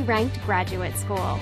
ranked graduate school.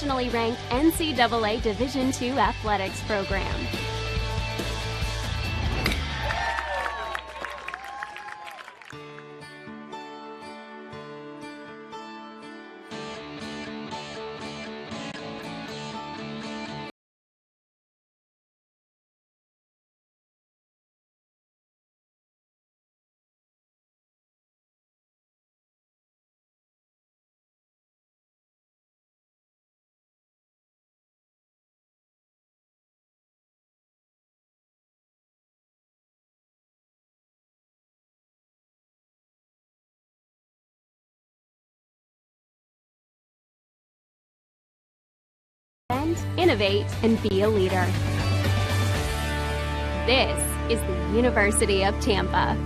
Nationally ranked NCAA Division II athletics program. Innovate, and be a leader. This is the University of Tampa.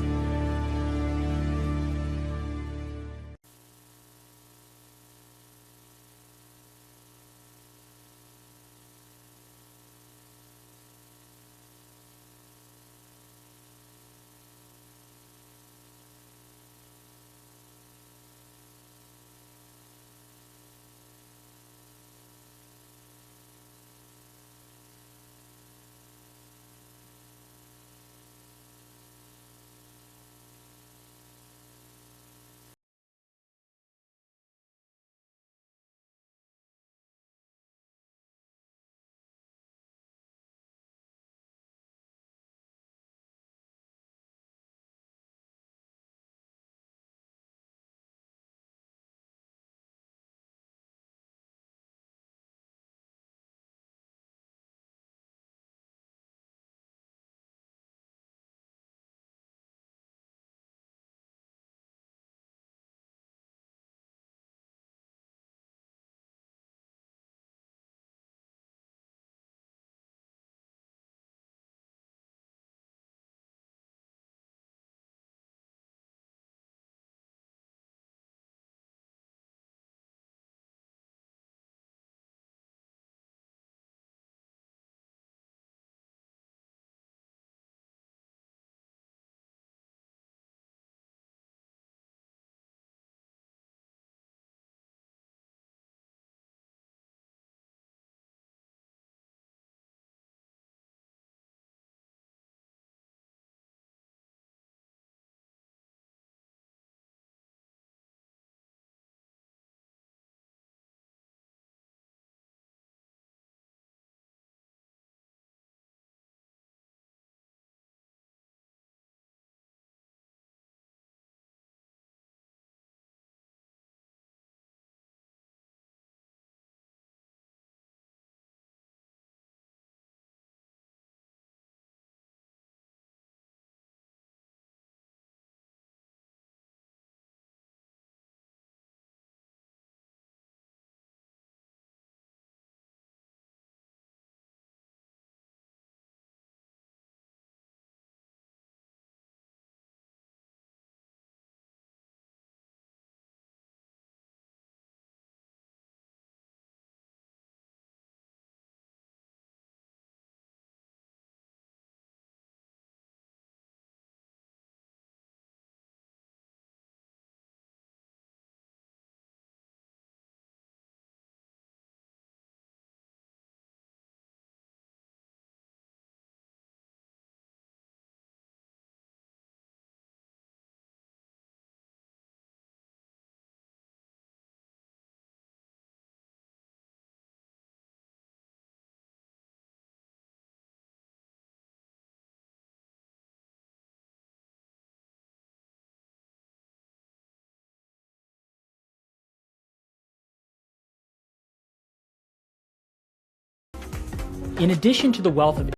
In addition to the wealth of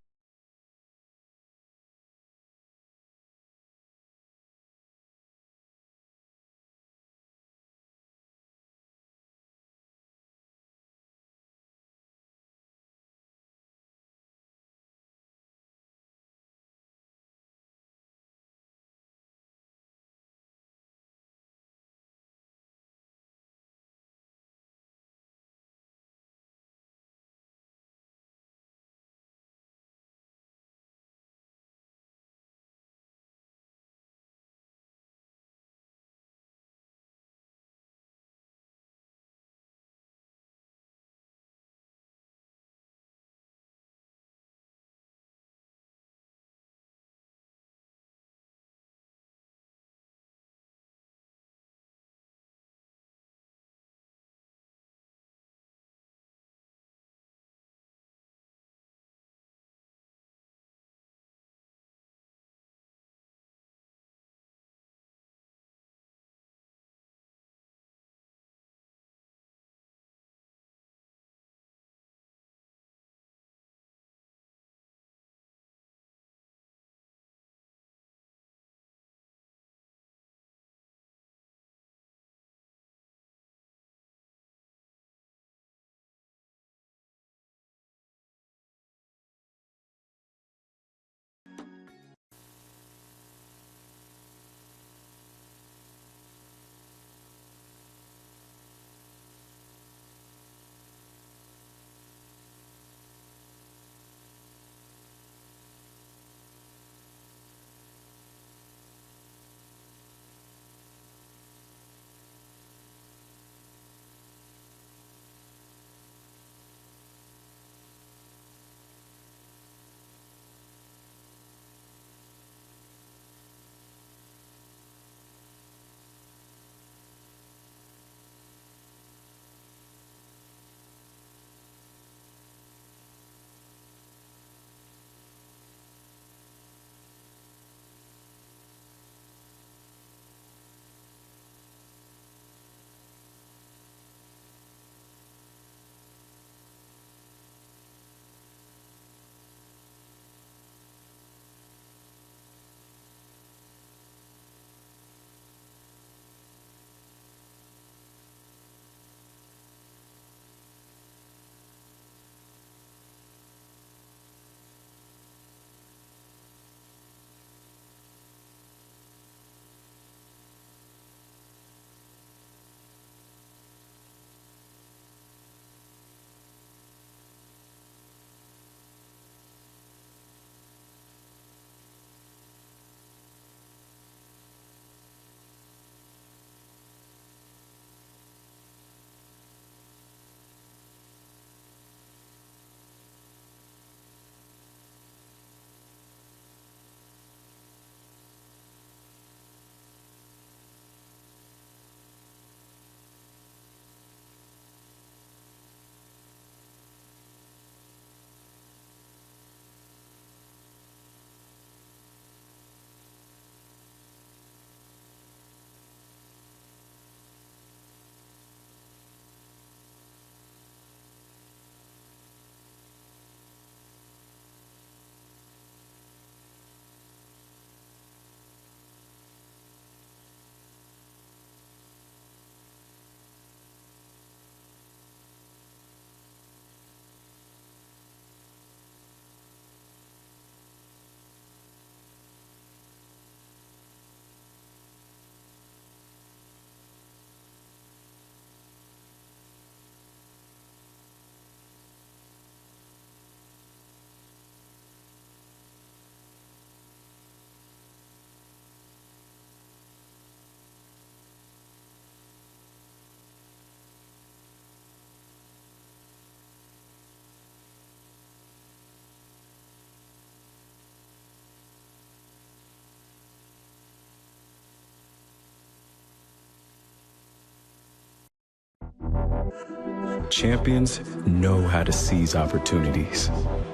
Champions know how to seize opportunities.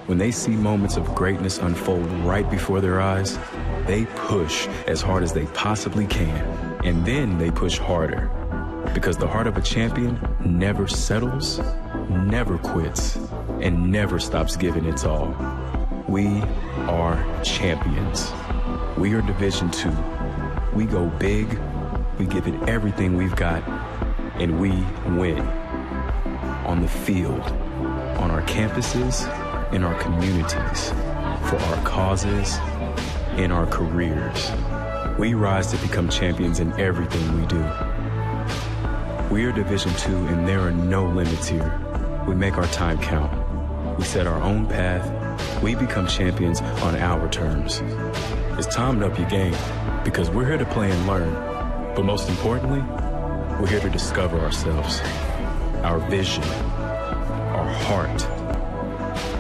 When they see moments of greatness unfold right before their eyes, they push as hard as they possibly can. And then they push harder. Because the heart of a champion never settles, never quits, and never stops giving its all. We are champions. We are Division II. We go big, we give it everything we've got, and we win. On the field, on our campuses, in our communities, for our causes, in our careers. We rise to become champions in everything we do. We are Division II, and there are no limits here. We make our time count. We set our own path. We become champions on our terms. It's time to up your game, because we're here to play and learn. But most importantly, we're here to discover ourselves, our vision, our heart,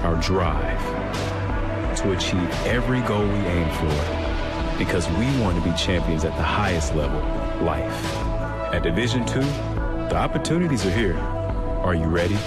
our drive, to achieve every goal we aim for, because we want to be champions at the highest level, life. At Division II, the opportunities are here. Are you ready?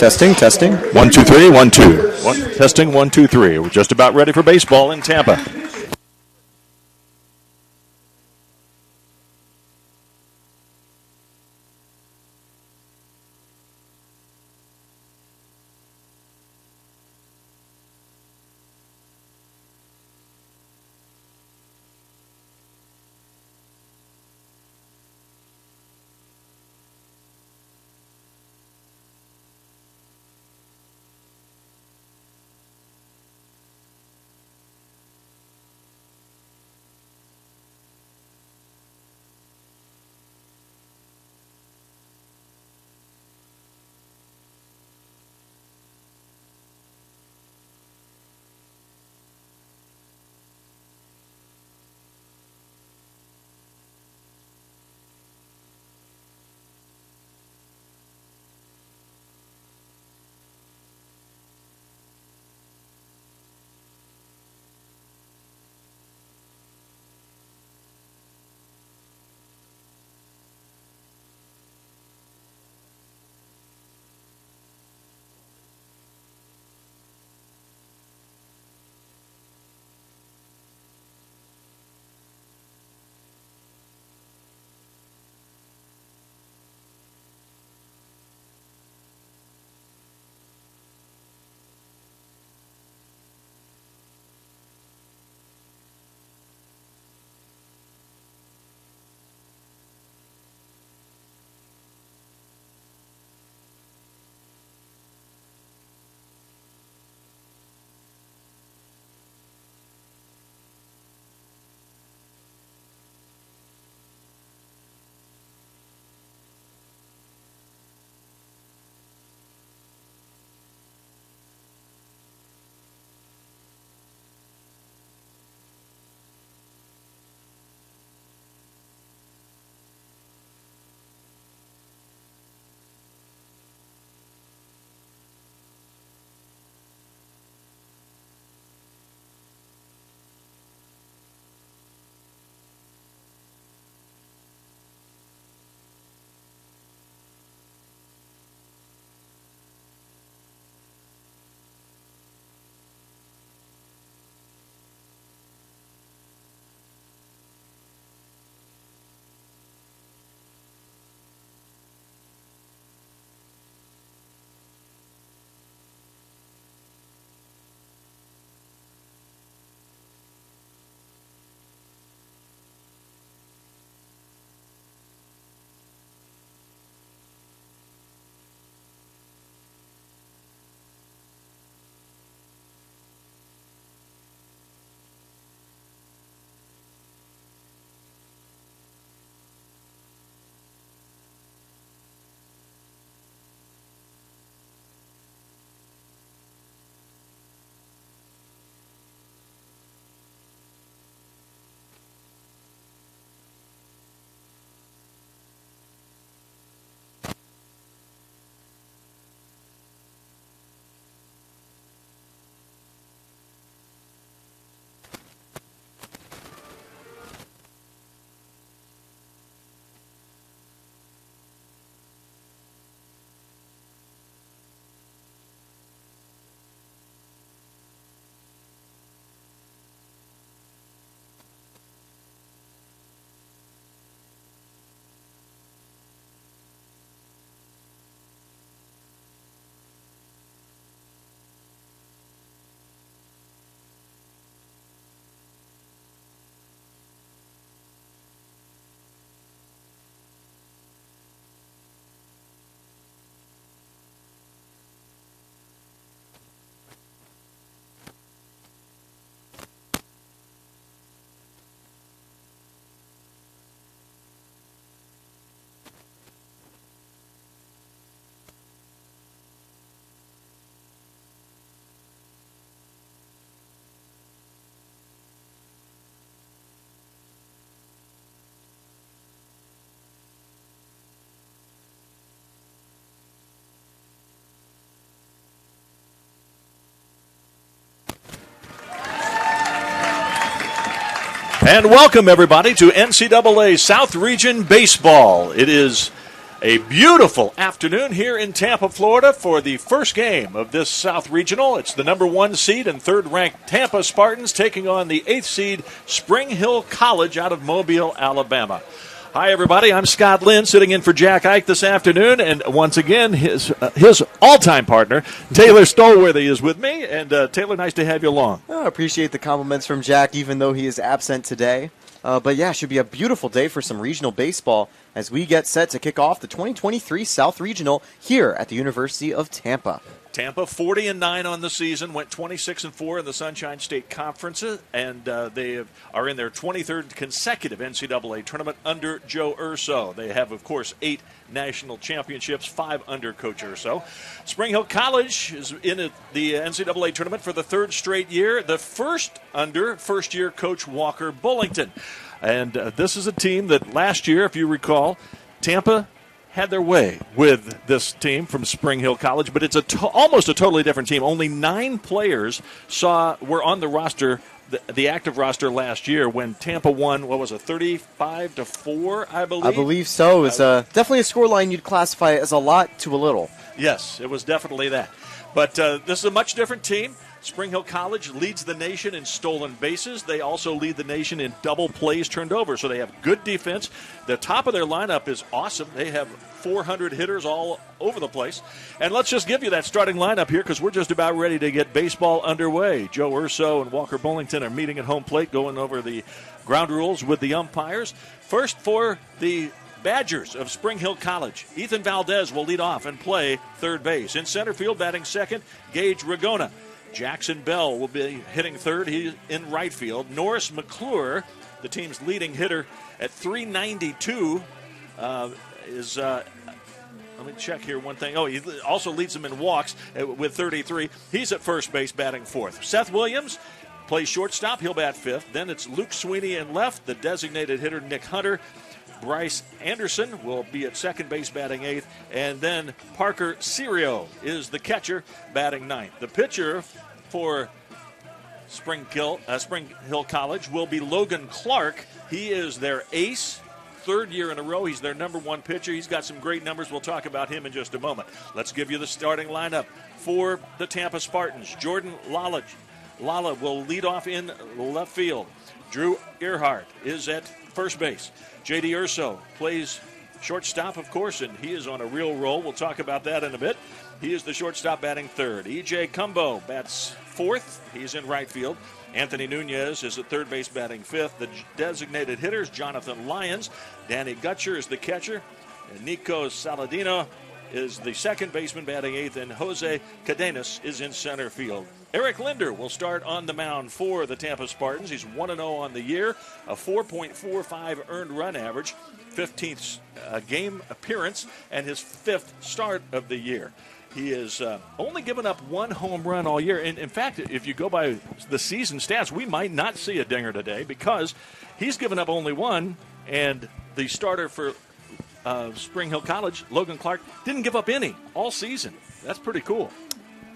Testing, testing. 1, 2, 3, 1, 2. Testing, 1, 2, 3. We're just about ready for baseball in Tampa. And welcome, everybody, to NCAA South Region Baseball. It is A beautiful afternoon here in Tampa, Florida for the first game of this South Regional. It's the number 1 seed and third-ranked Tampa Spartans taking on the 8th seed Spring Hill College out of Mobile, Alabama. Hi, everybody. I'm Scott Lynn, sitting in for Jack Ike this afternoon, and once again, his all-time partner, Taylor Stolworthy, is with me. And Taylor, nice to have you along. I appreciate the compliments from Jack, even though he is absent today. But yeah, it should be a beautiful day for some regional baseball as we get set to kick off the 2023 South Regional here at the University of Tampa. Tampa 40-9 on the season, went 26-4 in the Sunshine State Conference, and they are in their 23rd consecutive NCAA tournament under Joe Urso. They have, of course, 8 national championships, 5 under Coach Urso. Spring Hill College is in the NCAA tournament for the 3rd straight year, the first under first-year Coach Walker Bullington. And this is a team that last year, if you recall, Tampa had their way with this team from Spring Hill College, but it's almost a totally different team. Only 9 players were on the roster, the active roster last year when Tampa won, 35-4, I believe? I believe so. It was definitely a scoreline you'd classify as a lot to a little. Yes, it was definitely that. But this is a much different team. Spring Hill College leads the nation in stolen bases. They also lead the nation in double plays turned over, so they have good defense. The top of their lineup is awesome. They have 400 hitters all over the place. And let's just give you that starting lineup here because we're just about ready to get baseball underway. Joe Urso and Walker Bullington are meeting at home plate, going over the ground rules with the umpires. First for the Badgers of Spring Hill College, Ethan Valdez will lead off and play third base. In center field, batting second, Gage Ragona. Jackson Bell will be hitting third. He's in right field. Norris McClure, the team's leading hitter at .392, is. Let me check here one thing. Oh, he also leads them in walks with 33. He's at first base batting fourth. Seth Williams plays shortstop. He'll bat fifth. Then it's Luke Sweeney in left. The designated hitter, Nick Hunter. Bryce Anderson will be at second base batting eighth, and then Parker Serio is the catcher batting ninth. The pitcher for Spring Hill College will be Logan Clark. He is their ace, 3rd year in a row. He's their number 1 pitcher. He's got some great numbers. We'll talk about him in just a moment. Let's give you the starting lineup for the Tampa Spartans. Jordan Lala will lead off in left field. Drew Earhart is at first base. J.D. Urso plays shortstop, of course, and he is on a real roll. We'll talk about that in a bit. He is the shortstop batting third. E.J. Cumbo bats fourth. He's in right field. Anthony Nunez is at third base batting fifth. The designated hitters, Jonathan Lyons. Danny Gutcher is the catcher. And Nico Saladino is the second baseman batting eighth, and Jose Cadenas is in center field. Eric Linder will start on the mound for the Tampa Spartans. He's 1-0 on the year, a 4.45 earned run average, 15th game appearance, and his 5th start of the year. He has only given up 1 home run all year. And in fact, if you go by the season stats, we might not see a dinger today because he's given up only 1, and the starter for Spring Hill College, Logan Clark, didn't give up any all season. That's pretty cool.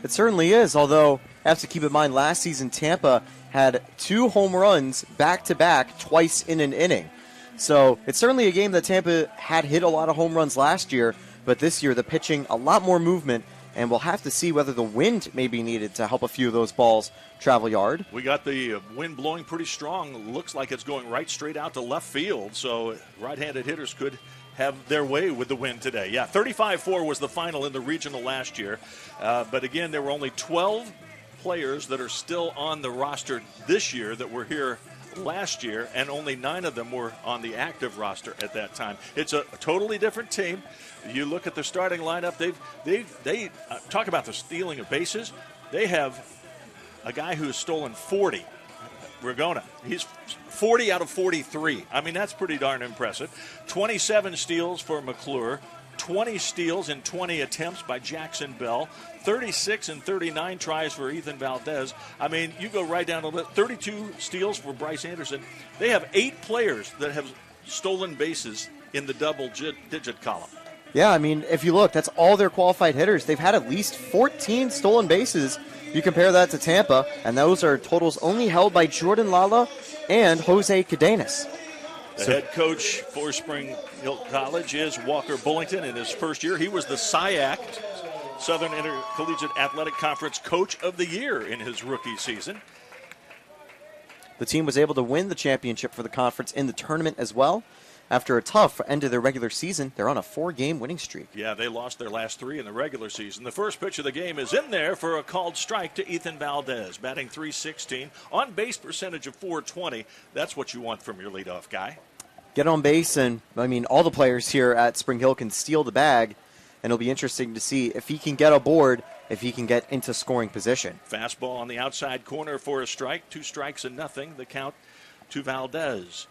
It certainly is, although I have to keep in mind last season Tampa had 2 home runs back-to-back twice in an inning. So it's certainly a game that Tampa had hit a lot of home runs last year, but this year the pitching, a lot more movement, and we'll have to see whether the wind may be needed to help a few of those balls travel yard. We got the wind blowing pretty strong. Looks like it's going right straight out to left field, so right-handed hitters could have their way with the win today. Yeah, 35-4 was the final in the regional last year. But again, there were only 12 players that are still on the roster this year that were here last year, and only 9 of them were on the active roster at that time. It's a totally different team. You look at the starting lineup, they talk about the stealing of bases. They have a guy who has stolen 40. Ragona. He's 40 out of 43. I mean, that's pretty darn impressive. 27 steals for McClure, 20 steals in 20 attempts by Jackson Bell, 36 and 39 tries for Ethan Valdez. I mean, you go right down a little bit. 32 steals for Bryce Anderson. They have 8 players that have stolen bases in the double-digit column. Yeah, I mean, if you look, that's all their qualified hitters. They've had at least 14 stolen bases. You compare that to Tampa, and those are totals only held by Jordan Lala and Jose Cadenas. The head coach for Spring Hill College is Walker Bullington. In his first year, he was the SIAC, Southern Intercollegiate Athletic Conference Coach of the Year in his rookie season. The team was able to win the championship for the conference in the tournament as well. After a tough end of their regular season, they're on a 4-game winning streak. Yeah, they lost their last 3 in the regular season. The first pitch of the game is in there for a called strike to Ethan Valdez, batting .316, on base percentage of .420. That's what you want from your leadoff guy. Get on base, and I mean, all the players here at Spring Hill can steal the bag, and it'll be interesting to see if he can get aboard, if he can get into scoring position. Fastball on the outside corner for a strike. 2 strikes and nothing. The count to Valdez.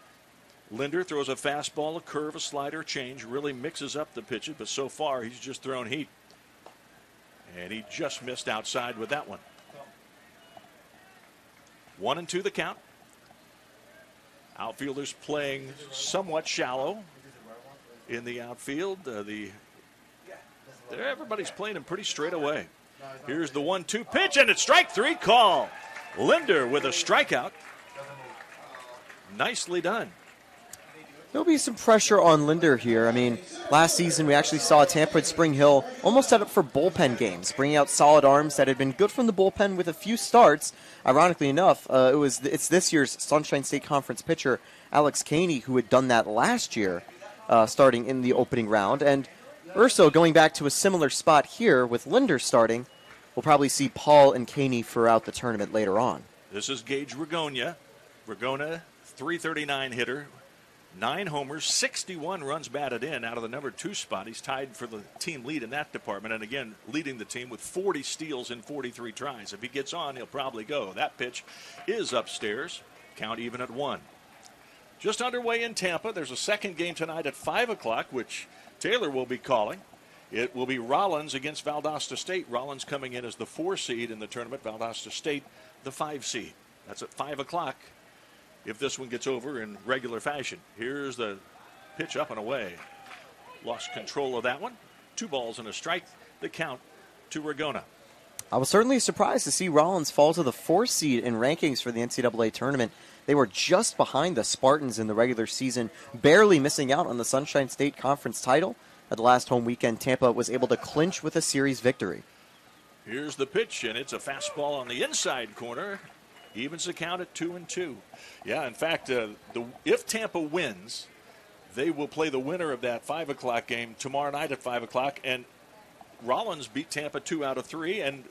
Linder throws a fastball, a curve, a slider, change, really mixes up the pitches, but so far he's just thrown heat. And he just missed outside with that one. 1-2 the count. Outfielders playing somewhat shallow in the outfield. Everybody's playing him pretty straight away. Here's the 1-2 pitch, and it's strike 3 call. Linder with a strikeout. Nicely done. There'll be some pressure on Linder here. I mean, last season we actually saw Tampa at Spring Hill almost set up for bullpen games, bringing out solid arms that had been good from the bullpen with a few starts. Ironically enough, it's this year's Sunshine State Conference pitcher, Alex Caney, who had done that last year, starting in the opening round. And Urso going back to a similar spot here with Linder starting. We'll probably see Paul and Caney throughout the tournament later on. This is Gage Ragona. Ragona, .339 hitter. 9 homers, 61 runs batted in out of the number 2 spot. He's tied for the team lead in that department, and again, leading the team with 40 steals in 43 tries. If he gets on, he'll probably go. That pitch is upstairs. Count even at 1. Just underway in Tampa. There's a second game tonight at 5 o'clock, which Taylor will be calling. It will be Rollins against Valdosta State. Rollins coming in as the 4 seed in the tournament. Valdosta State, the 5 seed. That's at 5 o'clock. If this one gets over in regular fashion. Here's the pitch up and away. Lost control of that one. 2 balls and a strike. The count to Ragona. I was certainly surprised to see Rollins fall to the 4 seed in rankings for the NCAA tournament. They were just behind the Spartans in the regular season, barely missing out on the Sunshine State Conference title. At the last home weekend, Tampa was able to clinch with a series victory. Here's the pitch, and it's a fastball on the inside corner. Evens the count at 2-2. Yeah, in fact, if Tampa wins, they will play the winner of that 5 o'clock game tomorrow night at 5 o'clock. And Rollins beat Tampa 2 out of 3, and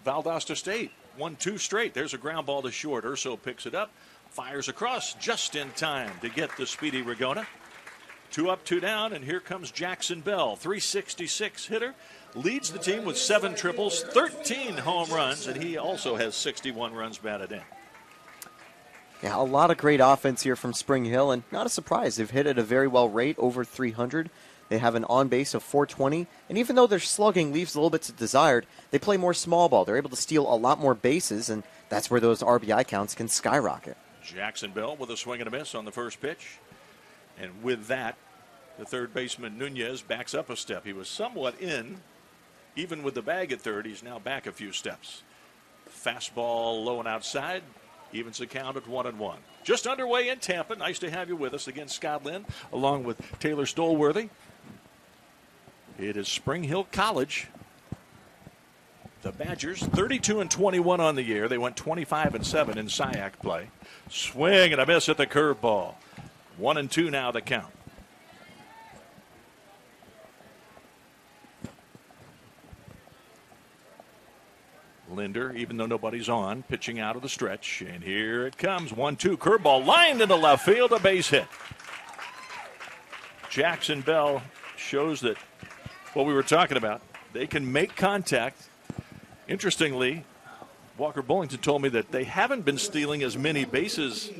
Valdosta State won 2 straight. There's a ground ball to short. Urso picks it up, fires across just in time to get the speedy Ragona. 2 up, 2 down, and here comes Jackson Bell, .366 hitter. Leads the team with 7 triples, 13 home runs, and he also has 61 runs batted in. Yeah, a lot of great offense here from Spring Hill, and not a surprise. They've hit at a very well rate, over 300. They have an on-base of .420, and even though their slugging leaves a little bit to desired, they play more small ball. They're able to steal a lot more bases, and that's where those RBI counts can skyrocket. Jackson Bell with a swing and a miss on the first pitch. And with that, the third baseman Nunez backs up a step. He was somewhat in. Even with the bag at third, he's now back a few steps. Fastball low and outside. Evens the count at 1-1. Just underway in Tampa. Nice to have you with us again, Scott Lynn, along with Taylor Stolworthy. It is Spring Hill College. The Badgers, 32-21 on the year. They went 25-7 in SIAC play. Swing and a miss at the curveball. 1-2 now the count. Linder, even though nobody's on, pitching out of the stretch. And here it comes. 1-2 curveball lined into left field, a base hit. Jackson Bell shows that what we were talking about, they can make contact. Interestingly, Walker Bullington told me that they haven't been stealing as many bases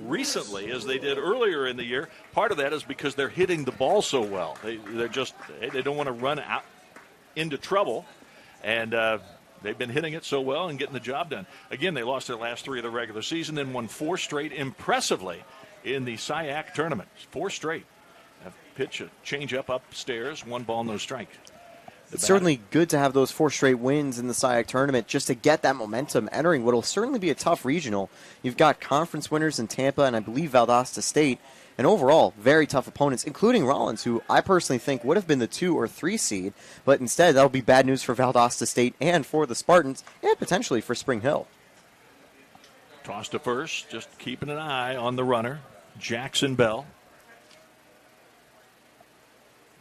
recently as they did earlier in the year. Part of that is because they're hitting the ball so well. They don't want to run out into trouble, and they've been hitting it so well and getting the job done. Again, they lost their last 3 of the regular season, then won 4 straight impressively in the SIAC tournament. 4 straight. A pitch, a change up upstairs, 1 ball, no strike. It's certainly good to have those 4 straight wins in the SIAC tournament just to get that momentum entering what will certainly be a tough regional. You've got conference winners in Tampa and I believe Valdosta State. and overall, very tough opponents, including Rollins, who I personally think would have been the 2 or 3 seed, but instead that'll be bad news for Valdosta State and for the Spartans, and potentially for Spring Hill. Toss to first, just keeping an eye on the runner, Jackson Bell.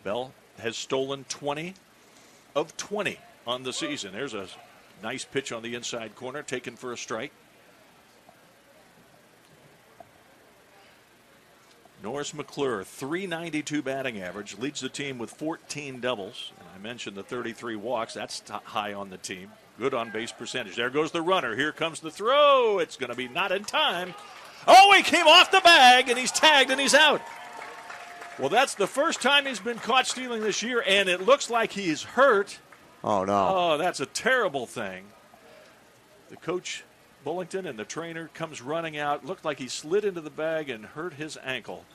Bell has stolen 20 of 20 on the season. There's a nice pitch on the inside corner, taken for a strike. Norris McClure, .392 batting average, leads the team with 14 doubles. And I mentioned the 33 walks. That's high on the team. Good on base percentage. There goes the runner. Here comes the throw. It's going to be not in time. Oh, he came off the bag, and he's tagged, and he's out. Well, that's the first time he's been caught stealing this year, and it looks like he's hurt. Oh, no. Oh, that's a terrible thing. The coach, Bullington, and the trainer comes running out. Looked like he slid into the bag and hurt his ankle.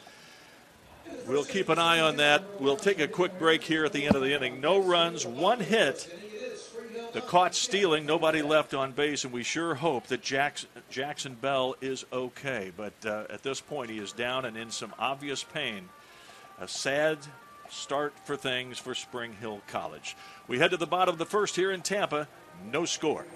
We'll keep an eye on that. We'll take a quick break here at the end of the inning. No runs, 1 hit. The caught stealing, nobody left on base, and we sure hope that Jackson Bell is okay. But at this point, he is down and in some obvious pain. A sad start for things for Spring Hill College. We head to the bottom of the first here in Tampa. No score.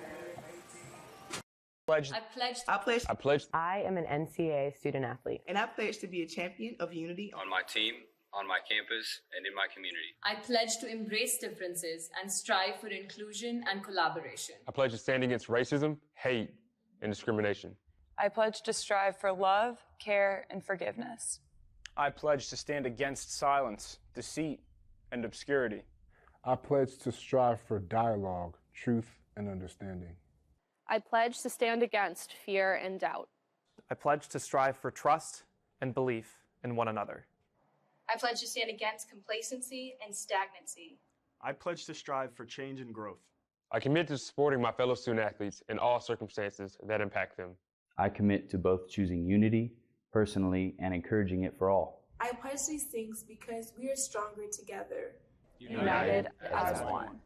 I pledge. I am an NCAA student athlete. And I pledge to be a champion of unity on my team, on my campus, and in my community. I pledge to embrace differences and strive for inclusion and collaboration. I pledge to stand against racism, hate, and discrimination. I pledge to strive for love, care, and forgiveness. I pledge to stand against silence, deceit, and obscurity. I pledge to strive for dialogue, truth, and understanding. I pledge to stand against fear and doubt. I pledge to strive for trust and belief in one another. I pledge to stand against complacency and stagnancy. I pledge to strive for change and growth. I commit to supporting my fellow student athletes in all circumstances that impact them. I commit to both choosing unity personally and encouraging it for all. I pledge these things because we are stronger together. United as one.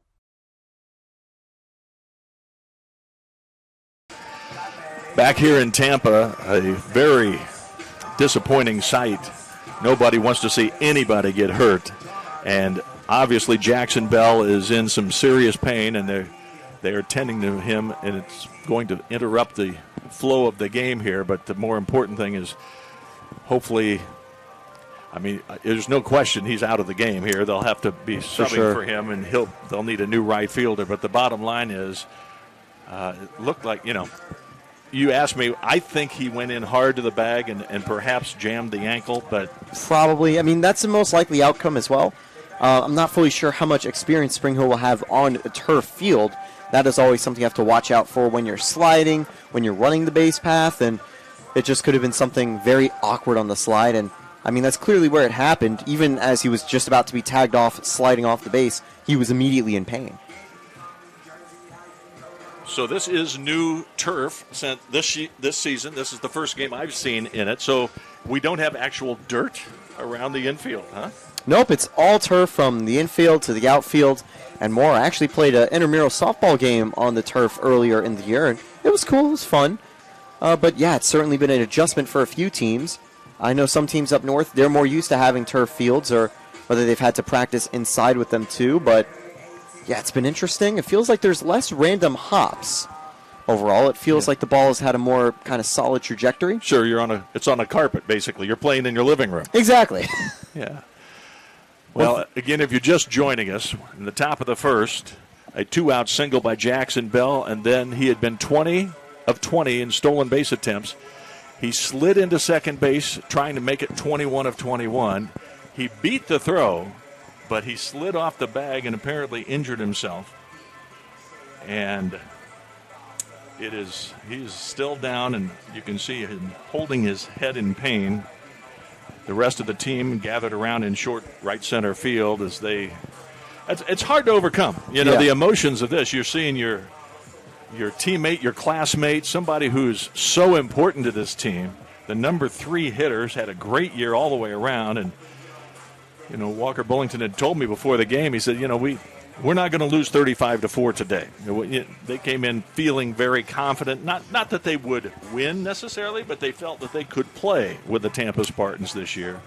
Back here in Tampa, a very disappointing sight. Nobody wants to see anybody get hurt. And obviously Jackson Bell is in some serious pain, and they're tending to him, and it's going to interrupt the flow of the game here. But the more important thing is hopefully, I mean, there's no question he's out of the game here. They'll have to be subbing for him, and they'll need a new right fielder. But the bottom line is, it looked like, you asked me, I think he went in hard to the bag and perhaps jammed the ankle, but probably. I mean, that's the most likely outcome as well. I'm not fully sure how much experience Spring Hill will have on a turf field. That is always something you have to watch out for when you're sliding, when you're running the base path, and it just could have been something very awkward on the slide. And I mean, that's clearly where it happened. Even as he was just about to be tagged off, sliding off the base, he was immediately in pain. So this is new turf this season. This is the first game I've seen in it. So we don't have actual dirt around the infield, huh? Nope, it's all turf from the infield to the outfield and more. I actually played an intramural softball game on the turf earlier in the year, and it was cool. It was fun. But, yeah, it's certainly been an adjustment for a few teams. I know some teams up north, they're more used to having turf fields, or whether they've had to practice inside with them too, but yeah, it's been interesting. It feels like there's less random hops overall. It feels like the ball has had a more kind of solid trajectory. Sure, it's on a carpet, basically. You're playing in your living room. Exactly. Yeah. Well, again, if you're just joining us, in the top of the first, a 2-out single by Jackson Bell, and then he had been 20 of 20 in stolen base attempts. He slid into second base, trying to make it 21 of 21. He beat the throw, but he slid off the bag and apparently injured himself. And he's still down, and you can see him holding his head in pain. The rest of the team gathered around in short right center field as it's hard to overcome. The emotions of this. You're seeing your teammate, your classmate, somebody who's so important to this team. The number 3 hitters had a great year all the way around, and Walker Bullington had told me before the game, he said, we we're not going to lose 35-4 today. They came in feeling very confident. Not that they would win necessarily, but they felt that they could play with the Tampa Spartans this year.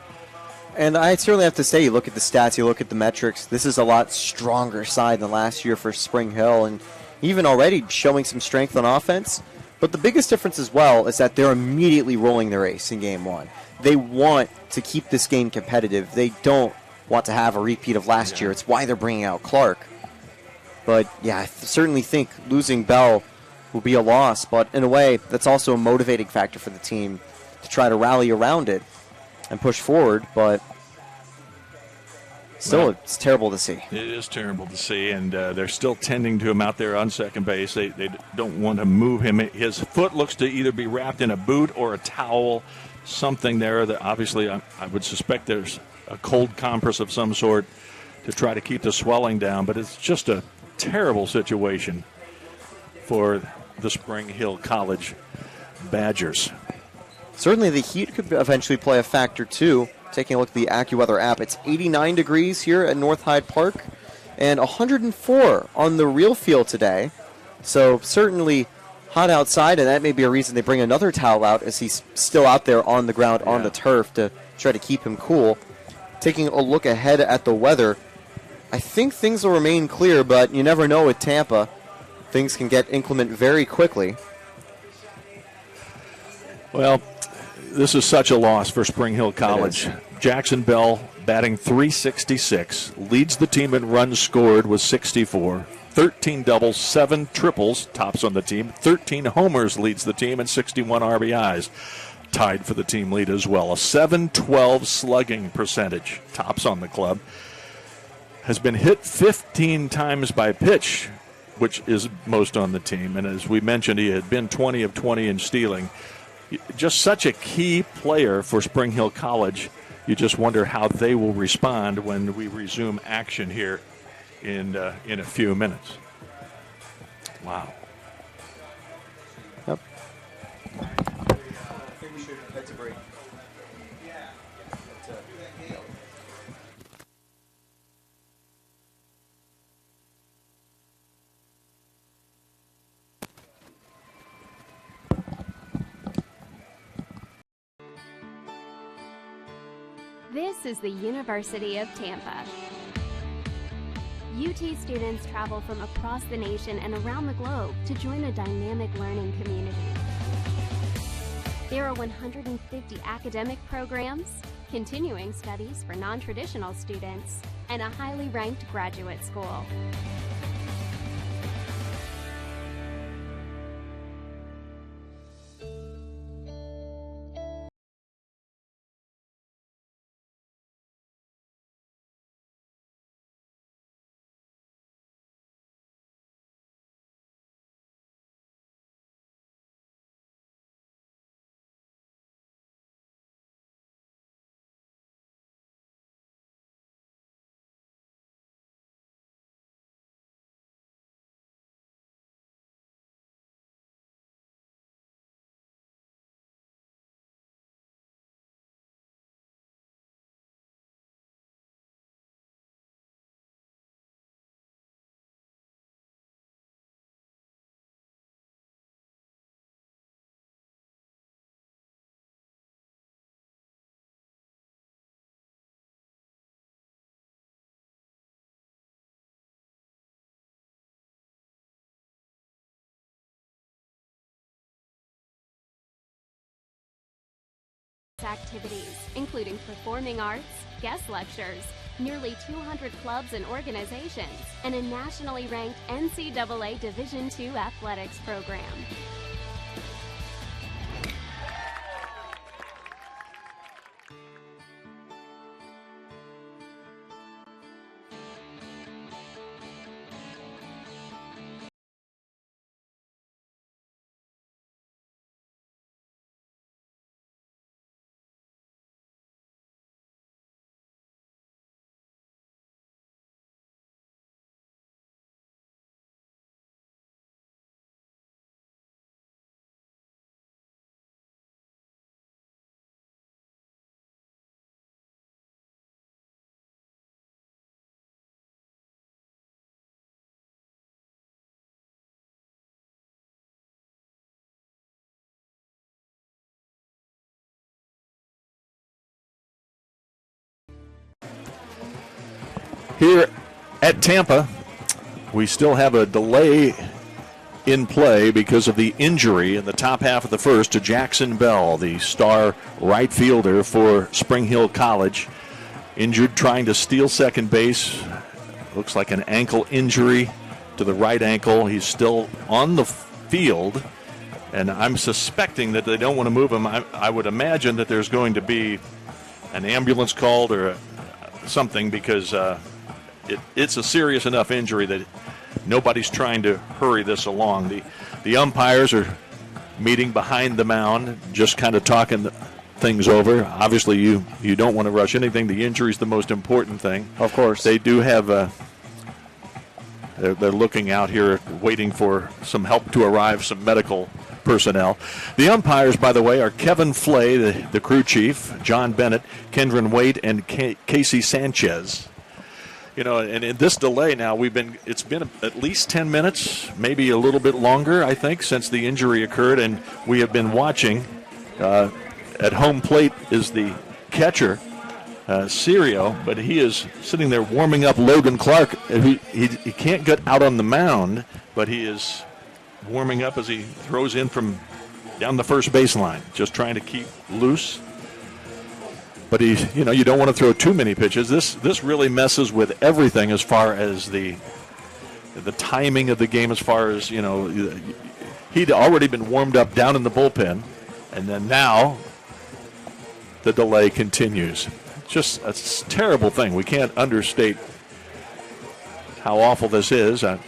And I certainly have to say, you look at the stats, you look at the metrics, this is a lot stronger side than last year for Spring Hill, and even already showing some strength on offense. But the biggest difference as well is that they're immediately rolling their ace in Game 1. They want to keep this game competitive. They don't want to have a repeat of last year. It's why they're bringing out Clark. But, yeah, I certainly think losing Bell will be a loss, but in a way, that's also a motivating factor for the team to try to rally around it and push forward, but still, it's terrible to see. It is terrible to see, and they're still tending to him out there on second base. They don't want to move him. His foot looks to either be wrapped in a boot or a towel, something there that obviously I would suspect there's a cold compress of some sort to try to keep the swelling down, but it's just a terrible situation for the Spring Hill College Badgers. Certainly the heat could eventually play a factor too. Taking a look at the AccuWeather app, it's 89 degrees here at North Hyde Park and 104 on the real field today. So certainly hot outside, and that may be a reason they bring another towel out as he's still out there on the ground on the turf to try to keep him cool. Taking a look ahead at the weather, I think things will remain clear, but you never know with Tampa. Things can get inclement very quickly. Well, this is such a loss for Spring Hill College. Jackson Bell batting .366, leads the team in runs scored with 64, 13 doubles, 7 triples, tops on the team, 13 homers leads the team, and 61 RBIs, tied for the team lead as well. A .712 slugging percentage, tops on the club. Has been hit 15 times by pitch, which is most on the team. And as we mentioned, he had been 20 of 20 in stealing. Just such a key player for Spring Hill College. You just wonder how they will respond when we resume action here in a few minutes. Wow. Yep. This is the University of Tampa. UT students travel from across the nation and around the globe to join a dynamic learning community. There are 150 academic programs, continuing studies for non-traditional students, and a highly ranked graduate school. Activities, including performing arts, guest lectures, nearly 200 clubs and organizations, and a nationally ranked NCAA Division II athletics program. Here at Tampa, we still have a delay in play because of the injury in the top half of the first to Jackson Bell, the star right fielder for Spring Hill College. Injured trying to steal second base. Looks like an ankle injury to the right ankle. He's still on the field, and I'm suspecting that they don't want to move him. I would imagine that there's going to be an ambulance called or something because it's a serious enough injury that nobody's trying to hurry this along. The umpires are meeting behind the mound, just kind of talking things over. Obviously, you don't want to rush anything. The injury is the most important thing. Of course. They do have they're looking out here, waiting for some help to arrive, some medical personnel. The umpires, by the way, are Kevin Flay, the crew chief, John Bennett, Kendron Waite, and Casey Sanchez. You know, and in this delay now, it's been at least 10 minutes, maybe a little bit longer, I think, since the injury occurred, and we have been watching. At home plate is the catcher, Serio, but he is sitting there warming up Logan Clark. He can't get out on the mound, but he is warming up as he throws in from down the first baseline, just trying to keep loose. But you don't want to throw too many pitches. This really messes with everything as far as the timing of the game. As far as he'd already been warmed up down in the bullpen, and then now the delay continues. Just a terrible thing. We can't understate how awful this is. An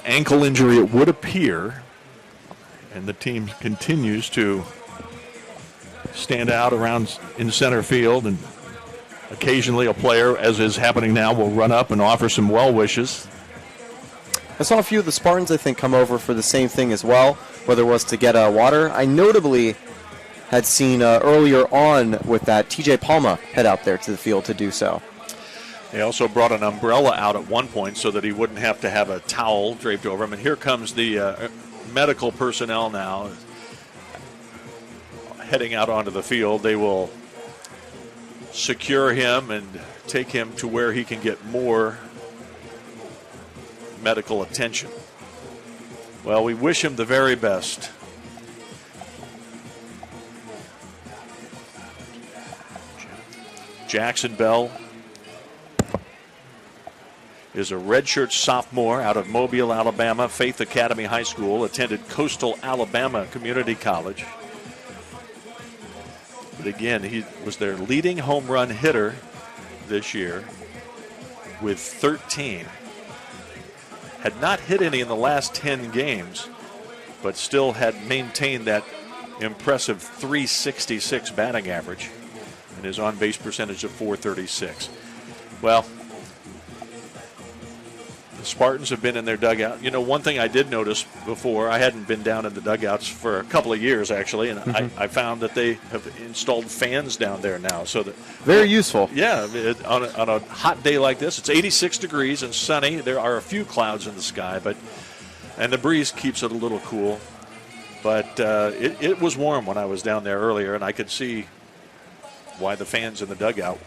ankle injury, it would appear, and the team continues to stand out around in center field, and occasionally a player, as is happening now, will run up and offer some well wishes. I saw a few of the Spartans, I think, come over for the same thing as well, whether it was to get water. I notably had seen earlier on with that TJ Palma head out there to the field to do so. They also brought an umbrella out at one point so that he wouldn't have to have a towel draped over him. And here comes the medical personnel now heading out onto the field. They will secure him and take him to where he can get more medical attention. Well, we wish him the very best. Jackson Bell is a redshirt sophomore out of Mobile, Alabama, Faith Academy High School, attended Coastal Alabama Community College. But again, he was their leading home run hitter this year with 13. Had not hit any in the last 10 games, but still had maintained that impressive .366 batting average and his on-base percentage of .436. Well, the Spartans have been in their dugout. You know, one thing I did notice before, I hadn't been down in the dugouts for a couple of years, actually, and I found that they have installed fans down there now. So that very useful. Yeah, on a hot day like this, it's 86 degrees and sunny. There are a few clouds in the sky, and the breeze keeps it a little cool. But it was warm when I was down there earlier, and I could see why the fans in the dugout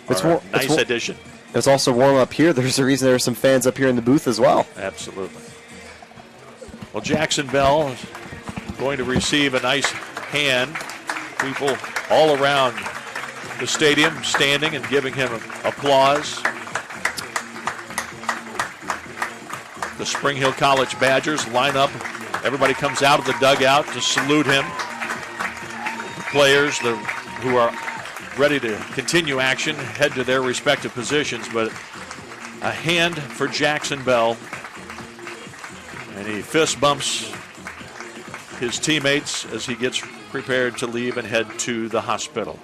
are a nice addition. It's also warm up here. There's a reason there are some fans up here in the booth as well. Absolutely. Well, Jackson Bell is going to receive a nice hand. People all around the stadium standing and giving him applause. The Spring Hill College Badgers line up. Everybody comes out of the dugout to salute him. The players who are ready to continue action head to their respective positions, but a hand for Jackson Bell, and he fist bumps his teammates as he gets prepared to leave and head to the hospital.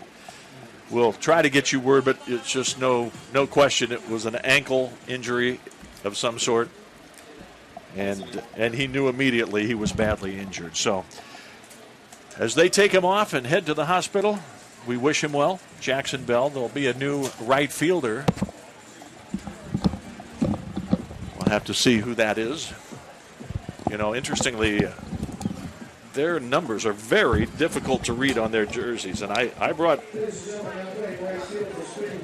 We'll try to get you word, but it's just no question it was an ankle injury of some sort, and he knew immediately he was badly injured. So as they take him off and head to the hospital, we wish him well. Jackson Bell, there'll be a new right fielder. We'll have to see who that is. You know, interestingly, their numbers are very difficult to read on their jerseys. And I brought...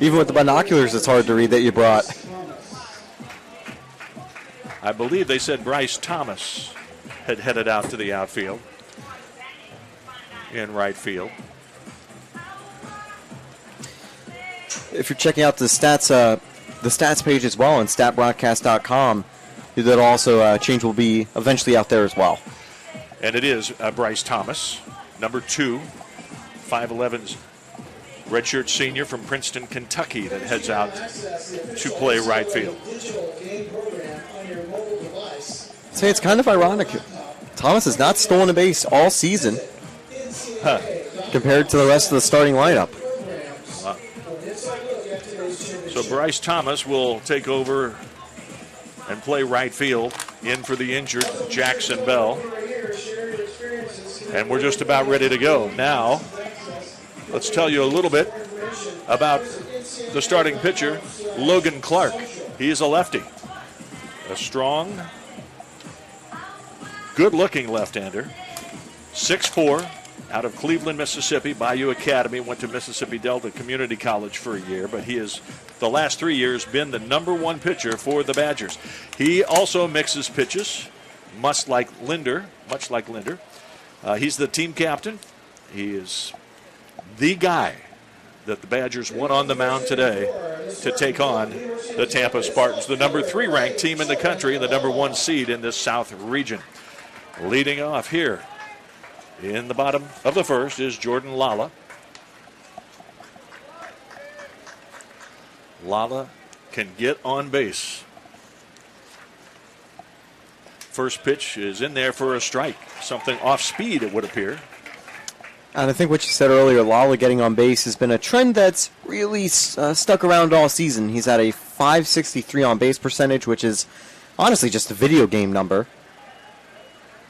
Even with the binoculars, it's hard to read that you brought. I believe they said Bryce Thomas had headed out to the outfield in right field. If you're checking out the stats page as well on statbroadcast.com, that also change will be eventually out there as well. And it is Bryce Thomas, number 2, 5'11's redshirt senior from Princeton, Kentucky, that heads out to play right field. Say it's kind of ironic. Thomas has not stolen a base all season compared to the rest of the starting lineup. So Bryce Thomas will take over and play right field in for the injured Jackson Bell. And we're just about ready to go. Now, let's tell you a little bit about the starting pitcher, Logan Clark. He is a lefty. A strong, good-looking left-hander. 6'4", out of Cleveland, Mississippi, Bayou Academy, went to Mississippi Delta Community College for a year, but he has, the last 3 years, been the number 1 pitcher for the Badgers. He also mixes pitches, much like Linder. He's the team captain. He is the guy that the Badgers want on the mound today to take on the Tampa Spartans, the number 3 ranked team in the country and the number 1 seed in this South region. Leading off here in the bottom of the first is Jordan Lala. Lala can get on base. First pitch is in there for a strike. Something off speed, it would appear. And I think what you said earlier, Lala getting on base has been a trend that's really stuck around all season. He's had a .563 on base percentage, which is honestly just a video game number.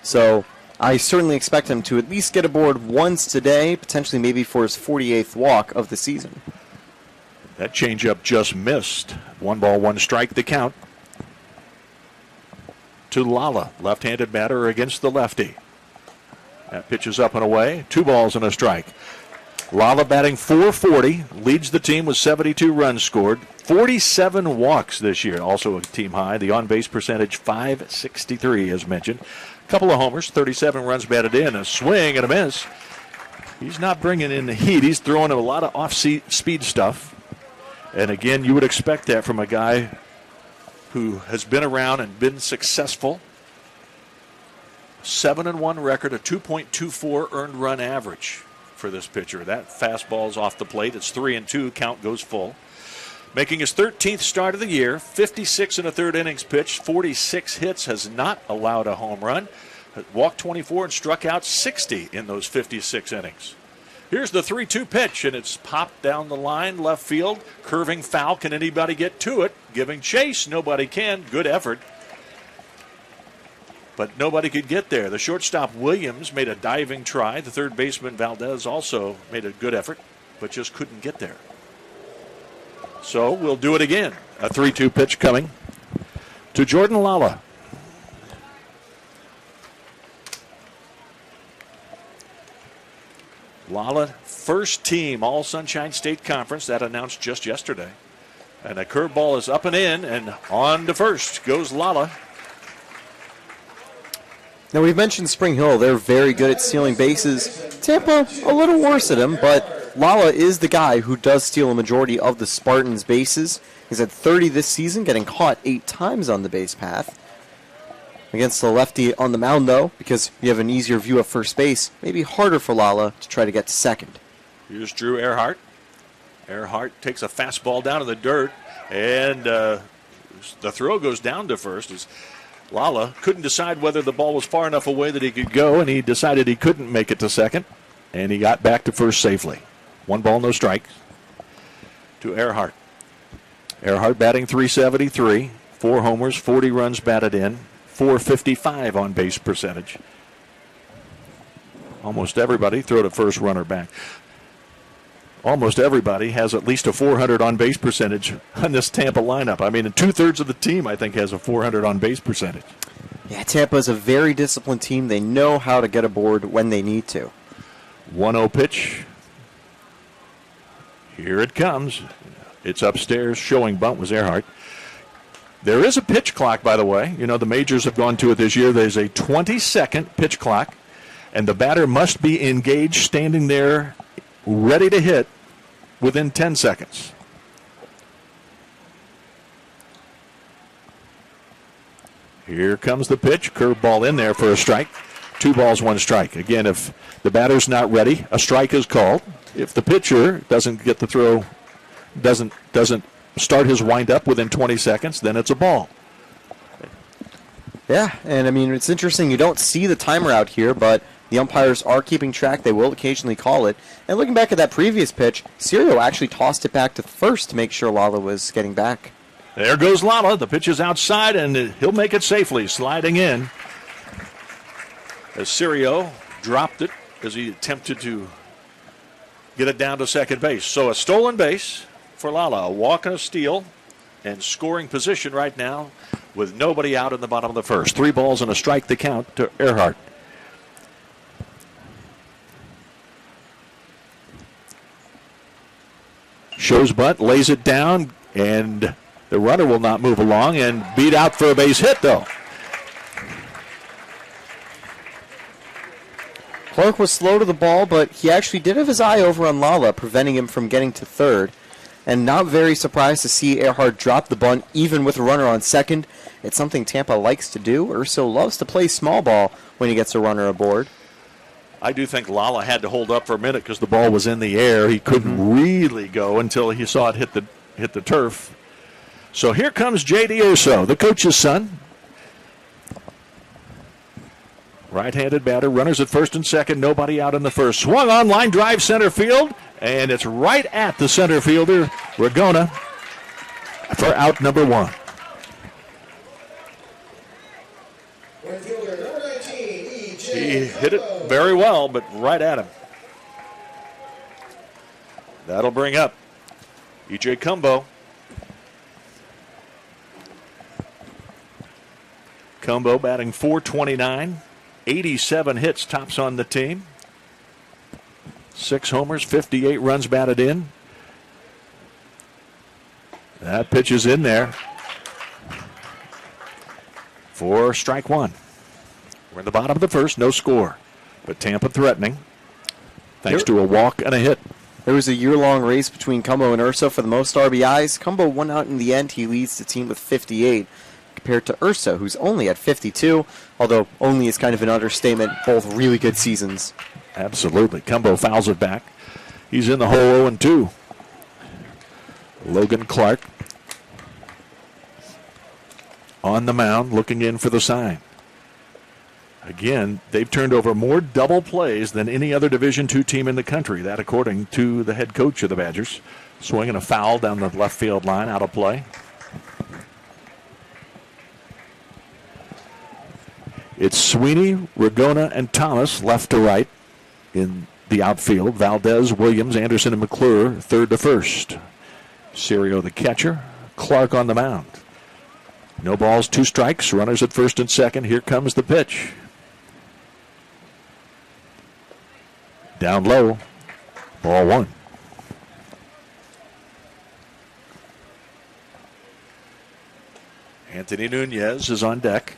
So I certainly expect him to at least get aboard once today, potentially maybe for his 48th walk of the season. That changeup just missed. 1 ball, 1 strike, the count to Lala, left-handed batter against the lefty. That pitch is up and away. 2 balls and a strike. Lala batting .440, leads the team with 72 runs scored. 47 walks this year, also a team high. The on-base percentage, .563, as mentioned. Couple of homers, 37 runs batted in, a swing and a miss. He's not bringing in the heat. He's throwing a lot of off-speed stuff. And again, you would expect that from a guy who has been around and been successful. 7-1 record, a 2.24 earned run average for this pitcher. That fastball's off the plate. It's 3-2. Count goes full. Making his 13th start of the year, 56 1/3 innings pitched, 46 hits, has not allowed a home run. Walked 24 and struck out 60 in those 56 innings. Here's the 3-2 pitch, and it's popped down the line, left field. Curving foul. Can anybody get to it? Giving chase. Nobody can. Good effort. But nobody could get there. The shortstop, Williams, made a diving try. The third baseman, Valdez, also made a good effort, but just couldn't get there. So we'll do it again. A 3-2 pitch coming to Jordan Lala. Lala, first team All Sunshine State Conference. That announced just yesterday. And a curveball is up and in, and on to first goes Lala. Now, we've mentioned Spring Hill. They're very good at stealing bases. Tampa, a little worse at him, but Lala is the guy who does steal a majority of the Spartans' bases. He's had 30 this season, getting caught 8 times on the base path. Against the lefty on the mound, though, because you have an easier view of first base, maybe harder for Lala to try to get to second. Here's Drew Earhart. Earhart takes a fastball down in the dirt, and the throw goes down to first. As Lala couldn't decide whether the ball was far enough away that he could go, and he decided he couldn't make it to second, and he got back to first safely. 1 ball, no strikes to Earhart. Earhart batting .373, 4 homers, 40 runs batted in, .455 on base percentage. Almost everybody, throw to first, runner back. Almost everybody has at least a .400 on base percentage on this Tampa lineup. I mean, 2/3 of the team, I think, has a .400 on base percentage. Yeah, Tampa is a very disciplined team. They know how to get aboard when they need to. 1-0 pitch. Here it comes. It's upstairs. Showing bunt was Earhart. There is a pitch clock, by the way. You know, the majors have gone to it this year. There's a 20-second pitch clock, and the batter must be engaged, standing there, ready to hit within 10 seconds. Here comes the pitch. Curveball in there for a strike. 2 balls, 1 strike. Again, if the batter's not ready, a strike is called. If the pitcher doesn't get the throw, doesn't start his windup within 20 seconds, then it's a ball. Yeah, and I mean, it's interesting. You don't see the timer out here, but the umpires are keeping track. They will occasionally call it. And looking back at that previous pitch, Sirio actually tossed it back to first to make sure Lala was getting back. There goes Lala. The pitch is outside, and he'll make it safely, sliding in. As Sirio dropped it as he attempted to get it down to second base. So a stolen base for Lala, a walk and a steal, and scoring position right now with nobody out in the bottom of the first. 3 balls and a strike to count to Earhart. Shows bunt, lays it down, and the runner will not move along and beat out for a base hit, though. Clark was slow to the ball, but he actually did have his eye over on Lala, preventing him from getting to third. And not very surprised to see Earhart drop the bunt, even with a runner on second. It's something Tampa likes to do. Urso loves to play small ball when he gets a runner aboard. I do think Lala had to hold up for a minute because the ball was in the air. He couldn't really go until he saw it hit the turf. So here comes J.D. Urso, the coach's son. Right-handed batter, runners at first and second, nobody out in the first. Swung on, line drive center field, and it's right at the center fielder, Ragona, for out number 1. He hit it very well, but right at him. That'll bring up E.J. Cumbo. Cumbo batting .429. 87 hits, tops on the team. 6 homers, 58 runs batted in. That pitch is in there for strike 1. We're in the bottom of the first, no score. But Tampa threatening, thanks to a walk and a hit. There was a year-long race between Cumbo and Urso for the most RBIs. Cumbo won out in the end. He leads the team with 58. Compared to Urso, who's only at 52, although only is kind of an understatement. Both really good seasons. Absolutely. Cumbo fouls it back. He's in the hole 0-2. Logan Clark on the mound, looking in for the sign. Again, they've turned over more double plays than any other Division II team in the country. That according to the head coach of the Badgers. Swinging a foul down the left field line, out of play. It's Sweeney, Ragona, and Thomas left to right in the outfield. Valdez, Williams, Anderson, and McClure third to first. Sirio the catcher. Clark on the mound. No balls, 2 strikes. Runners at first and second. Here comes the pitch. Down low. Ball 1. Anthony Nunez is on deck.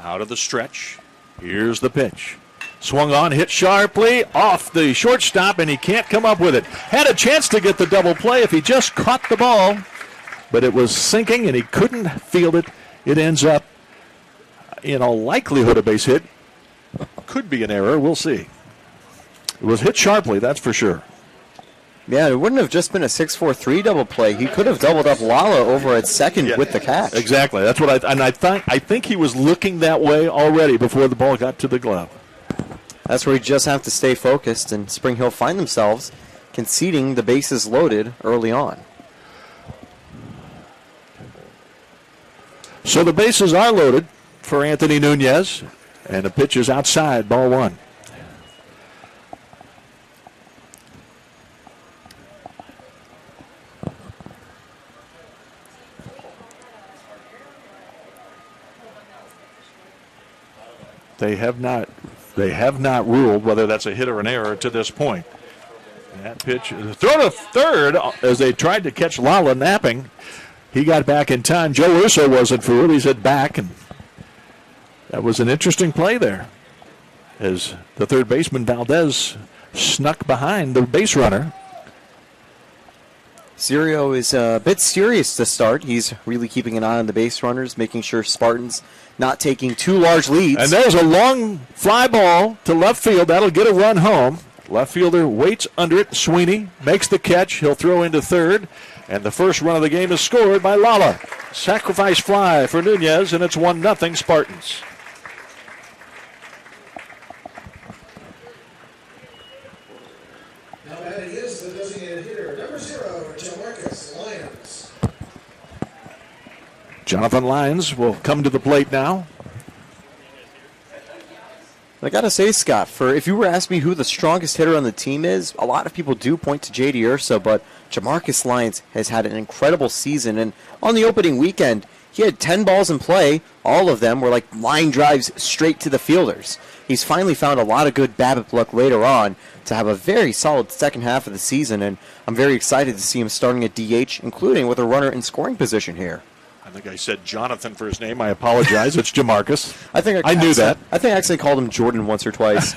Out of the stretch. Here's the pitch. Swung on, hit sharply off the shortstop, and he can't come up with it. Had a chance to get the double play if he just caught the ball, but it was sinking, and he couldn't field it. It ends up in all likelihood a base hit. Could be an error. We'll see. It was hit sharply, that's for sure. Yeah, it wouldn't have just been a 6-4-3 double play. He could have doubled up Lala over at second with the catch. Exactly. That's what I think he was looking that way already before the ball got to the glove. That's where you just have to stay focused, and Spring Hill find themselves conceding the bases loaded early on. So the bases are loaded for Anthony Nunez, and the pitch is outside, ball 1. They have not ruled whether that's a hit or an error to this point. That pitch, throw to third as they tried to catch Lala napping. He got back in time. Joe Urso wasn't fooled. He's at back, and that was an interesting play there as the third baseman Valdez snuck behind the base runner. Sirio is a bit serious to start. He's really keeping an eye on the base runners, making sure Spartans not taking too large leads. And there's a long fly ball to left field. That'll get a run home. Left fielder waits under it. Sweeney makes the catch. He'll throw into third. And the first run of the game is scored by Lala. Sacrifice fly for Nunez, and it's 1-0 Spartans. Now batting is the designated hitter, number 0, Jamarcus Lyons. Jonathan Lyons will come to the plate now. I got to say, Scott, if you were asking me who the strongest hitter on the team is, a lot of people do point to J.D. Urso, but Jamarcus Lyons has had an incredible season. And on the opening weekend, he had 10 balls in play. All of them were like line drives straight to the fielders. He's finally found a lot of good BABIP luck later on to have a very solid second half of the season, and I'm very excited to see him starting at DH, including with a runner in scoring position here. I think I said Jonathan for his name. I apologize. It's Jamarcus. I knew that. I think I actually called him Jordan once or twice.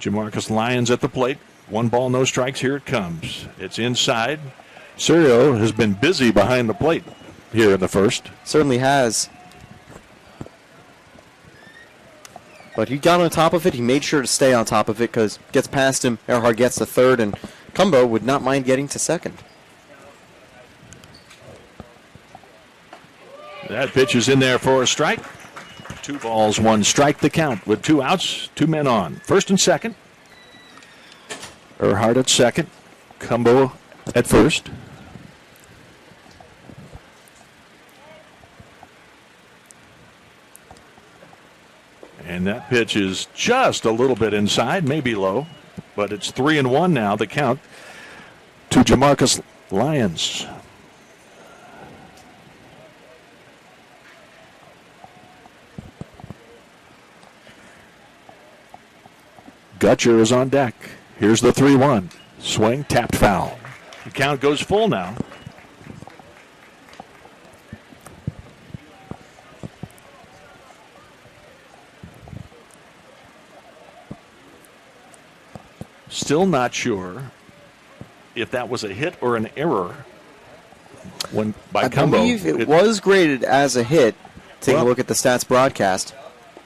Jamarcus Lyons at the plate. 1 ball, no strikes. Here it comes. It's inside. Sirio has been busy behind the plate here in the first. Certainly has. But he got on top of it. He made sure to stay on top of it because gets past him. Earhart gets to third, and Cumbo would not mind getting to second. That pitch is in there for a strike. 2 balls, 1 strike the count with 2 outs, 2 men on. First and second. Earhart at second. Cumbo at first. And that pitch is just a little bit inside, maybe low, but it's 3-1 now, the count to Jamarcus Lyons. Gutcher is on deck. Here's the 3-1. Swing, tapped foul. The count goes full now. Still not sure if that was a hit or an error by Cumbo. I believe it was graded as a hit. Take a look at the stats broadcast.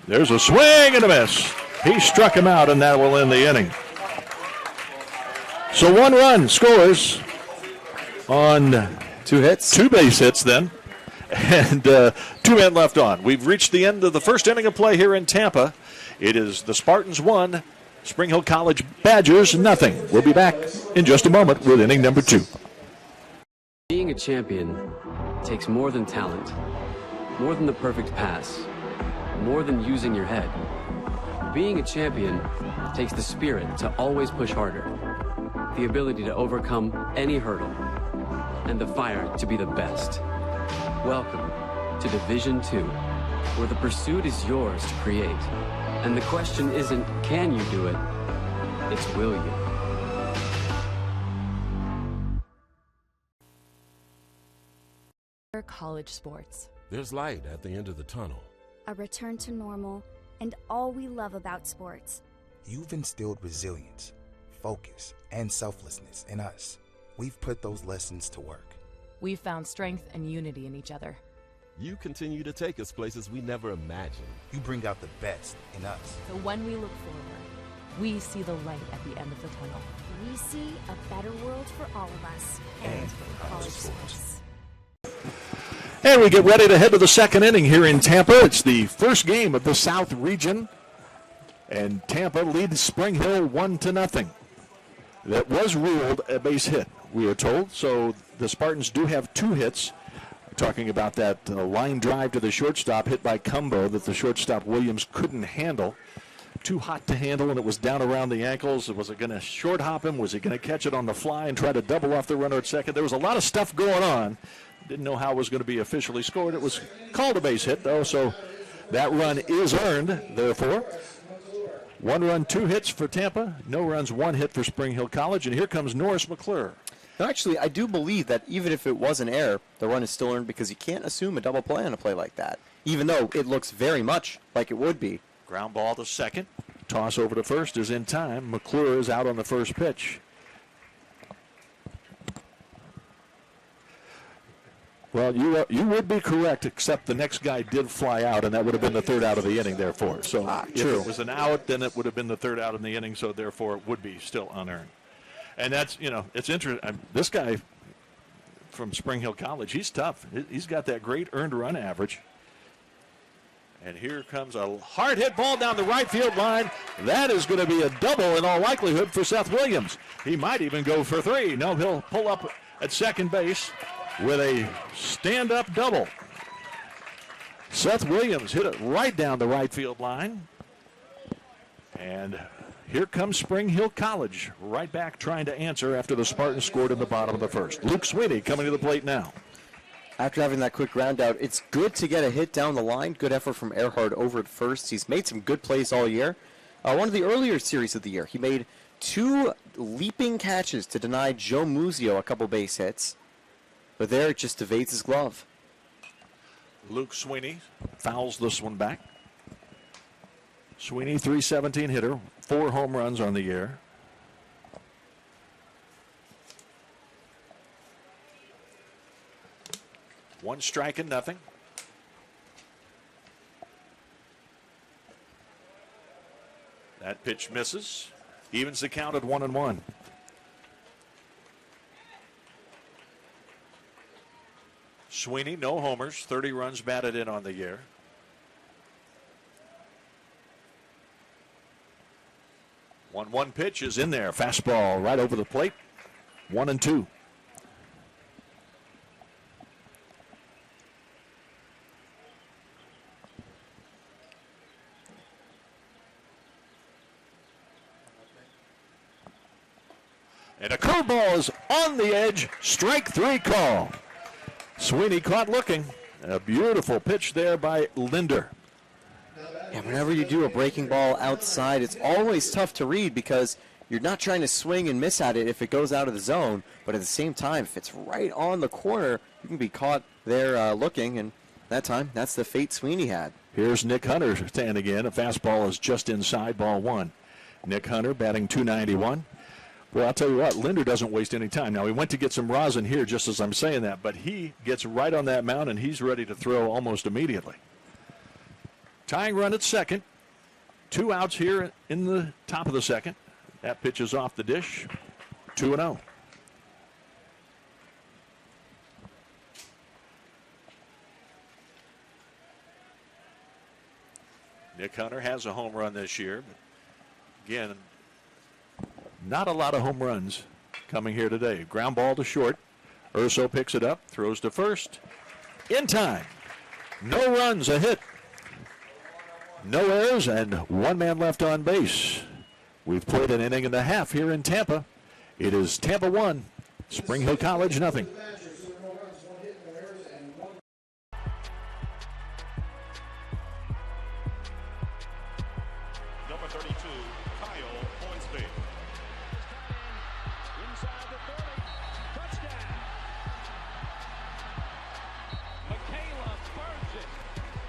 There's a swing and a miss. He struck him out, and that will end the inning. So 1 run scores on 2 hits. 2 base hits then, and 2 men left on. We've reached the end of the first inning of play here in Tampa. It is the Spartans 1, Spring Hill College Badgers nothing. We'll be back in just a moment with inning number 2. Being a champion takes more than talent, more than the perfect pass, more than using your head. Being a champion takes the spirit to always push harder, the ability to overcome any hurdle, and the fire to be the best. Welcome to Division II, where the pursuit is yours to create. And the question isn't, can you do it? It's, will you? College sports. There's light at the end of the tunnel. A return to normal, and all we love about sports. You've instilled resilience, focus, and selflessness in us. We've put those lessons to work. We've found strength and unity in each other. You continue to take us places we never imagined. You bring out the best in us. So when we look forward, we see the light at the end of the tunnel. We see a better world for all of us. And for college sports. And we get ready to head to the second inning here in Tampa. It's the first game of the South region. And Tampa leads Spring Hill 1-0. That was ruled a base hit, we are told. So the Spartans do have 2 hits. We're talking about that line drive to the shortstop hit by Cumbo that the shortstop Williams couldn't handle. Too hot to handle, and it was down around the ankles. Was it going to short hop him? Was he going to catch it on the fly and try to double off the runner at second? There was a lot of stuff going on. Didn't know how it was going to be officially scored. It was called a base hit, though, so That run is earned, therefore. 1 run, 2 hits for Tampa. No runs, 1 hit for Spring Hill College. And here comes Norris McClure. No, actually, I do believe that even if it was an error, the run is still earned because you can't assume a double play on a play like that, even though it looks very much like it would be. Ground ball to second. Toss over to first is in time. McClure is out on the first pitch. Well, you would be correct, except the next guy did fly out, and that would have been the third out of the inning, therefore. So if it was an out, then it would have been the third out in the inning, so therefore it would be still unearned. And that's, it's interesting. This guy from Spring Hill College, he's tough. He's got that great earned run average. And here comes a hard hit ball down the right field line. That is going to be a double in all likelihood for Seth Williams. He might even go for 3. No, he'll pull up at second base with a stand-up double. Seth Williams hit it right down the right field line. And here comes Spring Hill College right back trying to answer after the Spartans scored in the bottom of the first. Luke Sweeney coming to the plate now. After having that quick ground out, it's good to get a hit down the line. Good effort from Earhart over at first. He's made some good plays all year. One of the earlier series of the year, he made 2 leaping catches to deny Joe Muzio a couple base hits. But there, it just evades his glove. Luke Sweeney fouls this one back. Sweeney, .317 hitter, 4 home runs on the year. One strike and nothing. That pitch misses. Evens the count at 1-1. Sweeney, no homers, 30 runs batted in on the year. One pitch is in there. Fastball right over the plate. 1-2. And a curveball is on the edge. Strike 3 call. Sweeney caught looking. A beautiful pitch there by Linder. Yeah, whenever you do a breaking ball outside, it's always tough to read because you're not trying to swing and miss at it if it goes out of the zone. But at the same time, if it's right on the corner, you can be caught there looking. And that time, that's the fate Sweeney had. Here's Nick Hunter standing in. A fastball is just inside, ball 1. Nick Hunter batting .291. Well, I'll tell you what, Linder doesn't waste any time. Now, he went to get some rosin here just as I'm saying that, but he gets right on that mound, and he's ready to throw almost immediately. Tying run at second. 2 outs here in the top of the second. That pitch is off the dish. 2-0. Nick Hunter has a home run this year, but again, not a lot of home runs coming here today. Ground ball to short. Urso picks it up, throws to first. In time. No runs, a hit. No errors, and 1 man left on base. We've played an inning and a half here in Tampa. It is Tampa 1, Spring Hill College nothing. Number 32, Kyle Hornsby. Inside the 30, touchdown. Michaela burns it.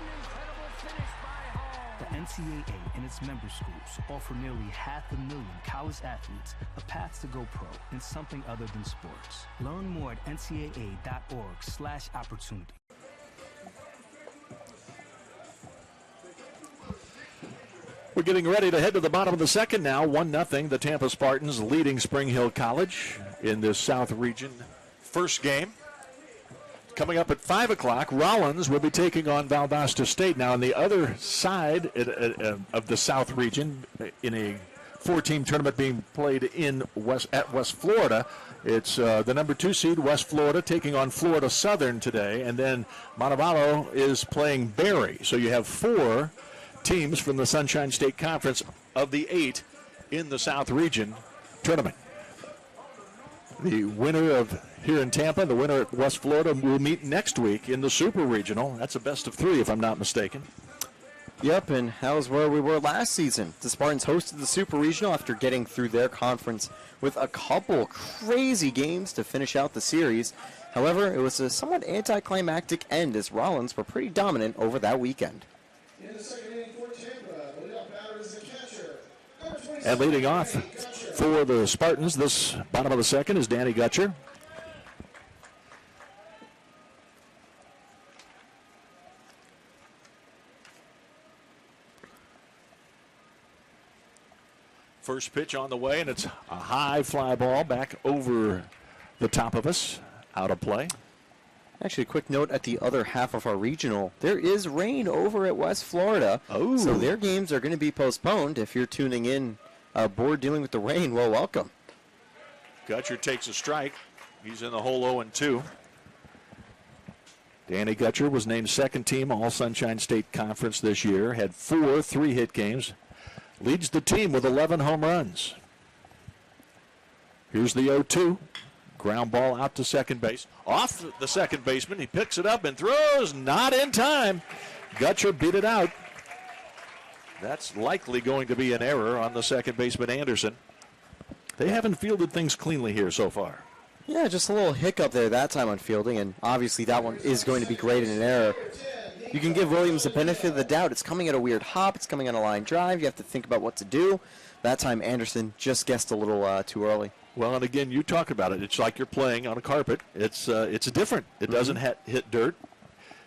Incredible finish by Hall. The NCAA and its member schools offer nearly 500,000 college athletes a path to go pro in something other than sports. Learn more at ncaa.org/opportunity. We're getting ready to head to the bottom of the second now. 1-0. The Tampa Spartans leading Spring Hill College in this South Region first game. Coming up at 5 o'clock, Rollins will be taking on Valdosta State. Now on the other side of the South Region, in a 4-team tournament being played at West Florida, it's the number 2 seed, West Florida, taking on Florida Southern today. And then Montevallo is playing Berry. So you have 4 teams from the Sunshine State Conference of the 8 in the South Region tournament. The winner of here in Tampa, the winner at West Florida, will meet next week in the Super Regional. That's a best of 3, if I'm not mistaken. Yep, and that was where we were last season. The Spartans hosted the Super Regional after getting through their conference with a couple crazy games to finish out the series. However, it was a somewhat anticlimactic end as Rollins were pretty dominant over that weekend. In the second inning for Tampa, the leadoff batter is the catcher. And leading off for the Spartans, this bottom of the second, is Danny Gutcher. First pitch on the way, and it's a high fly ball back over the top of us, out of play. Actually, a quick note at the other half of our regional. There is rain over at West Florida. Oh. So their games are going to be postponed. If you're tuning in bored dealing with the rain, well, welcome. Gutcher takes a strike. He's in the hole 0-2. Danny Gutcher was named second team All-Sunshine State Conference this year. Had 4 3-hit games. Leads the team with 11 home runs. Here's the 0-2. Ground ball out to second base. Off the second baseman. He picks it up and throws. Not in time. Gutcher beat it out. That's likely going to be an error on the second baseman, Anderson. They haven't fielded things cleanly here so far. Yeah, just a little hiccup there that time on fielding, and obviously that one is going to be graded an error. You can give Williams the benefit of the doubt. It's coming at a weird hop. It's coming on a line drive. You have to think about what to do. That time, Anderson just guessed a little too early. Well, and again, you talk about it. It's like you're playing on a carpet. It's different. It doesn't hit dirt.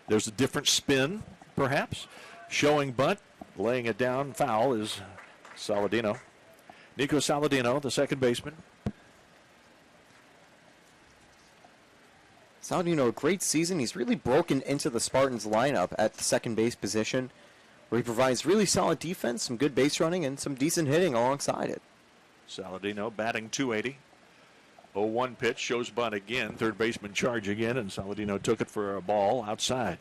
There's a different spin, perhaps. Showing bunt, laying it down, foul is Saladino. Nico Saladino, the second baseman. Saladino, a great season. He's really broken into the Spartans lineup at the second base position, where he provides really solid defense, some good base running, and some decent hitting alongside it. Saladino batting .280. 0-1 pitch, shows bunt again. Third baseman charge again, and Saladino took it for a ball outside.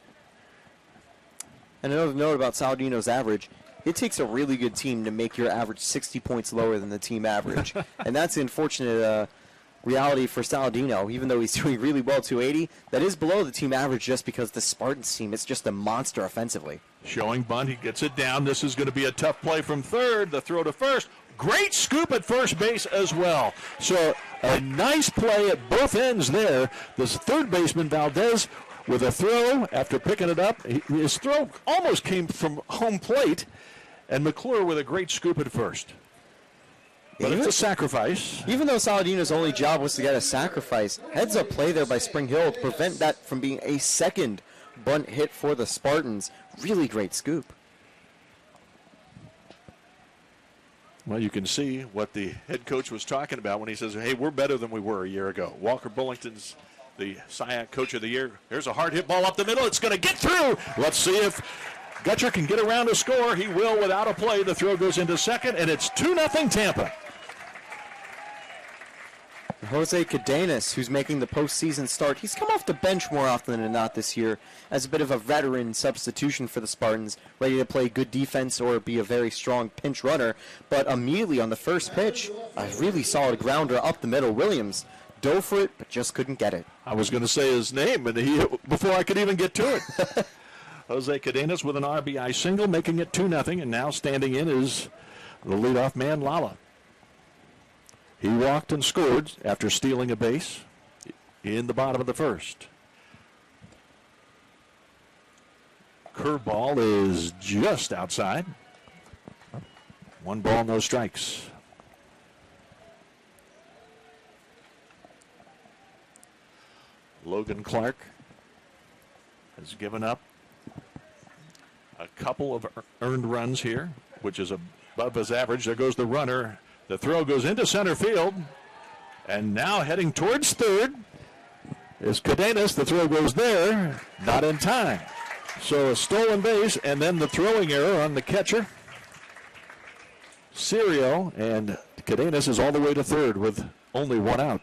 And another note about Saladino's average, it takes a really good team to make your average 60 points lower than the team average. And that's the unfortunate reality for Saladino. Even though he's doing really well, 280, that is below the team average just because the Spartans team is just a monster offensively. Showing bunt, he gets it down. This is going to be a tough play from third. The throw to first. Great scoop at first base as well. So a nice play at both ends there. This third baseman, Valdez, with a throw after picking it up. His throw almost came from home plate. And McClure with a great scoop at first. But it's a sacrifice. Even though Saladino's only job was to get a sacrifice, heads-up play there by Spring Hill to prevent that from being a second bunt hit for the Spartans. Really great scoop. Well, you can see what the head coach was talking about when he says, hey, we're better than we were a year ago. Walker Bullington's the SIAC Coach of the Year. There's a hard hit ball up the middle. It's going to get through. Let's see if Gutcher can get around a score. He will without a play. The throw goes into second, and it's 2-0 Tampa. Jose Cadenas, who's making the postseason start, he's come off the bench more often than not this year as a bit of a veteran substitution for the Spartans, ready to play good defense or be a very strong pinch runner. But immediately on the first pitch, a really solid grounder up the middle. Williams dove for it, but just couldn't get it. I was going to say his name, and before I could even get to it. Jose Cadenas with an RBI single, making it 2-0, and now standing in is the leadoff man, Lala. He walked and scored after stealing a base in the bottom of the first. Curveball is just outside. 1 ball, no strikes. Logan Clark has given up a couple of earned runs here, which is above his average. There goes the runner. The throw goes into center field. And now heading towards third is Cadenas. The throw goes there. Not in time. So a stolen base and then the throwing error on the catcher. Serio, and Cadenas is all the way to third with only 1 out.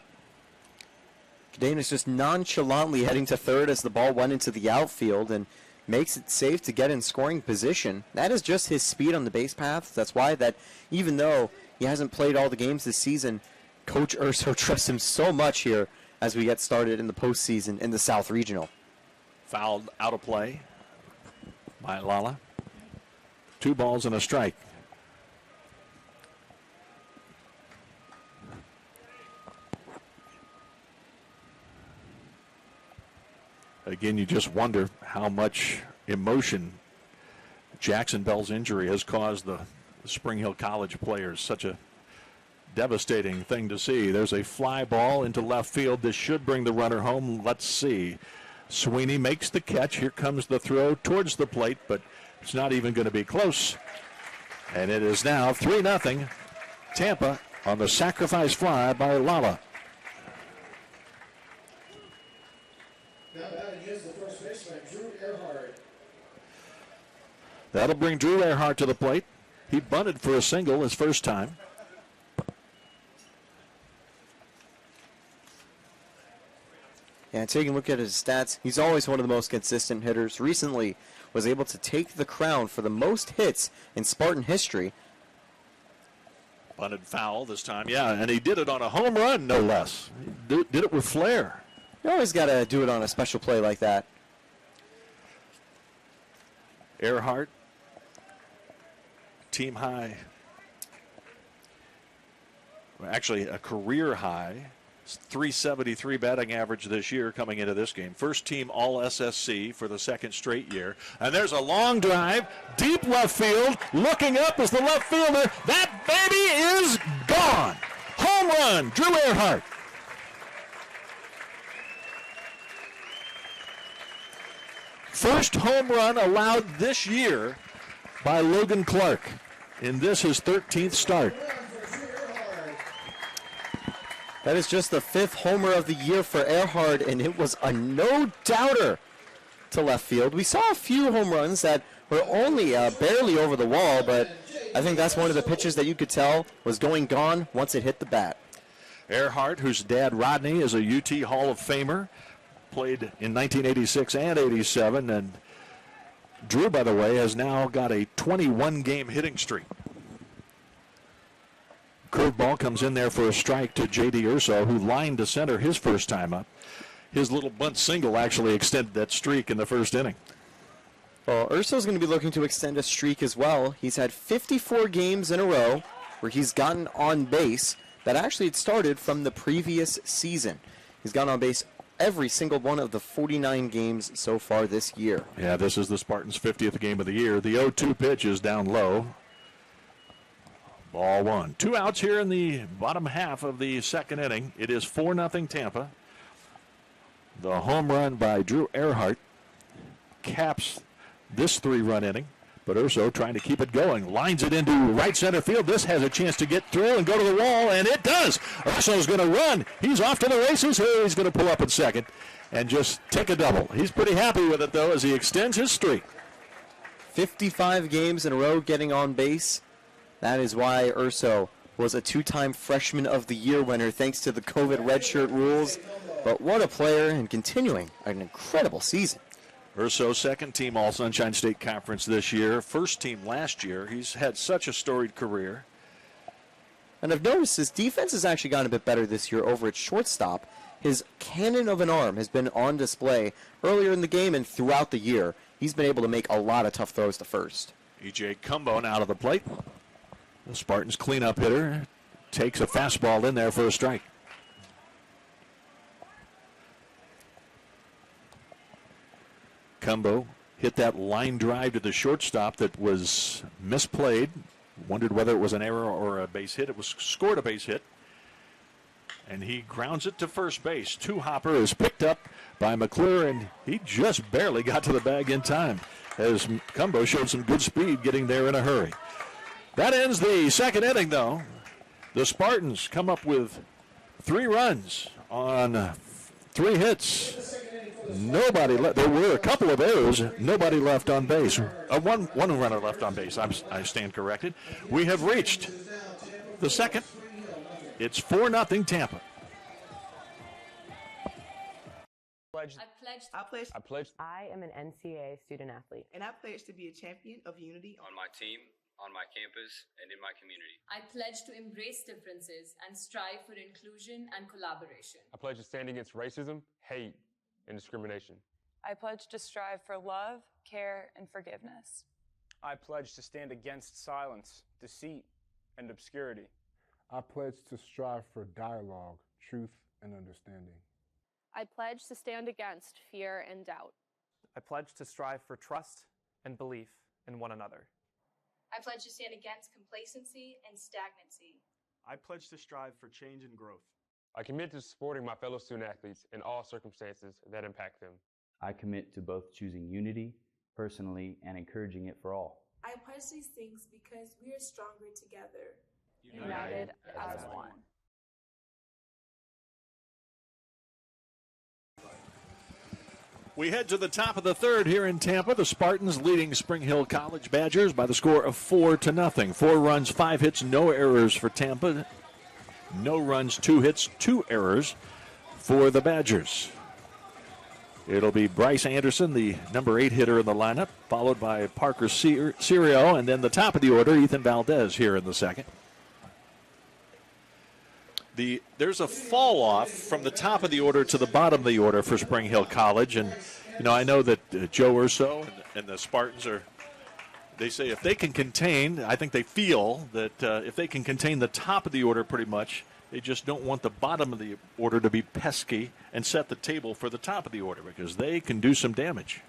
Cadenas just nonchalantly heading to third as the ball went into the outfield and makes it safe to get in scoring position. That is just his speed on the base paths. That's why that even though he hasn't played all the games this season, Coach Urso trusts him so much here as we get started in the postseason in the South Regional. Fouled out of play by Lala. 2 balls and a strike. Again, you just wonder how much emotion Jackson Bell's injury has caused the Spring Hill College players. Such a devastating thing to see. There's a fly ball into left field. This should bring the runner home. Let's see. Sweeney makes the catch. Here comes the throw towards the plate, but it's not even going to be close. And it is now 3-0 Tampa on the sacrifice fly by Lala. Now batting is the first baseman, Drew Earhart. That'll bring Drew Earhart to the plate. He bunted for a single his first time. Yeah, taking a look at his stats, he's always one of the most consistent hitters. Recently was able to take the crown for the most hits in Spartan history. Bunted foul this time, yeah, and he did it on a home run, no less. He did it with flair. You always got to do it on a special play like that. Earhart, team high, actually a career high, 373 batting average this year coming into this game. First team all SSC for the second straight year. And there's a long drive, deep left field, looking up as the left fielder. That baby is gone. Home run, Drew Earhart. First home run allowed this year by Logan Clark in this his 13th start. That is just the 5th homer of the year for Earhart, and it was a no-doubter to left field. We saw a few home runs that were only barely over the wall, but I think that's one of the pitches that you could tell was going gone once it hit the bat. Earhart, whose dad Rodney is a UT Hall of Famer, played in 1986 and 87, and Drew, by the way, has now got a 21-game hitting streak. Curveball comes in there for a strike to J.D. Urso, who lined to center his first time up. His little bunt single actually extended that streak in the first inning. Well, Urso's going to be looking to extend a streak as well. He's had 54 games in a row where he's gotten on base. That actually had started from the previous season. He's gotten on base every single one of the 49 games so far this year. Yeah, this is the Spartans' 50th game of the year. The 0-2 pitch is down low. Ball one. 2 outs here in the bottom half of the second inning. It is 4-0 Tampa. The home run by Drew Earhart caps this 3-run inning. But Urso trying to keep it going. Lines it into right center field. This has a chance to get through and go to the wall, and it does. Urso's going to run. He's off to the races. Here he's going to pull up at second and just take a double. He's pretty happy with it, though, as he extends his streak. 55 games in a row getting on base. That is why Urso was a 2-time Freshman of the Year winner thanks to the COVID redshirt rules. But what a player, and continuing an incredible season. Urso, second team All-Sunshine State Conference this year, first team last year. He's had such a storied career. And I've noticed his defense has actually gotten a bit better this year over at shortstop. His cannon of an arm has been on display earlier in the game and throughout the year. He's been able to make a lot of tough throws to first. E.J. Cumbone out of the plate. The Spartans cleanup hitter takes a fastball in there for a strike. Cumbo hit that line drive to the shortstop that was misplayed. Wondered whether it was an error or a base hit. It was scored a base hit. And he grounds it to first base. Two-hopper is picked up by McClure, and he just barely got to the bag in time as Cumbo showed some good speed getting there in a hurry. That ends the second inning, though. The Spartans come up with 3 runs on 3 hits. Nobody left. There were a couple of errors. Nobody left on base. One runner left on base. I stand corrected. We have reached the second. It's 4-0 Tampa. I am an NCAA student athlete. And I pledge to be a champion of unity on my team, on my campus, and in my community. I pledge to embrace differences and strive for inclusion and collaboration. I pledge to stand against racism, hate, and discrimination. I pledge to strive for love, care, and forgiveness. I pledge to stand against silence, deceit, and obscurity. I pledge to strive for dialogue, truth, and understanding. I pledge to stand against fear and doubt. I pledge to strive for trust and belief in one another. I pledge to stand against complacency and stagnancy. I pledge to strive for change and growth. I commit to supporting my fellow student athletes in all circumstances that impact them. I commit to both choosing unity personally and encouraging it for all. I pledge these things because we are stronger together. United as one. We head to the top of the third here in Tampa. The Spartans leading Spring Hill College Badgers by the score of 4-0. 4 runs, 5 hits, no errors for Tampa. No runs, 2 hits, 2 errors for the Badgers. It'll be Bryce Anderson, the number 8 hitter in the lineup, followed by Parker Cirio, and then the top of the order, Ethan Valdez here in the second. There's a fall off from the top of the order to the bottom of the order for Spring Hill College, and I know that Joe Urso and the Spartans they say if they can contain, I think they feel that if they can contain the top of the order pretty much, they just don't want the bottom of the order to be pesky and set the table for the top of the order because they can do some damage.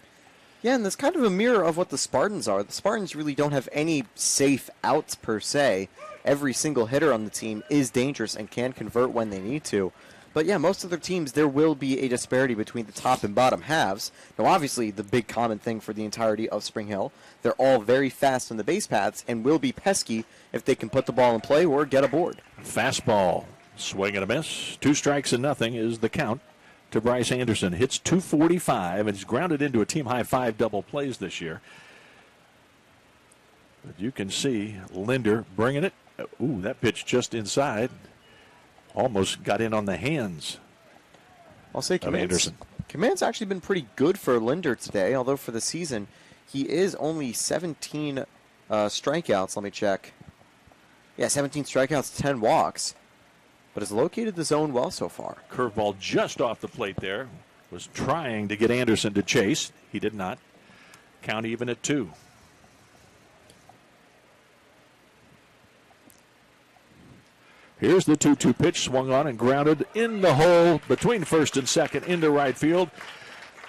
Yeah, and that's kind of a mirror of what the Spartans are. The Spartans really don't have any safe outs per se. Every single hitter on the team is dangerous and can convert when they need to. But yeah, most of their teams, there will be a disparity between the top and bottom halves. Now, obviously, the big common thing for the entirety of Spring Hill, they're all very fast on the base paths and will be pesky if they can put the ball in play or get aboard. Fastball, swing and a miss. 2 strikes and nothing is the count to Bryce Anderson. Hits .245 and he's grounded into a team-high 5 double plays this year. But you can see Linder bringing it. Ooh, that pitch just inside. Almost got in on the hands. I'll say of Anderson. Command's actually been pretty good for Linder today, although for the season he is only 17 strikeouts. Let me check. Yeah, 17 strikeouts, 10 walks. But has located the zone well so far. Curveball just off the plate there. Was trying to get Anderson to chase. He did not. Count even at 2. Here's the 2-2 pitch, swung on and grounded in the hole between first and second into right field.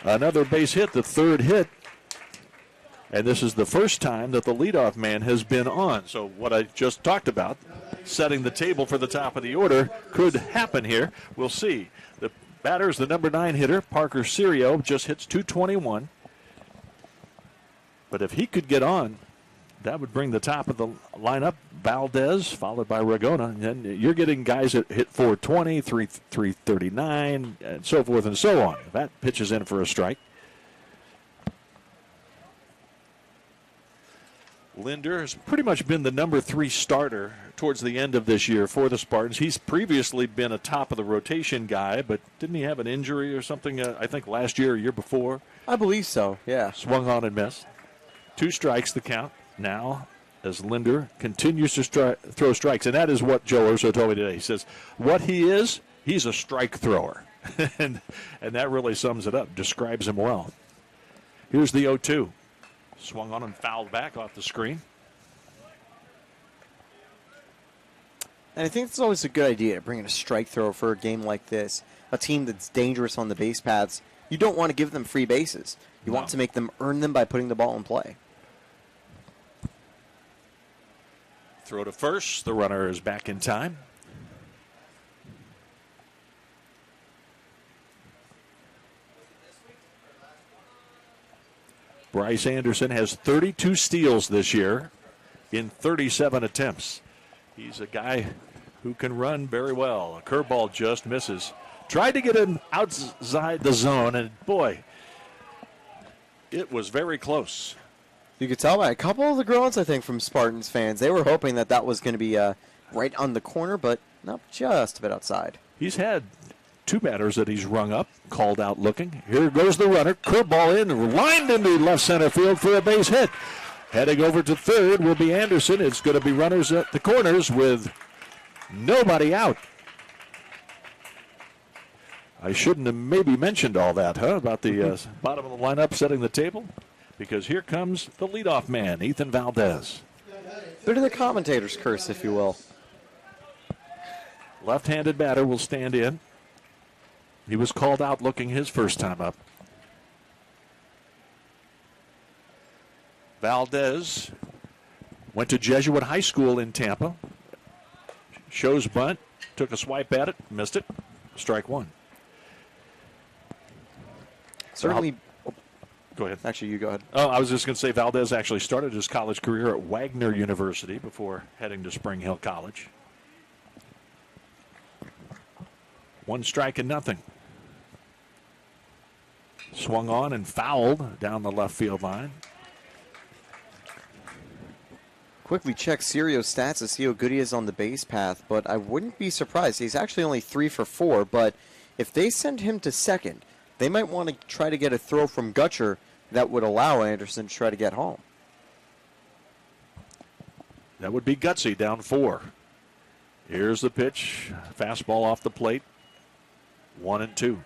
Another base hit, the 3rd hit. And this is the first time that the leadoff man has been on. So what I just talked about, setting the table for the top of the order, could happen here. We'll see. The batter is the number 9 hitter, Parker Cirio, just hits .221. But if he could get on, that would bring the top of the lineup, Valdez, followed by Ragona. And you're getting guys that hit .420, 339, and so forth and so on. That pitches in for a strike. Linder has pretty much been the number 3 starter towards the end of this year for the Spartans. He's previously been a top of the rotation guy, but didn't he have an injury or something, I think last year or year before? I believe so, yeah. Swung on and missed. 2 strikes the count. Now, as Linder continues to throw strikes, and that is what Joe Urso told me today. He says, what he is, he's a strike thrower. and that really sums it up, describes him well. Here's the 0-2. Swung on and fouled back off the screen. And I think it's always a good idea to bring in a strike thrower for a game like this. A team that's dangerous on the base paths, you don't want to give them free bases. You want to make them earn them by putting the ball in play. Throw to first. The runner is back in time. Bryce Anderson has 32 steals this year in 37 attempts. He's a guy who can run very well. A curveball just misses. Tried to get him outside the zone, and boy, it was very close. You could tell by a couple of the groans, I think, from Spartans fans. They were hoping that was going to be right on the corner, but not just a bit outside. He's had 2 batters that he's rung up, called out looking. Here goes the runner. Curveball in, lined into left center field for a base hit. Heading over to third will be Anderson. It's going to be runners at the corners with nobody out. I shouldn't have maybe mentioned all that, about the bottom of the lineup setting the table. because here comes the leadoff man, Ethan Valdez. Bit of the commentator's curse, if you will. Left-handed batter will stand in. He was called out looking his first time up. Valdez went to Jesuit High School in Tampa. Shows bunt, took a swipe at it, missed it. Strike one. Certainly. Go ahead. Actually, you go ahead. Oh, I was just going to say Valdez actually started his college career at Wagner University before heading to Spring Hill College. 1 strike and nothing. Swung on and fouled down the left field line. Quickly check Sirio's stats to see how good he is on the base path, but I wouldn't be surprised. He's actually only 3 for 4, but if they send him to second, they might want to try to get a throw from Gutcher that would allow Anderson to try to get home. That would be gutsy, down 4. Here's the pitch. Fastball off the plate. 1-2.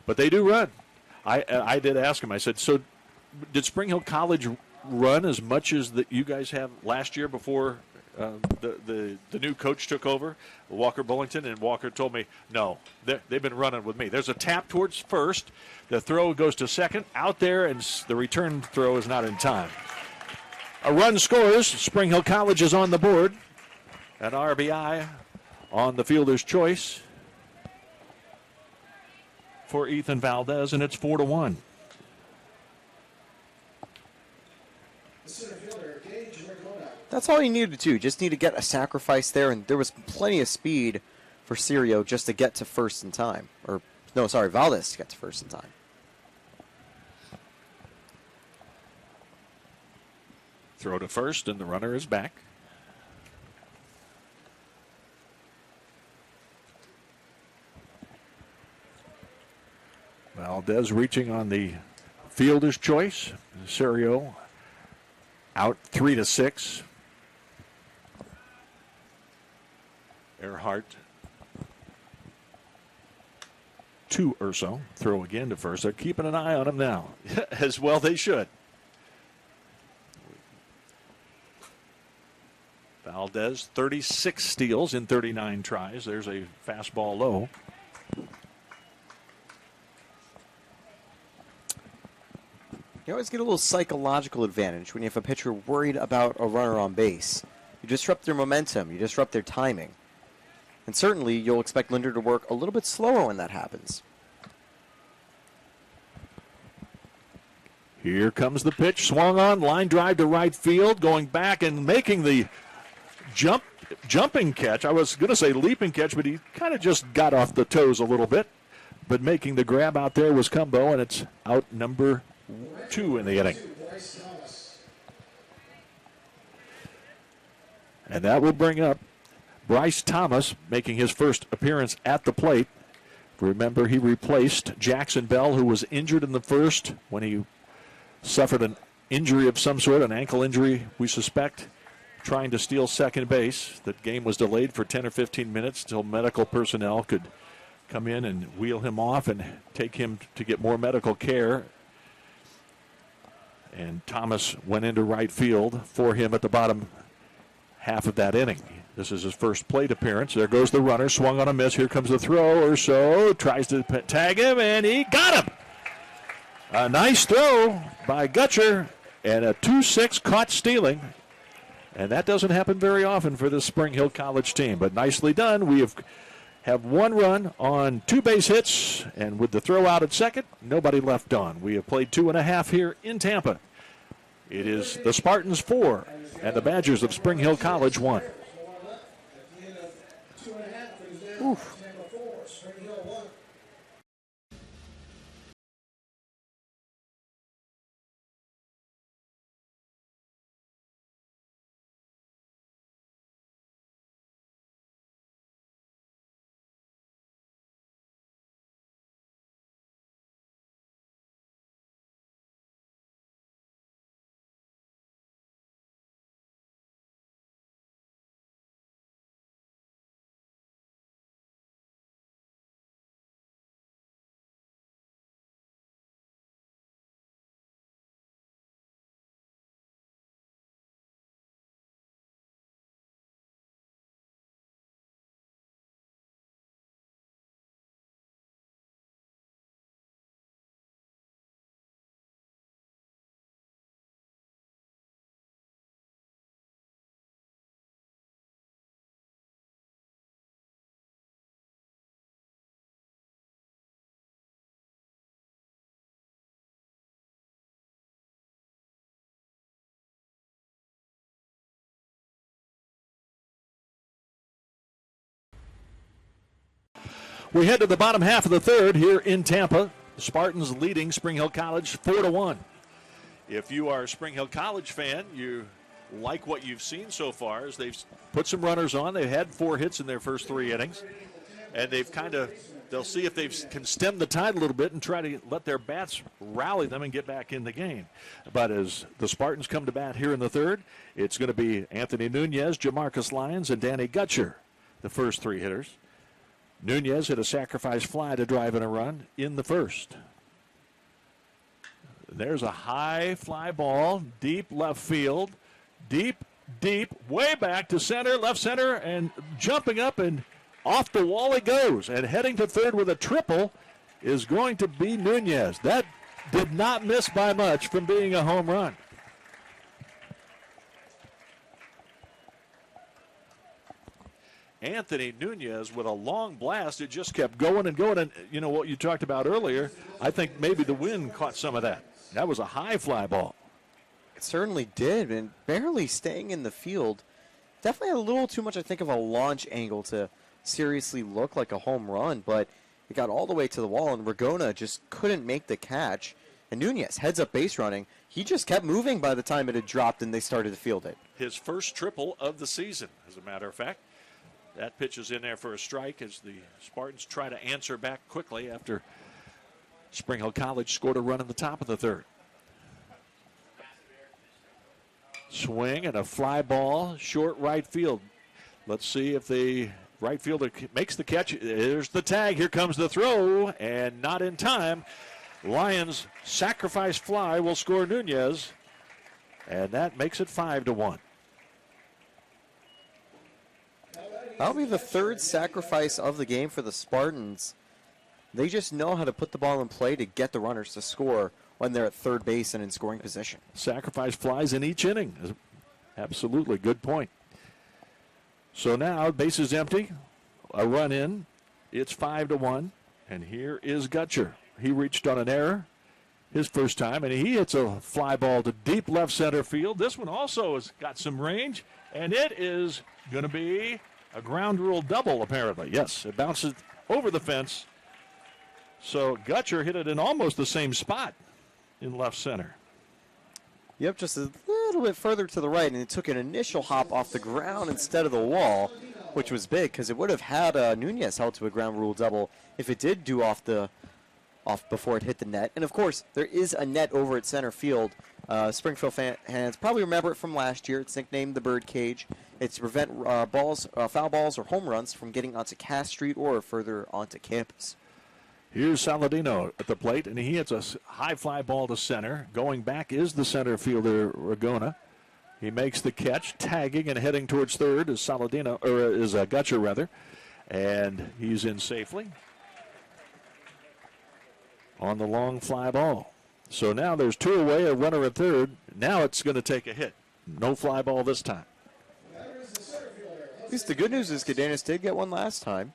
But they do run. I did ask him. I said, so did Spring Hill College run as much as that you guys have last year before the new coach took over, Walker Bullington? And Walker told me, no, they've been running with me. There's a tap towards first. The throw goes to second, out there, and the return throw is not in time. A run scores. Spring Hill College is on the board. An RBI on the fielder's choice for Ethan Valdez, and it's 4-1. That's all you needed to do. Just need to get a sacrifice there, and there was plenty of speed for Sirio just to get to first in time. Or, no, sorry, Valdez to get to first in time. Throw to first, and the runner is back. Valdez reaching on the fielder's choice. Sirio out 3-6. Earhart to Urso. Throw again to first. They're keeping an eye on him now. As well they should. Valdez, 36 steals in 39 tries. There's a fastball low. You always get a little psychological advantage when you have a pitcher worried about a runner on base. You disrupt their momentum. You disrupt their timing. And certainly, you'll expect Linder to work a little bit slower when that happens. Here comes the pitch. Swung on. Line drive to right field. Going back and making the jumping catch. I was going to say leaping catch, but he kind of just got off the toes a little bit. But making the grab out there was Cumbo, and it's out number 2 in the inning. And that will bring up Bryce Thomas making his first appearance at the plate. Remember, he replaced Jackson Bell, who was injured in the first when he suffered an injury of some sort, an ankle injury, we suspect, trying to steal second base. The game was delayed for 10 or 15 minutes until medical personnel could come in and wheel him off and take him to get more medical care. And Thomas went into right field for him at the bottom half of that inning. This is his first plate appearance. There goes the runner, swung on a miss. Here comes the throw. Urso tries to tag him, and he got him. A nice throw by Gutcher, and a 2-6 caught stealing. And that doesn't happen very often for the Spring Hill College team, but nicely done. We have 1 run on 2 base hits, and with the throw out at second, nobody left on. We have played 2.5 here in Tampa. It is the Spartans 4 and the Badgers of Spring Hill College 1. Oof. We head to the bottom half of the third here in Tampa. The Spartans leading Spring Hill College 4-1. If you are a Spring Hill College fan, you like what you've seen so far as they've put some runners on. They've had 4 hits in their first 3 innings. And they'll see if they can stem the tide a little bit and try to let their bats rally them and get back in the game. But as the Spartans come to bat here in the third, it's going to be Anthony Nunez, Jamarcus Lyons, and Danny Gutcher, the first 3 hitters. Nunez hit a sacrifice fly to drive in a run in the first. There's a high fly ball, deep left field, deep, way back to center, left center, and jumping up and off the wall he goes. And heading to third with a triple is going to be Nunez. That did not miss by much from being a home run. Anthony Nunez with a long blast. It just kept going and going. And you know what you talked about earlier, I think maybe the wind caught some of that. That was a high fly ball. It certainly did, and barely staying in the field. Definitely had a little too much, I think, of a launch angle to seriously look like a home run, but it got all the way to the wall, and Ragona just couldn't make the catch. And Nunez, heads up base running, he just kept moving by the time it had dropped and they started to field it. His first triple of the season, as a matter of fact. That pitch is in there for a strike as the Spartans try to answer back quickly after Spring Hill College scored a run in the top of the third. Swing and a fly ball, short right field. Let's see if the right fielder makes the catch. There's the tag. Here comes the throw, and not in time. Lions sacrifice fly will score Nunez, and that makes it 5-1. That'll be the third sacrifice of the game for the Spartans. They just know how to put the ball in play to get the runners to score when they're at third base and in scoring position. Sacrifice flies in each inning. Absolutely, good point. So now, base is empty. A run in. It's 5-1. And here is Gutcher. He reached on an error his first time, and he hits a fly ball to deep left center field. This one also has got some range, and it is going to be a ground rule double, apparently. Yes, it bounces over the fence. So Gutcher hit it in almost the same spot in left center. Yep, just a little bit further to the right, and it took an initial hop off the ground instead of the wall, which was big because it would have had Nunez held to a ground rule double if it did do off before it hit the net. And of course, there is a net over at center field. Springfield fans probably remember it from last year. It's nicknamed the Bird Cage. It's to prevent foul balls or home runs from getting onto Cass Street or further onto campus. Here's Saladino at the plate, and he hits a high fly ball to center. Going back is the center fielder, Ragona. He makes the catch, tagging and heading towards third is Saladino, or is Gutcher rather, and he's in safely on the long fly ball. So now there's 2 away, a runner at third. Now it's going to take a hit. No fly ball this time. At least the good news is Cadenas did get one last time,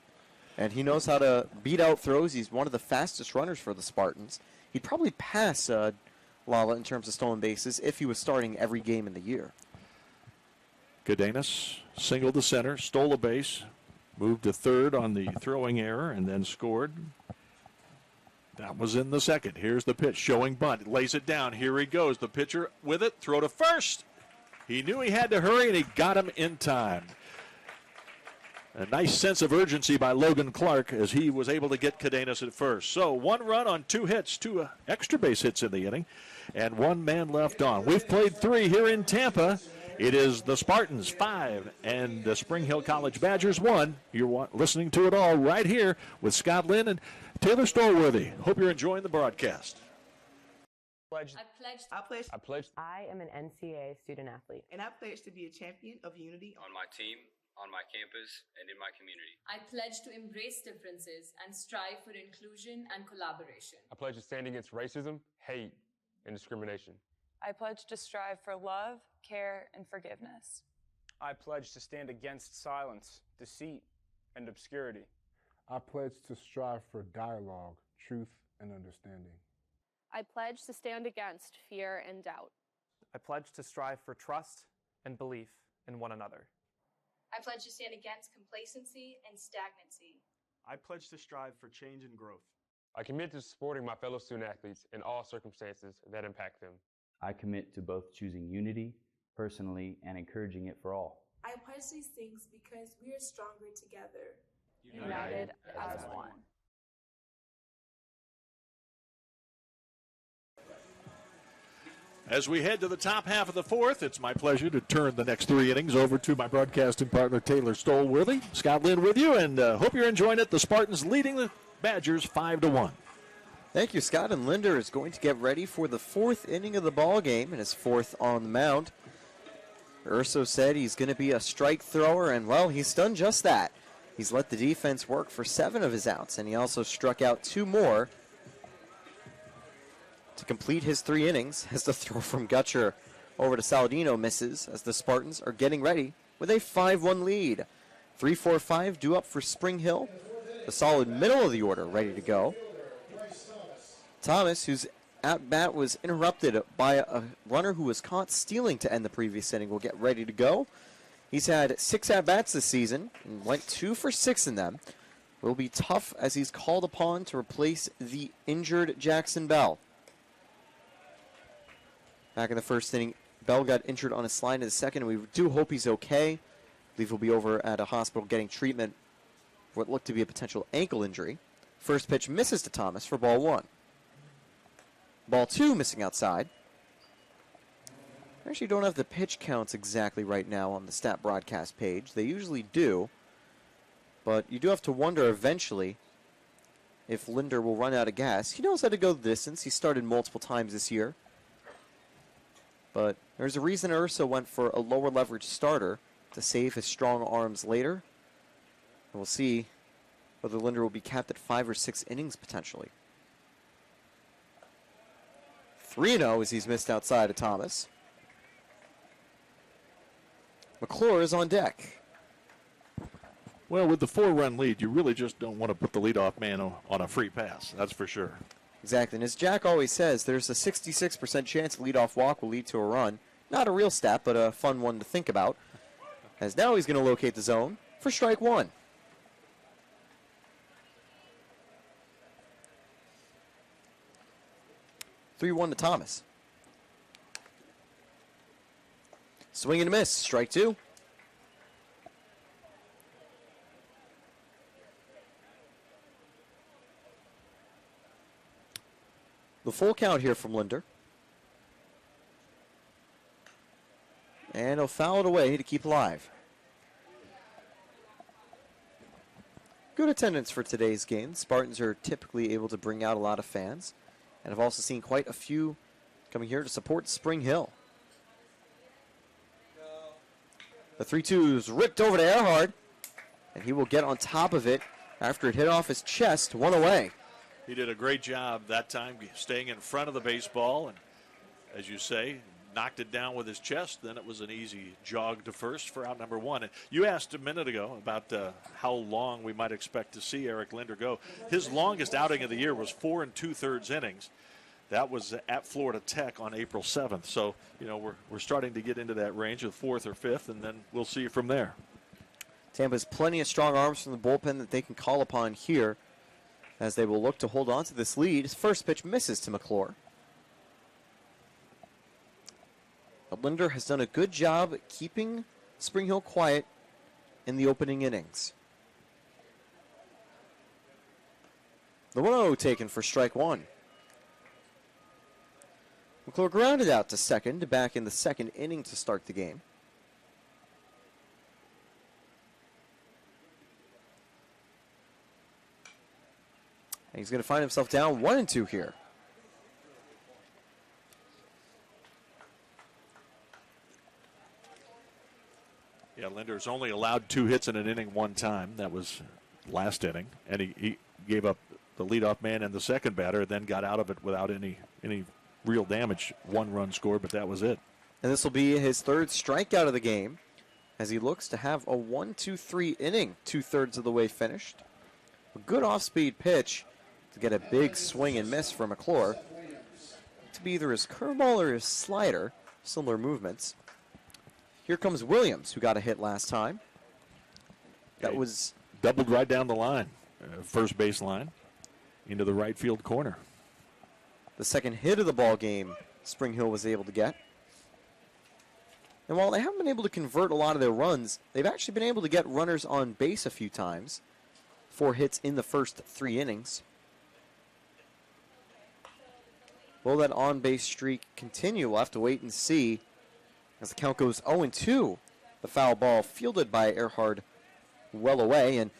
and he knows how to beat out throws. He's one of the fastest runners for the Spartans. He'd probably pass Lala in terms of stolen bases if he was starting every game in the year. Cadenas singled to center, stole a base, moved to third on the throwing error, and then scored. That was in the second. Here's the pitch, showing bunt. Lays it down. Here he goes. The pitcher with it. Throw to first. He knew he had to hurry, and he got him in time. A nice sense of urgency by Logan Clark as he was able to get Cadenas at first. So 1 run on 2 hits, 2 extra base hits in the inning, and 1 man left on. We've played 3 here in Tampa. It is the Spartans 5 and the Spring Hill College Badgers 1. You're listening to it all right here with Scott Lynn and Taylor Stolworthy. Hope you're enjoying the broadcast. I pledge. I am an NCAA student athlete. And I pledge to be a champion of unity on my team, on my campus, and in my community. I pledge to embrace differences and strive for inclusion and collaboration. I pledge to stand against racism, hate, and discrimination. I pledge to strive for love, care, and forgiveness. I pledge to stand against silence, deceit, and obscurity. I pledge to strive for dialogue, truth, and understanding. I pledge to stand against fear and doubt. I pledge to strive for trust and belief in one another. I pledge to stand against complacency and stagnancy. I pledge to strive for change and growth. I commit to supporting my fellow student athletes in all circumstances that impact them. I commit to both choosing unity personally and encouraging it for all. I pledge these things because we are stronger together. United as one. As we head to the top half of the fourth, it's my pleasure to turn the next 3 innings over to my broadcasting partner, Taylor Stolworthy. Scott Lynn with you, and hope you're enjoying it. The Spartans leading the Badgers 5-1. Thank you, Scott. And Linder is going to get ready for the 4th inning of the ball game, and his 4th on the mound. Urso said he's going to be a strike thrower, and, well, he's done just that. He's let the defense work for 7 of his outs, and he also struck out 2 more to complete his 3 innings, as the throw from Gutcher over to Saladino misses, as the Spartans are getting ready with a 5-1 lead. 3-4-5 due up for Spring Hill. The solid middle of the order ready to go. Thomas, whose at-bat was interrupted by a runner who was caught stealing to end the previous inning, will get ready to go. He's had 6 at-bats this season and went 2 for 6 in them. Will be tough as he's called upon to replace the injured Jackson Bell. Back in the first inning, Bell got injured on a slide in the second, and we do hope he's okay. I believe he'll be over at a hospital getting treatment for what looked to be a potential ankle injury. First pitch misses to Thomas for ball 1. Ball 2 missing outside. I actually don't have the pitch counts exactly right now on the stat broadcast page. They usually do. But you do have to wonder eventually if Linder will run out of gas. He knows how to go the distance. He started multiple times this year. But there's a reason Urso went for a lower leverage starter to save his strong arms later. And we'll see whether Linder will be capped at 5 or 6 innings potentially. 3-0 as he's missed outside of Thomas. McClure is on deck. Well, with the 4-run lead, you really just don't want to put the leadoff man on a free pass. That's for sure. Exactly, and as Jack always says, there's a 66% chance a leadoff walk will lead to a run. Not a real stat, but a fun one to think about. As now he's going to locate the zone for strike 1. (3-1) to Thomas. Swing and a miss, strike 2. The full count here from Linder. And he'll foul it away to keep alive. Good attendance for today's game. Spartans are typically able to bring out a lot of fans. And I've also seen quite a few coming here to support Spring Hill. The 3-2 is ripped over to Earhart. And he will get on top of it after it hit off his chest, 1 away. He did a great job that time staying in front of the baseball, and as you say, knocked it down with his chest. Then it was an easy jog to first for out number 1. And you asked a minute ago about how long we might expect to see Eric Linder go. His longest outing of the year was 4 2/3 innings. That was at Florida Tech on April 7th. So, you know, we're starting to get into that range of 4th or 5th, and then we'll see from there. Tampa has plenty of strong arms from the bullpen that they can call upon here, as they will look to hold on to this lead. His first pitch misses to McClure. But Linder has done a good job keeping Spring Hill quiet in the opening innings. The 1-0 taken for strike 1. McClure grounded out to second, back in the second inning to start the game. And he's going to find himself down 1-2 here. Yeah, Linder's only allowed 2 hits in an inning one time. That was last inning. And he gave up the leadoff man and the second batter, then got out of it without any real damage. 1 run scored, but that was it. And this will be his 3rd strikeout of the game, as he looks to have a 1-2-3 inning, 2/3 of the way finished. A good off-speed pitch to get a big swing and miss from McClure. To be either his curveball or his slider, similar movements. Here comes Williams, who got a hit last time. That was doubled right down the line. first baseline into the right field corner. The second hit of the ball game Spring Hill was able to get. And while they haven't been able to convert a lot of their runs, they've actually been able to get runners on base a few times. 4 hits in the first 3 innings. Will that on-base streak continue? We'll have to wait and see as the count goes 0-2. The foul ball fielded by Earhart well away. And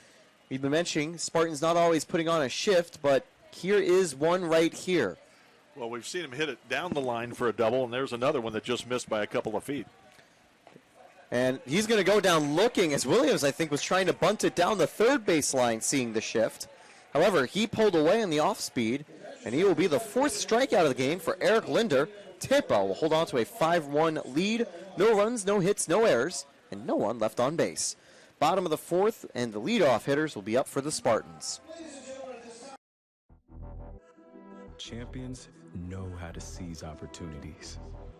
we've been mentioning Spartans not always putting on a shift, but here is one right here. Well, we've seen him hit it down the line for a double, and there's another one that just missed by a couple of feet. And he's going to go down looking as Williams, I think, was trying to bunt it down the third baseline, seeing the shift. However, he pulled away on the off-speed, and he will be the 4th strikeout of the game for Eric Linder. Tampa will hold on to a 5-1 lead. No runs, no hits, no errors, and no one left on base. Bottom of the 4th, and the leadoff hitters will be up for the Spartans. Champions know how to seize opportunities.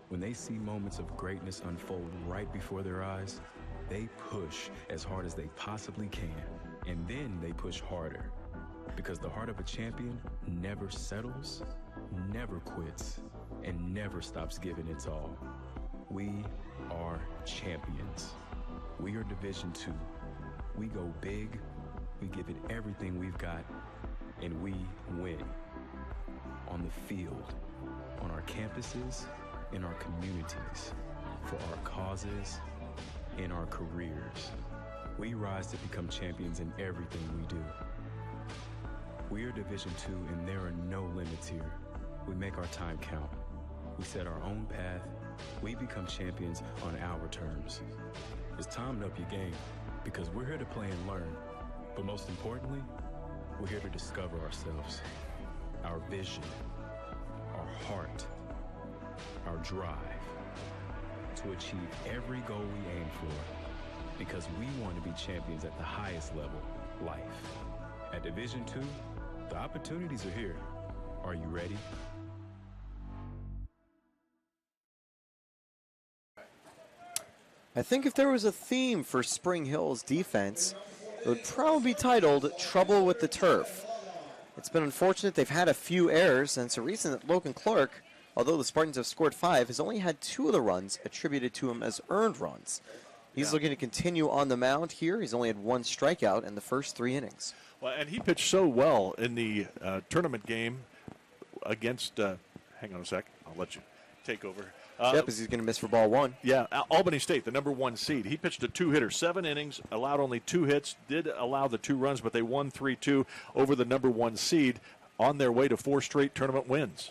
When they see moments of greatness unfold right before their eyes, they push as hard as they possibly can, and then they push harder. Because the heart of a champion never settles, never quits, and never stops giving its all. We are champions. We are Division II. We go big, we give it everything we've got, and we win. On the field, on our campuses, in our communities, for our causes, in our careers. We rise to become champions in everything we do. We are Division II, and there are no limits here. We make our time count. We set our own path. We become champions on our terms. It's time to up your game, because we're here to play and learn. But most importantly, we're here to discover ourselves, our vision, our heart, our drive, to achieve every goal we aim for, because we want to be champions at the highest level, life. At Division II, the opportunities are here. Are you ready? I think if there was a theme for Spring Hill's defense, it would probably be titled Trouble with the Turf. It's been unfortunate they've had a few errors, and it's a reason that Logan Clark, although the Spartans have scored 5, has only had 2 of the runs attributed to him as earned runs. He's looking to continue on the mound here. He's only had 1 strikeout in the first 3 innings. Well, and he pitched so well in the tournament game against, hang on a sec, I'll let you take over. Yep, as he's going to miss for ball 1. Yeah, Albany State, the number 1 seed. He pitched a 2-hitter, 7 innings, allowed only 2 hits, did allow the 2 runs, but they won 3-2 over the number 1 seed on their way to 4 straight tournament wins.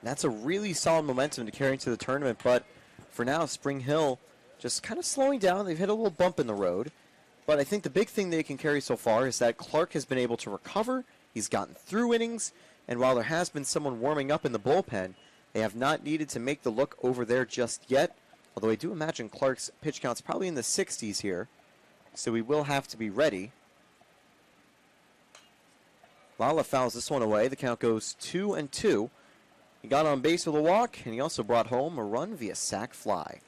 That's a really solid momentum to carry into the tournament, but for now, Spring Hill just kind of slowing down. They've hit a little bump in the road, but I think the big thing they can carry so far is that Clark has been able to recover. He's gotten through innings, and while there has been someone warming up in the bullpen, they have not needed to make the look over there just yet, although I do imagine Clark's pitch count's probably in the 60s here, so we will have to be ready. Lala fouls this one away. The count goes 2-2. He got on base with a walk, and he also brought home a run via sac fly.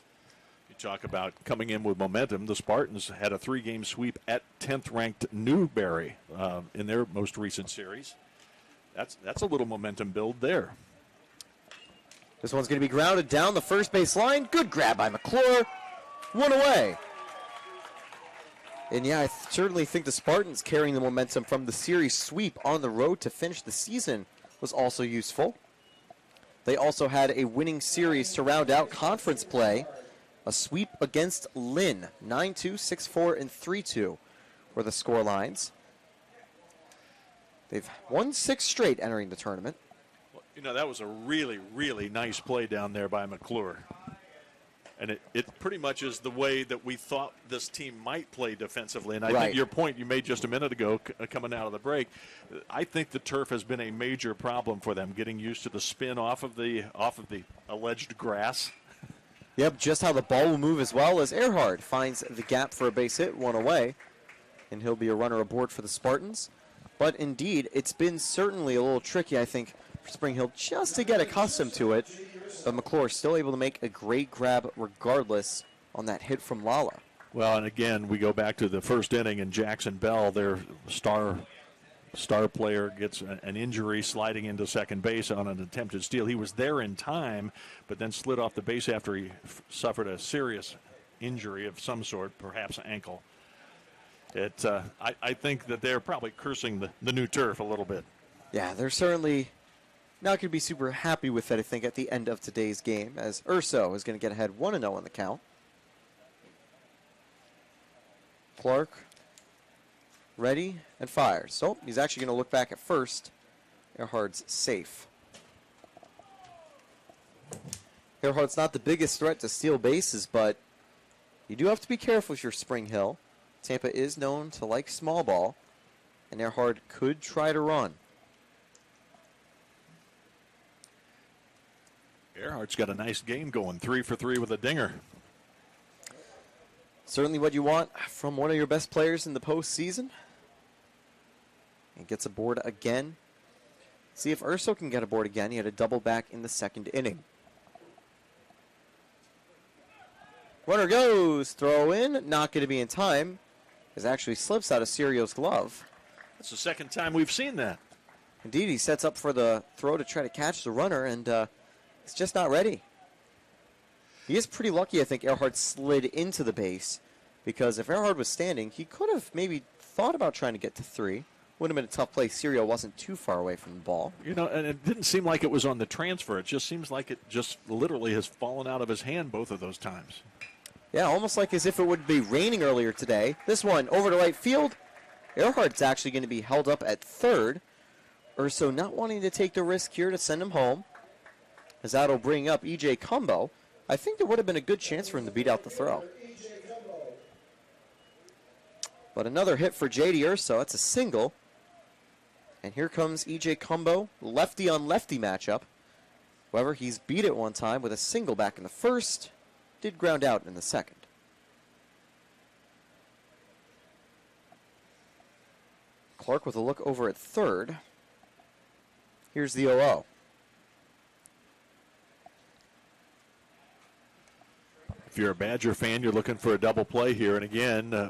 You talk about coming in with momentum. The Spartans had a 3-game sweep at 10th-ranked Newberry in their most recent series. That's a little momentum build there. This one's going to be grounded down the first base line. Good grab by McClure. 1 away. And yeah, I certainly think the Spartans carrying the momentum from the series sweep on the road to finish the season was also useful. They also had a winning series to round out conference play. A sweep against Lynn. 9-2, 6-4, and 3-2 were the score lines. They've won 6 straight entering the tournament. You know, that was a really, really nice play down there by McClure. And it pretty much is the way that we thought this team might play defensively. And I think your point you made just a minute ago coming out of the break, I think the turf has been a major problem for them, getting used to the spin off of the alleged grass. Yep, just how the ball will move as well as Earhart finds the gap for a base hit, 1 away. And he'll be a runner aboard for the Spartans. But indeed, it's been certainly a little tricky, I think, for Spring Hill just to get accustomed to it. But McClure still able to make a great grab regardless on that hit from Lala. Well, and again, we go back to the first inning, and Jackson Bell, their star player, gets an injury sliding into second base on an attempted steal. He was there in time, but then slid off the base after he suffered a serious injury of some sort, perhaps ankle. I think that they're probably cursing the new turf a little bit. Yeah, they're certainly not going to be super happy with it, I think, at the end of today's game, as Urso is going to get ahead 1-0 on the count. Clark ready and fires. So he's actually going to look back at first. Earhart's safe. Earhart's not the biggest threat to steal bases, but you do have to be careful if you're Spring Hill. Tampa is known to like small ball, and Earhart could try to run. Earhart's got a nice game going, 3 for 3 with a dinger. Certainly what you want from one of your best players in the postseason. And gets aboard again. See if Urso can get aboard again. He had a double back in the second inning. Runner goes. Throw in. Not going to be in time. It actually slips out of Sirio's glove. That's the second time we've seen that. Indeed, he sets up for the throw to try to catch the runner, and it's just not ready. He is pretty lucky, I think, Earhart slid into the base, because if Earhart was standing, he could have maybe thought about trying to get to 3. Would have been a tough play. Sirio wasn't too far away from the ball. You know, and it didn't seem like it was on the transfer. It just seems like it just literally has fallen out of his hand both of those times. Yeah, almost like as if it would be raining earlier today. This one over to right field. Earhart's actually going to be held up at third. Urso not wanting to take the risk here to send him home, as that'll bring up E.J. Cumbo. I think there would have been a good chance for him to beat out the throw. But another hit for J.D. Urso. That's a single. And here comes E.J. Cumbo, lefty on lefty matchup. However, he's beat it one time with a single back in the first. Did ground out in the second. Clark with a look over at third. Here's the 0-0. If you're a Badger fan, you're looking for a double play here. And again,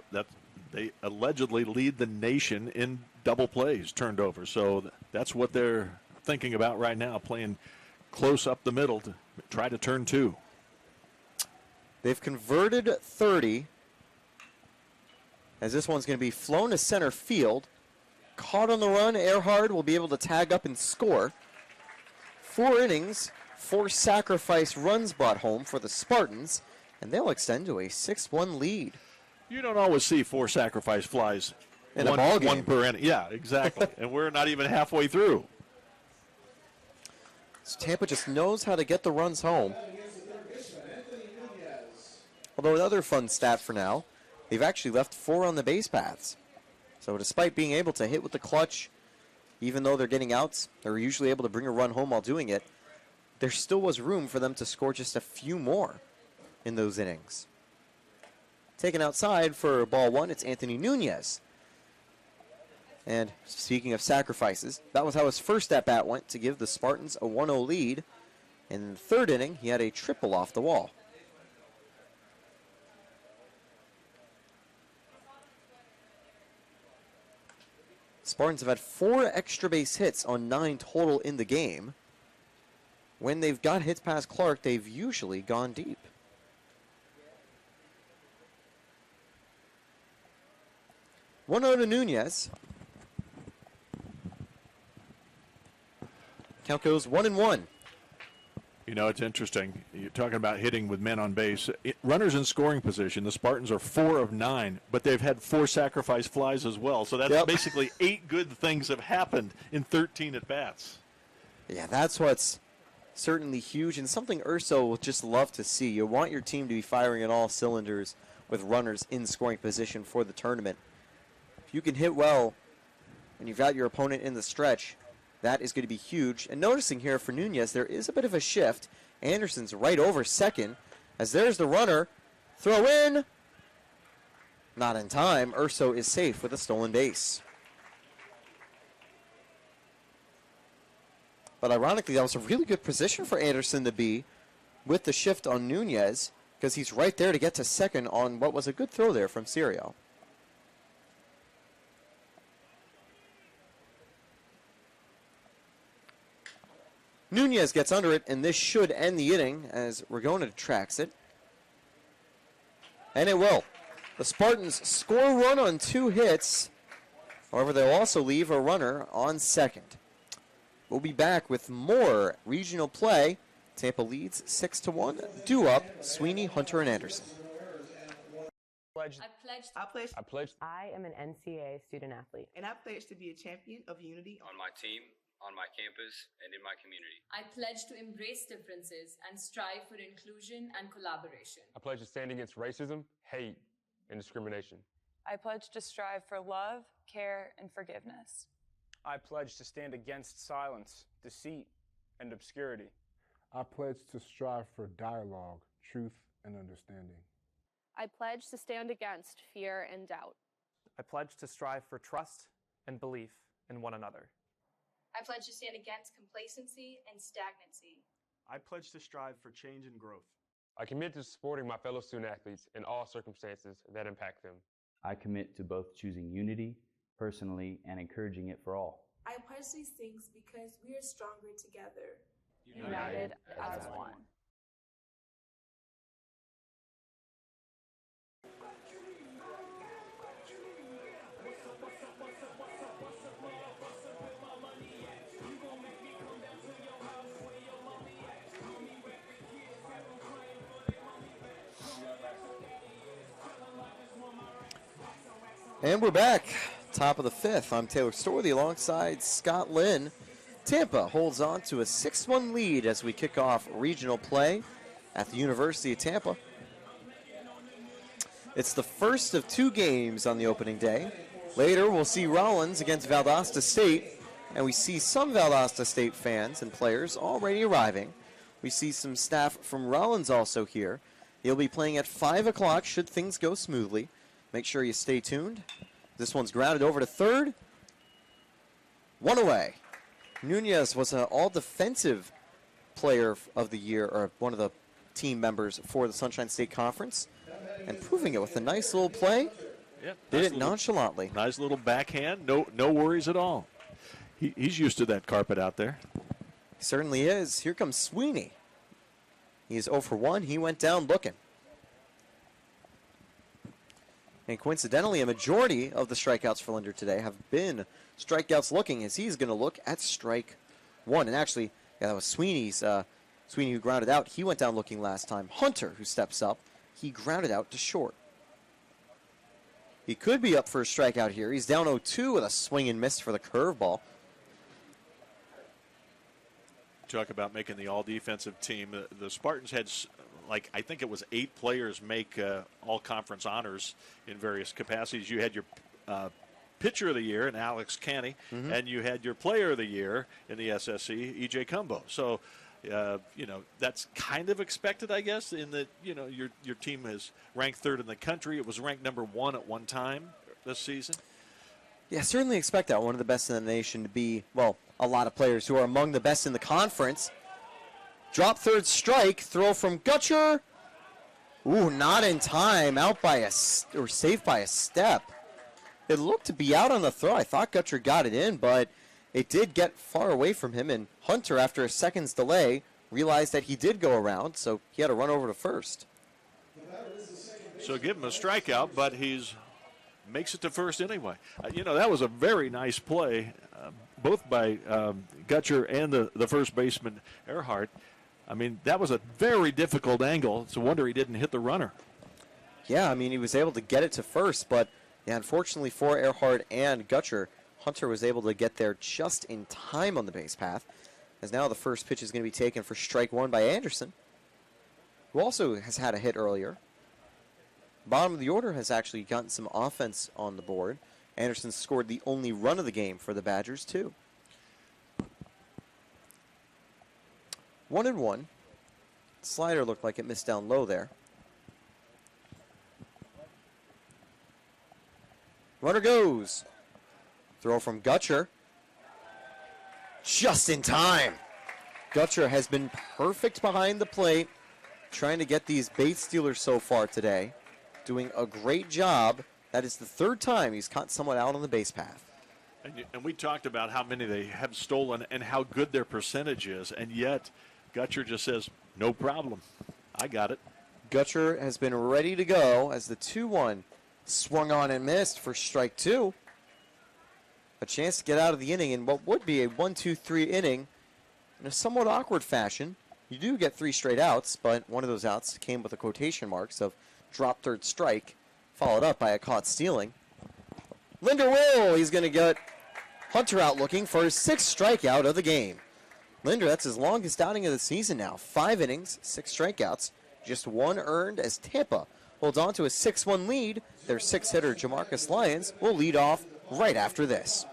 they allegedly lead the nation in double plays turned over. So that's what they're thinking about right now, playing close up the middle to try to turn 2. They've converted 30, as this one's going to be flown to center field. Caught on the run, Earhart will be able to tag up and score. 4 innings, 4 sacrifice runs brought home for the Spartans, and they'll extend to a 6-1 lead. You don't always see 4 sacrifice flies in a ball game. One per inning. Yeah, exactly. And we're not even halfway through. So Tampa just knows how to get the runs home. Although another fun stat for now, they've actually left 4 on the base paths. So despite being able to hit with the clutch, even though they're getting outs, they're usually able to bring a run home while doing it. There still was room for them to score just a few more in those innings. Taken outside for ball 1, it's Anthony Nunez. And speaking of sacrifices, that was how his first at-bat went to give the Spartans a 1-0 lead. In the third inning, he had a triple off the wall. Spartans have had 4 extra base hits on 9 total in the game. When they've got hits past Clark, they've usually gone deep. One out to Nunez. Count goes 1-1. You know, it's interesting. You're talking about hitting with men on base. Runners in scoring position, the Spartans are 4 of 9, but they've had 4 sacrifice flies as well. So that's basically 8 good things have happened in 13 at-bats. Yeah, that's what's certainly huge and something Urso will just love to see. You want your team to be firing on all cylinders with runners in scoring position for the tournament. If you can hit well when you've got your opponent in the stretch, that is going to be huge. And noticing here for Nunez, there is a bit of a shift. Anderson's right over second, as there's the runner. Throw in. Not in time. Urso is safe with a stolen base. But ironically, that was a really good position for Anderson to be with the shift on Nunez. because he's right there to get to second on what was a good throw there from Cirio. Nunez gets under it, and this should end the inning as Ragona tracks it. And it will. The Spartans score a run on 2 hits. However, they'll also leave a runner on second. We'll be back with more regional play. Tampa leads 6-1. Due up, Sweeney, Hunter, and Anderson. I am an NCAA student athlete. And I pledge to be a champion of unity on my team, on my campus, and in my community. I pledge to embrace differences and strive for inclusion and collaboration. I pledge to stand against racism, hate, and discrimination. I pledge to strive for love, care, and forgiveness. I pledge to stand against silence, deceit, and obscurity. I pledge to strive for dialogue, truth, and understanding. I pledge to stand against fear and doubt. I pledge to strive for trust and belief in one another. I pledge to stand against complacency and stagnancy. I pledge to strive for change and growth. I commit to supporting my fellow student athletes in all circumstances that impact them. I commit to both choosing unity personally and encouraging it for all. I pledge these things because we are stronger together. United as one. And we're back. Top of the 5th. I'm Taylor Storley alongside Scott Lynn. Tampa holds on to a 6-1 lead as we kick off regional play at the University of Tampa. It's the first of 2 games on the opening day. Later, we'll see Rollins against Valdosta State, and we see some Valdosta State fans and players already arriving. We see some staff from Rollins also here. He'll be playing at 5 o'clock should things go smoothly. Make sure you stay tuned. This one's grounded over to third. 1 away. Nunez was an all-defensive player of the year, or one of the team members for the Sunshine State Conference, and proving it with a nice little play. Yeah, Did it nonchalantly. Nice little backhand. No worries at all. He's used to that carpet out there. He certainly is. Here comes Sweeney. He's 0 for 1. He went down looking. And coincidentally, a majority of the strikeouts for Linder today have been strikeouts looking, as he's going to look at strike 1. And actually, yeah, that was Sweeney's. Sweeney who grounded out. He went down looking last time. Hunter, who steps up, he grounded out to short. He could be up for a strikeout here. He's down 0-2 with a swing and miss for the curveball. Talk about making the all-defensive team. The Spartans had, like, I think it was 8 players make all-conference honors in various capacities. You had your pitcher of the year in Alex Canny, and you had your player of the year in the SSC, E.J. Cumbo. So, that's kind of expected, I guess, in that, your team is ranked 3rd in the country. It was ranked number 1 at one time this season. Yeah, certainly expect that. One of the best in the nation to be, well, a lot of players who are among the best in the conference. Drop third strike, throw from Gutcher. Ooh, not in time, out by or safe by a step. It looked to be out on the throw. I thought Gutcher got it in, but it did get far away from him, and Hunter, after a second's delay, realized that he did go around, so he had to run over to first. So give him a strikeout, but he's makes it to first anyway. That was a very nice play, both by Gutcher and the first baseman, Earhart. I mean, that was a very difficult angle. It's a wonder he didn't hit the runner. Yeah, I mean, he was able to get it to first, but yeah, unfortunately for Earhart and Gutcher, Hunter was able to get there just in time on the base path, as now the first pitch is going to be taken for strike 1 by Anderson, who also has had a hit earlier. Bottom of the order has actually gotten some offense on the board. Anderson scored the only run of the game for the Badgers, too. 1-1. Slider looked like it missed down low there. Runner goes. Throw from Gutcher. Just in time. Gutcher has been perfect behind the plate. trying to get these base stealers so far today. Doing a great job. That is the third time he's caught someone out on the base path. And we talked about how many they have stolen and how good their percentage is, and yet Gutcher just says, no problem. I got it. Gutcher has been ready to go as the 2-1 swung on and missed for strike 2. A chance to get out of the inning in what would be a 1-2-3 inning in a somewhat awkward fashion. You do get 3 straight outs, but one of those outs came with the quotation marks of drop third strike, followed up by a caught stealing. Linder will. He's going to get Hunter out looking for his 6th strikeout of the game. Linder, that's his longest outing of the season now. 5 innings, 6 strikeouts, just 1 earned as Tampa holds on to a 6-1 lead. Their 6-hitter, Jamarcus Lyons, will lead off right after this.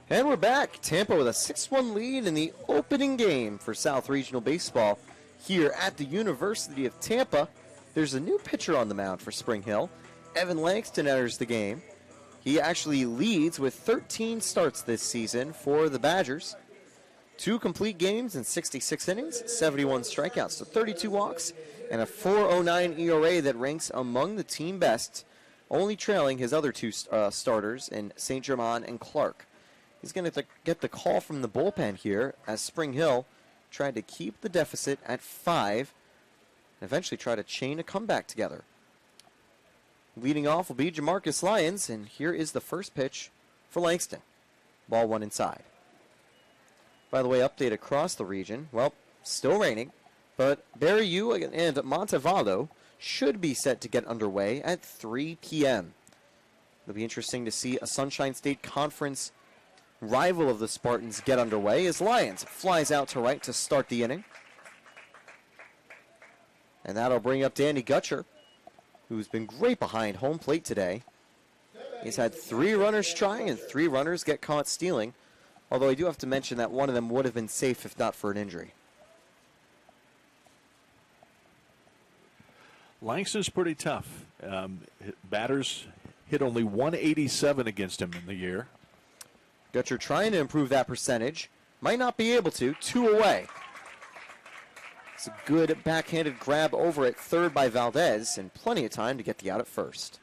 And we're back. Tampa with a 6-1 lead in the opening game for South Regional Baseball here at the University of Tampa. There's a new pitcher on the mound for Spring Hill. Evan Langston enters the game. He actually leads with 13 starts this season for the Badgers. 2 complete games in 66 innings, 71 strikeouts to 32 walks, and a 4.09 ERA that ranks among the team best, only trailing his other 2 starters in St. Germain and Clark. He's going to get the call from the bullpen here as Spring Hill tried to keep the deficit at 5 and eventually try to chain a comeback together. Leading off will be Jamarcus Lyons, and here is the first pitch for Langston. Ball 1 inside. By the way, update across the region. Well, still raining, but Barry U and Montevallo should be set to get underway at 3 p.m. It'll be interesting to see a Sunshine State Conference rival of the Spartans get underway as Lyons flies out to right to start the inning. And that'll bring up Danny Gutcher, who's been great behind home plate today. He's had 3 runners trying and 3 runners get caught stealing, although I do have to mention that one of them would have been safe if not for an injury. Langston's pretty tough. Batters hit only 187 against him in the year. Gutcher trying to improve that percentage. Might not be able to. 2 away. It's a good backhanded grab over at third by Valdez, and plenty of time to get the out at first.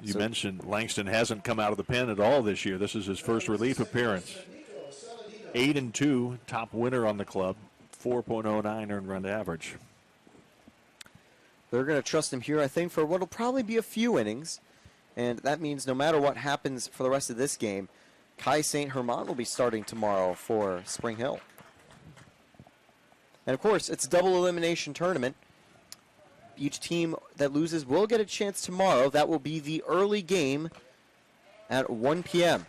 You mentioned Langston hasn't come out of the pen at all this year. This is his first relief appearance. 8-2, top winner on the club. 4.09 earned run average. They're going to trust him here, I think, for what will probably be a few innings. And that means no matter what happens for the rest of this game, Kai St. Herman will be starting tomorrow for Spring Hill. And, of course, it's a double elimination tournament. Each team that loses will get a chance tomorrow. That will be the early game at 1 p.m.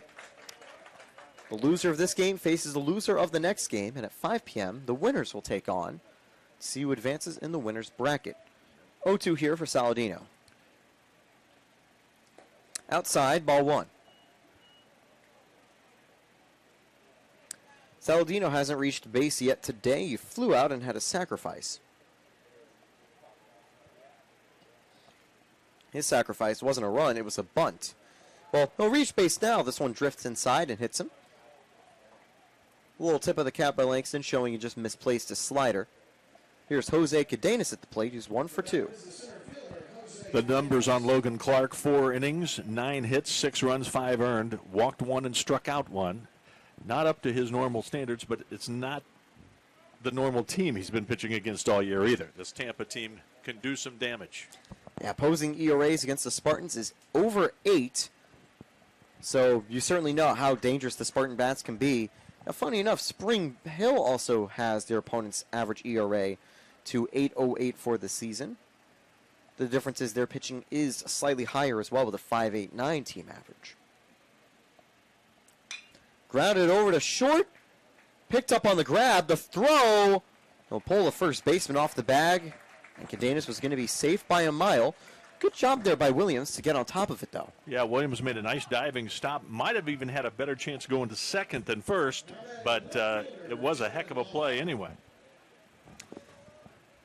The loser of this game faces the loser of the next game, and at 5 p.m., the winners will take on. See who advances in the winner's bracket. 0-2 here for Saladino. Outside, ball 1. Saladino hasn't reached base yet today. He flew out and had a sacrifice. His sacrifice wasn't a run, it was a bunt. Well, he'll reach base now. This one drifts inside and hits him. A little tip of the cap by Langston showing he just misplaced a slider. Here's Jose Cadenas at the plate. He's 1 for 2. The numbers on Logan Clark: 4 innings, 9 hits, 6 runs, 5 earned, walked 1 and struck out 1. Not up to his normal standards, but it's not the normal team he's been pitching against all year either. This Tampa team can do some damage. Yeah, opposing ERAs against the Spartans is over 8. So you certainly know how dangerous the Spartan bats can be. Now, funny enough, Spring Hill also has their opponent's average ERA to 8.08 for the season. The difference is their pitching is slightly higher as well with a 5.89 team average. Grounded over to short. Picked up on the grab. The throw. He'll pull the first baseman off the bag. And Cadenas was going to be safe by a mile. Good job there by Williams to get on top of it, though. Yeah, Williams made a nice diving stop. Might have even had a better chance going to second than first, but it was a heck of a play anyway.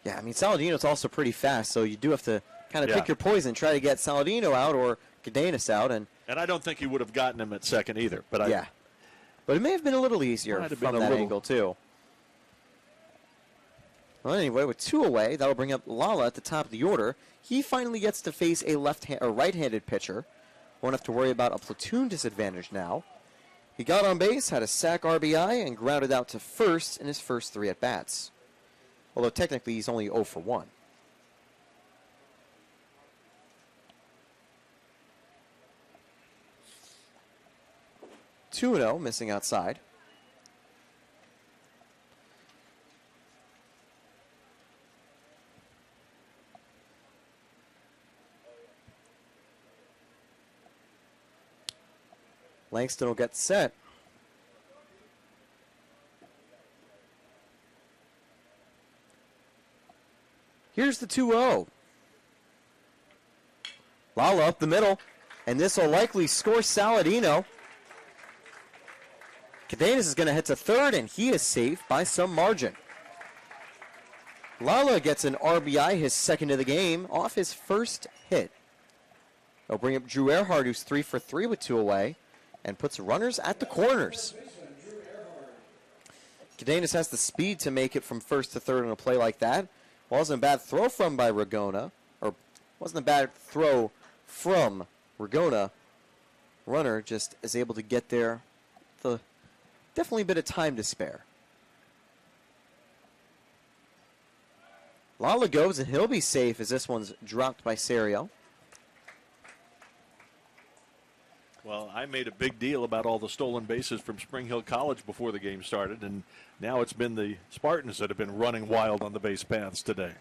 Yeah, I mean, Saladino's also pretty fast, so you do have to kind of pick your poison, try to get Saladino out or Cadenas out. And I don't think he would have gotten him at second either. But but it may have been a little easier from that angle, too. Well, anyway, with 2 away, that'll bring up Lala at the top of the order. He finally gets to face a right-handed pitcher. Won't have to worry about a platoon disadvantage now. He got on base, had a sac RBI, and grounded out to first in his first 3 at-bats. Although technically he's only 0 for 1. Two-0, missing outside. Langston will get set. Here's the 2-0. Lala up the middle, and this will likely score Saladino. Cadenas is going to hit to third, and he is safe by some margin. Lala gets an RBI, his second of the game, off his first hit. They'll bring up Drew Earhart, who's 3 for 3 with 2 away, and puts runners at the corners. Cadenas has the speed to make it from first to third on a play like that. Wasn't a bad throw from Ragona. Runner just is able to get there. Definitely a bit of time to spare. Lala goes, and he'll be safe as this one's dropped by Serio. Well, I made a big deal about all the stolen bases from Spring Hill College before the game started, and now it's been the Spartans that have been running wild on the base paths today.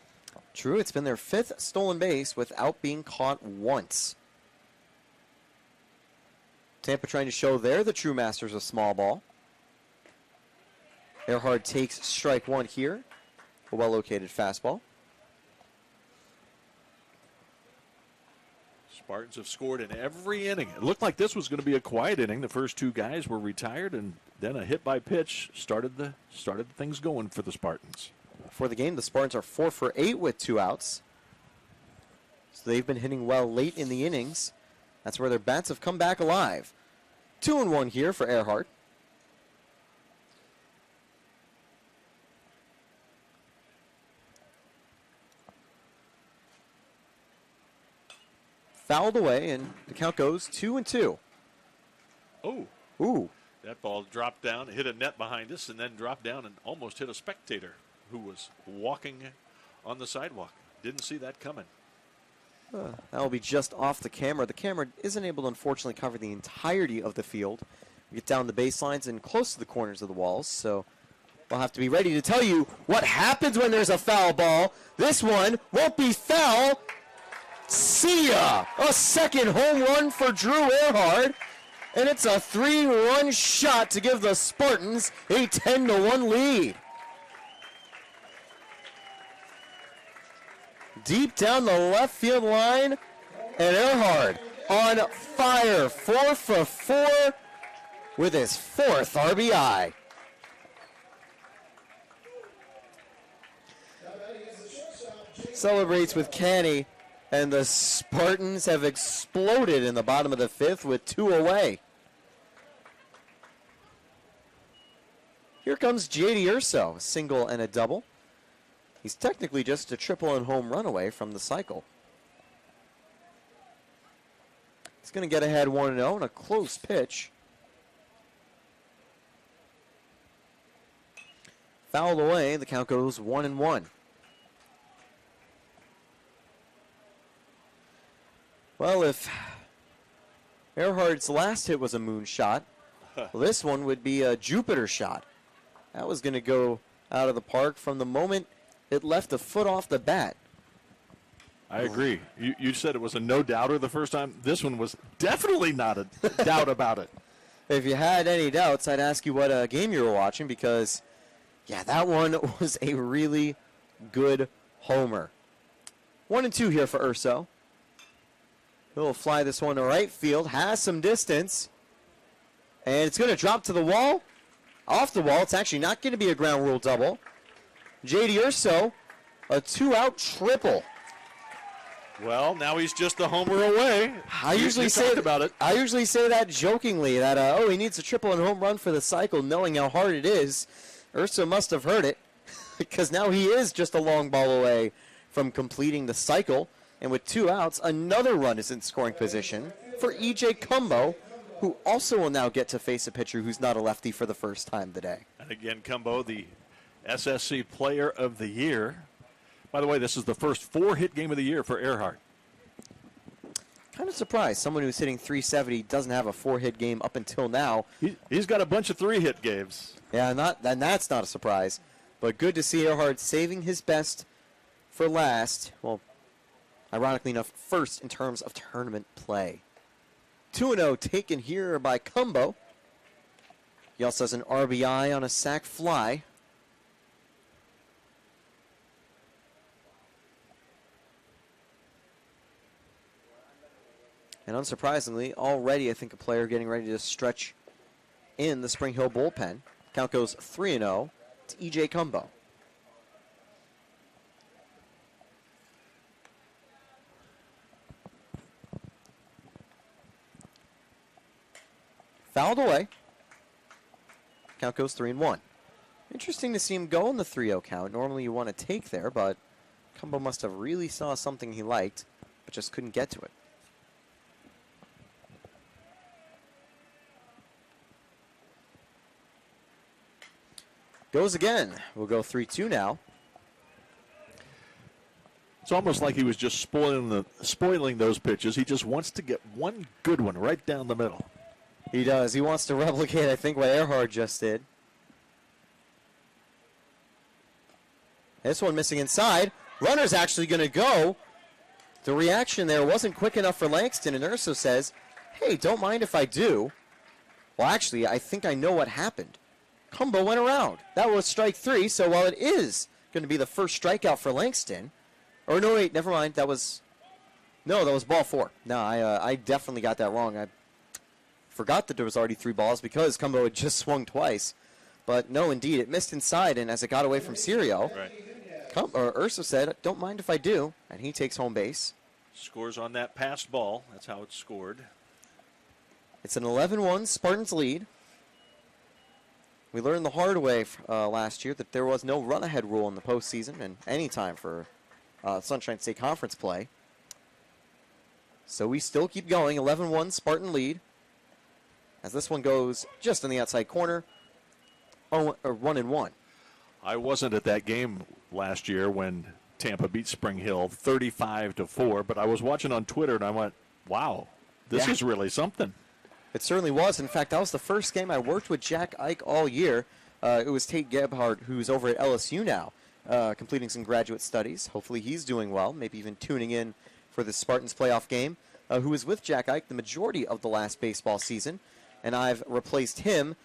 True, it's been their 5th stolen base without being caught once. Tampa trying to show they're the true masters of small ball. Earhart takes strike 1 here. A well-located fastball. Spartans have scored in every inning. It looked like this was going to be a quiet inning. The first 2 guys were retired, and then a hit by pitch started things going for the Spartans. For the game, the Spartans are 4 for 8 with 2 outs. So they've been hitting well late in the innings. That's where their bats have come back alive. 2-1 here for Earhart. Fouled away, and the count goes 2-2. Oh. Ooh. That ball dropped down, hit a net behind us, and then dropped down and almost hit a spectator who was walking on the sidewalk. Didn't see that coming. That will be just off the camera. The camera isn't able to, unfortunately, cover the entirety of the field. We get down the baselines and close to the corners of the walls, so we'll have to be ready to tell you what happens when there's a foul ball. This one won't be foul. See ya! A second home run for Drew Earhart, and it's a 3-run shot to give the Spartans a 10-1 lead. Deep down the left field line, and Earhart on fire, 4 for 4 with his 4th RBI. Celebrates with Canny, and the Spartans have exploded in the bottom of the 5th with 2 away. Here comes J.D. Urso, a single and a double. He's technically just a triple and home run away from the cycle. He's going to get ahead 1-0 in a close pitch. Fouled away, the count goes 1-1. Well, if Earhart's last hit was a moonshot, well, this one would be a Jupiter shot. That was going to go out of the park from the moment it left a foot off the bat. I agree. You said it was a no-doubter the first time. This one was definitely not a doubt about it. If you had any doubts, I'd ask you what game you were watching because, yeah, that one was a really good homer. 1-2 here for Urso. He'll fly this one to right field, has some distance, and it's going to drop to the wall. Off the wall, it's actually not going to be a ground rule double. J.D. Urso, a 2-out triple. Well, now he's just a homer away. I usually say that jokingly, that he needs a triple and home run for the cycle, knowing how hard it is. Urso must have heard it, because now he is just a long ball away from completing the cycle. And with 2 outs, another run is in scoring position for E.J. Cumbo, who also will now get to face a pitcher who's not a lefty for the first time today. And again, Cumbo, the SSC Player of the Year. By the way, this is the first 4-hit game of the year for Earhart. Kind of surprised. Someone who's hitting .370 doesn't have a 4-hit game up until now. He's got a bunch of 3-hit games. Yeah, and that's not a surprise. But good to see Earhart saving his best for last. Well, ironically enough, first in terms of tournament play. 2-0 taken here by Cumbo. He also has an RBI on a sac fly. And unsurprisingly, already I think a player getting ready to stretch in the Spring Hill bullpen. Count goes 3-0 to E.J. Cumbo. Fouled away. Count goes 3-1. Interesting to see him go in the 3-0 count. Normally you want to take there, but Cumbo must have really saw something he liked, but just couldn't get to it. Goes again. We'll go 3-2 now. It's almost like he was just spoiling those pitches. He just wants to get one good one right down the middle. He does. He wants to replicate, I think, what Earhart just did. This one missing inside. Runner's actually going to go. The reaction there wasn't quick enough for Langston, and Urso says, hey, don't mind if I do. Well, actually, I think I know what happened. Cumbo went around. That was strike 3, so while it is going to be the first strikeout for Langston, or no, wait, never mind. That was ball 4. No, I definitely got that wrong. I forgot that there was already 3 balls because Cumbo had just swung twice. But no, indeed, it missed inside, and as it got away from Sirio, Urso said, don't mind if I do, and he takes home base. Scores on that passed ball. That's how it's scored. It's an 11-1 Spartans lead. We learned the hard way last year that there was no run-ahead rule in the postseason and any time for Sunshine State Conference play. So we still keep going, 11-1 Spartan lead. As this one goes just in the outside corner, 1-1. I wasn't at that game last year when Tampa beat Spring Hill 35-4, but I was watching on Twitter and I went, wow, this is really something. It certainly was. In fact, that was the first game I worked with Jack Ike all year. It was Tate Gebhardt, who's over at LSU now, completing some graduate studies. Hopefully he's doing well, maybe even tuning in for the Spartans playoff game, who was with Jack Ike the majority of the last baseball season. And I've replaced him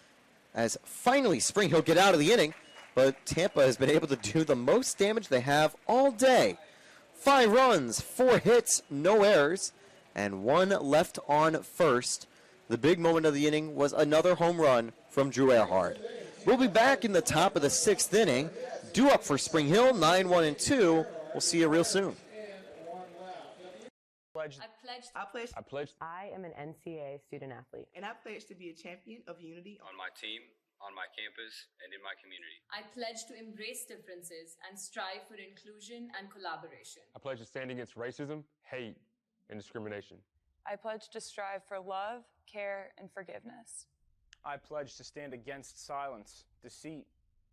as finally Spring Hill get out of the inning. But Tampa has been able to do the most damage they have all day. 5 runs, 4 hits, no errors, and 1 left on first. The big moment of the inning was another home run from Drew Earhart. We'll be back in the top of the 6th inning. Due up for Spring Hill, 9-1-2. We'll see you real soon. I am an NCAA student athlete. And I pledge to be a champion of unity on my team on my campus and in my community. I pledge to embrace differences and strive for inclusion and collaboration. I pledge to stand against racism, hate, and discrimination. I pledge to strive for love, care, and forgiveness. I pledge to stand against silence, deceit,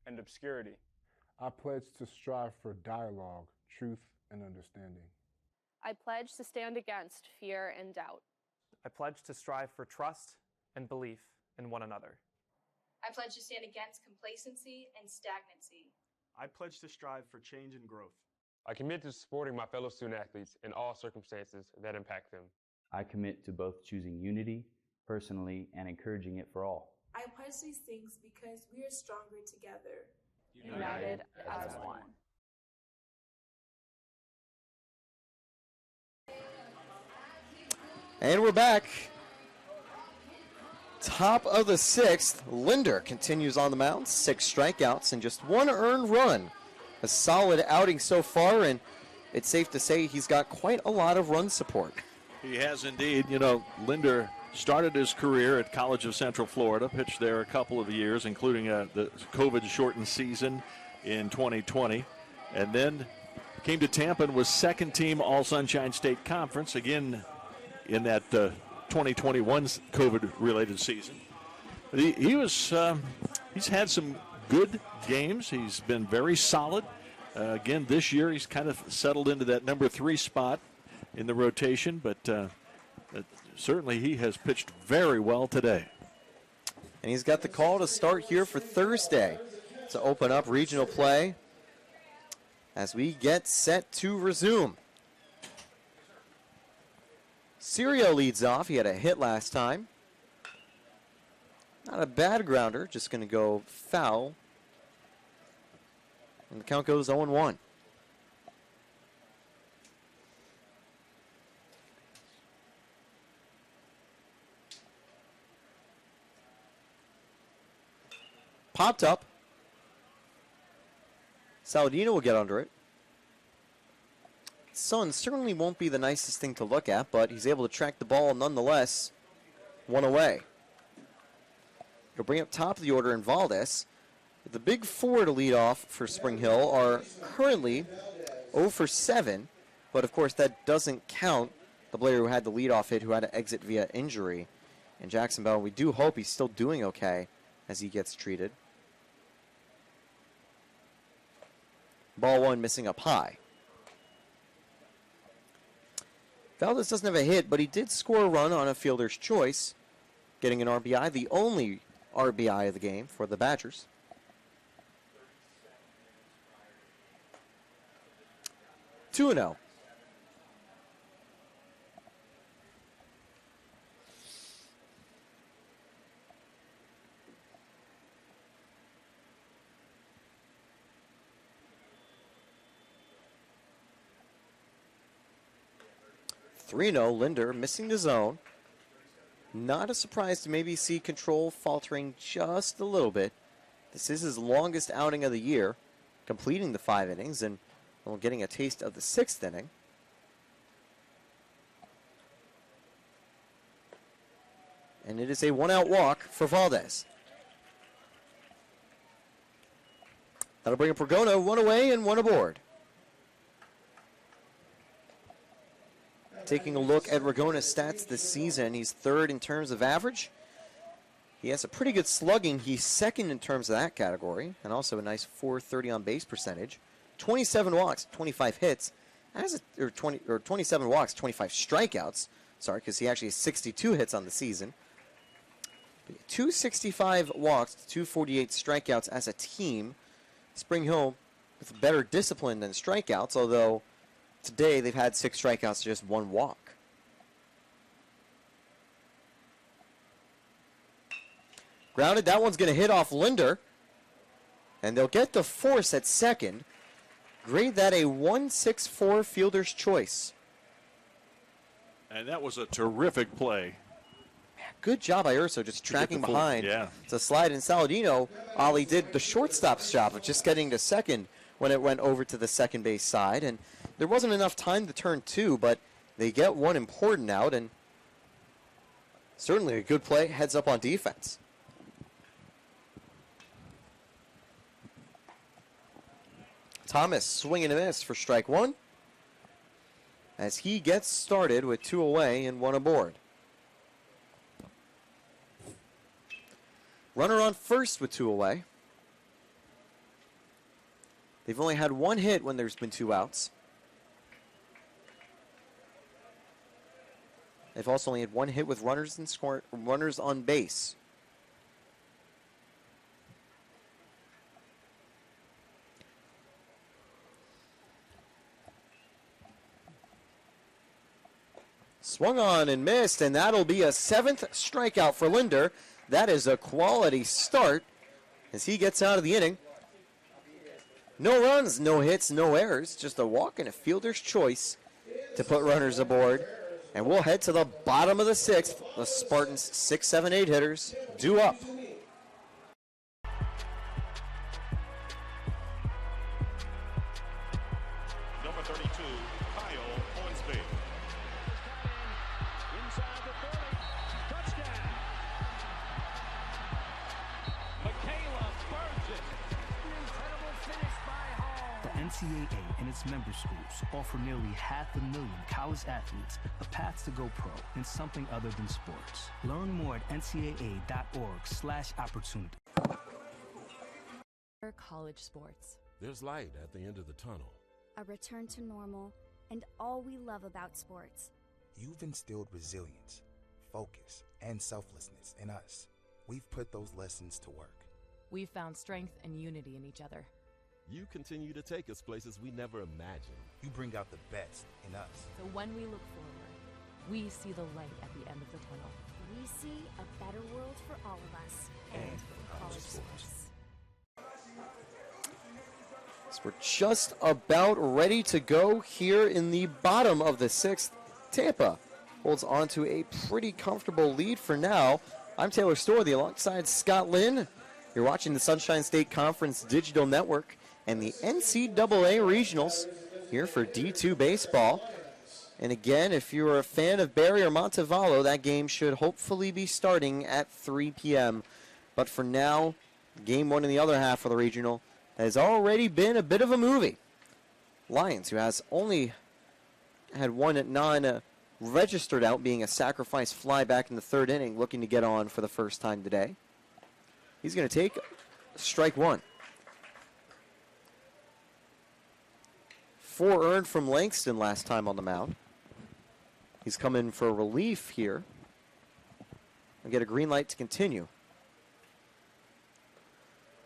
and obscurity. I pledge to strive for dialogue, truth, and understanding. I pledge to stand against fear and doubt. I pledge to strive for trust and belief in one another. I pledge to stand against complacency and stagnancy. I pledge to strive for change and growth. I commit to supporting my fellow student athletes in all circumstances that impact them. I commit to both choosing unity personally and encouraging it for all. I pledge these things because we are stronger together. United as one. And we're back. Top of the sixth, Linder continues on the mound. 6 strikeouts and just 1 earned run. A solid outing so far, and it's safe to say he's got quite a lot of run support. He has indeed. You know, Linder started his career at College of Central Florida, pitched there a couple of years, including the COVID-shortened season in 2020, and then came to Tampa and was second-team All-Sunshine State Conference, again in that 2021 COVID-related season. But he's had some good games. He's been very solid. Again, this year he's kind of settled into that number 3 spot in the rotation, but certainly he has pitched very well today. And he's got the call to start here for Thursday to open up regional play as we get set to resume. Sirio leads off. He had a hit last time. Not a bad grounder, just going to go foul. And the count goes 0-1. Popped up. Saladino will get under it. Sun certainly won't be the nicest thing to look at, but he's able to track the ball nonetheless. 1 away. He'll bring up top of the order in Valdez. The big 4 to lead off for Spring Hill are currently 0 for 7, but of course that doesn't count the player who had the leadoff hit, who had to exit via injury. And Jackson Bell, we do hope he's still doing okay as he gets treated. Ball 1 missing up high. Valdez doesn't have a hit, but he did score a run on a fielder's choice, getting an RBI, the only RBI of the game for the Badgers. Two 2-0. Linder missing the zone. Not a surprise to maybe see control faltering just a little bit. This is his longest outing of the year, completing the 5 innings and getting a taste of the 6th inning. And it is a 1-out walk for Valdez. That'll bring up Pergona, 1 away and 1 aboard. Taking a look at Ragona's stats this season, he's 3rd in terms of average. He has a pretty good slugging. He's 2nd in terms of that category, and also a nice .430 on base percentage. 27 walks, 25 hits, 27 walks, 25 strikeouts. Sorry, because he actually has 62 hits on the season. 265 walks, 248 strikeouts as a team. Spring Hill with better discipline than strikeouts, although today they've had 6 strikeouts to just 1 walk. Grounded, that one's going to hit off Linder. And they'll get the force at second. Grade that a 164 fielder's choice. And that was a terrific play. Good job by Urso, just tracking behind. Yeah. To slide in. Saladino, Ollie did the shortstop's job of just getting to second when it went over to the second base side. And there wasn't enough time to turn 2, but they get 1 important out, and certainly a good play, heads up on defense. Thomas swinging and a miss for strike one, as he gets started with 2 away and 1 aboard. Runner on first with 2 away. They've only had 1 hit when there's been 2 outs. They've also only had 1 hit with runners on base. Swung on and missed, and that'll be a 7th strikeout for Linder. That is a quality start as he gets out of the inning. No runs, no hits, no errors, just a walk and a fielder's choice to put runners aboard. And we'll head to the bottom of the 6th. The Spartans 6, 7, 8 hitters due up. Number 32, Kyle Hornsby. Inside the 30. Touchdown. Michaela Spartans. Incredible finish by Hall. The NCAA and its member schools offer nearly 500,000 college athletes a path to go pro in something other than sports. Learn more at ncaa.org/opportunity. College sports. There's light at the end of the tunnel. A return to normal, and all we love about sports. You've instilled resilience, focus, and selflessness in us. We've put those lessons to work. We've found strength and unity in each other. You continue to take us places we never imagined. You bring out the best in us. So when we look forward, we see the light at the end of the tunnel. We see a better world for all of us and for college sports. So we're just about ready to go here in the bottom of the 6th. Tampa holds on to a pretty comfortable lead for now. I'm Taylor Storthy alongside Scott Lynn. You're watching the Sunshine State Conference Digital Network and the NCAA Regionals here for D2 Baseball. And again, if you're a fan of Barry or Montevallo, that game should hopefully be starting at 3 p.m. But for now, game 1 in the other half of the regional has already been a bit of a movie. Lions, who has only had 1 non-registered out, being a sacrifice fly back in the 3rd inning, looking to get on for the first time today. He's going to take strike 1. 4 earned from Langston last time on the mound. He's come in for relief here. And get a green light to continue.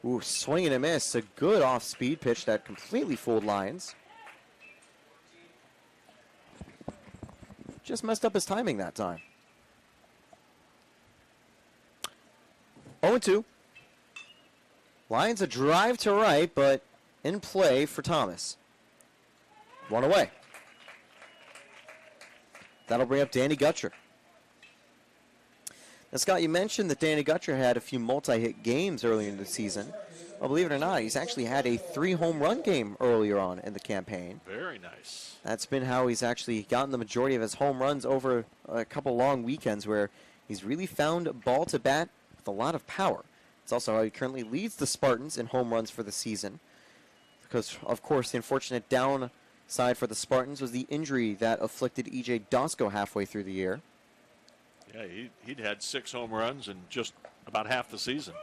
Ooh, swing and a miss. A good off-speed pitch that completely fooled Lyons. Just messed up his timing that time. 0-2. Lions a drive to right, but in play for Thomas. 1 away. That'll bring up Danny Gutcher. Now, Scott, you mentioned that Danny Gutcher had a few multi-hit games earlier in the season. Well, believe it or not, he's actually had a 3-home run game earlier on in the campaign. Very nice. That's been how he's actually gotten the majority of his home runs over a couple long weekends where he's really found ball to bat with a lot of power. It's also how he currently leads the Spartans in home runs for the season. Because, of course, the unfortunate downside for the Spartans was the injury that afflicted E.J. Dosko halfway through the year. Yeah, he'd had 6 home runs in just about half the season.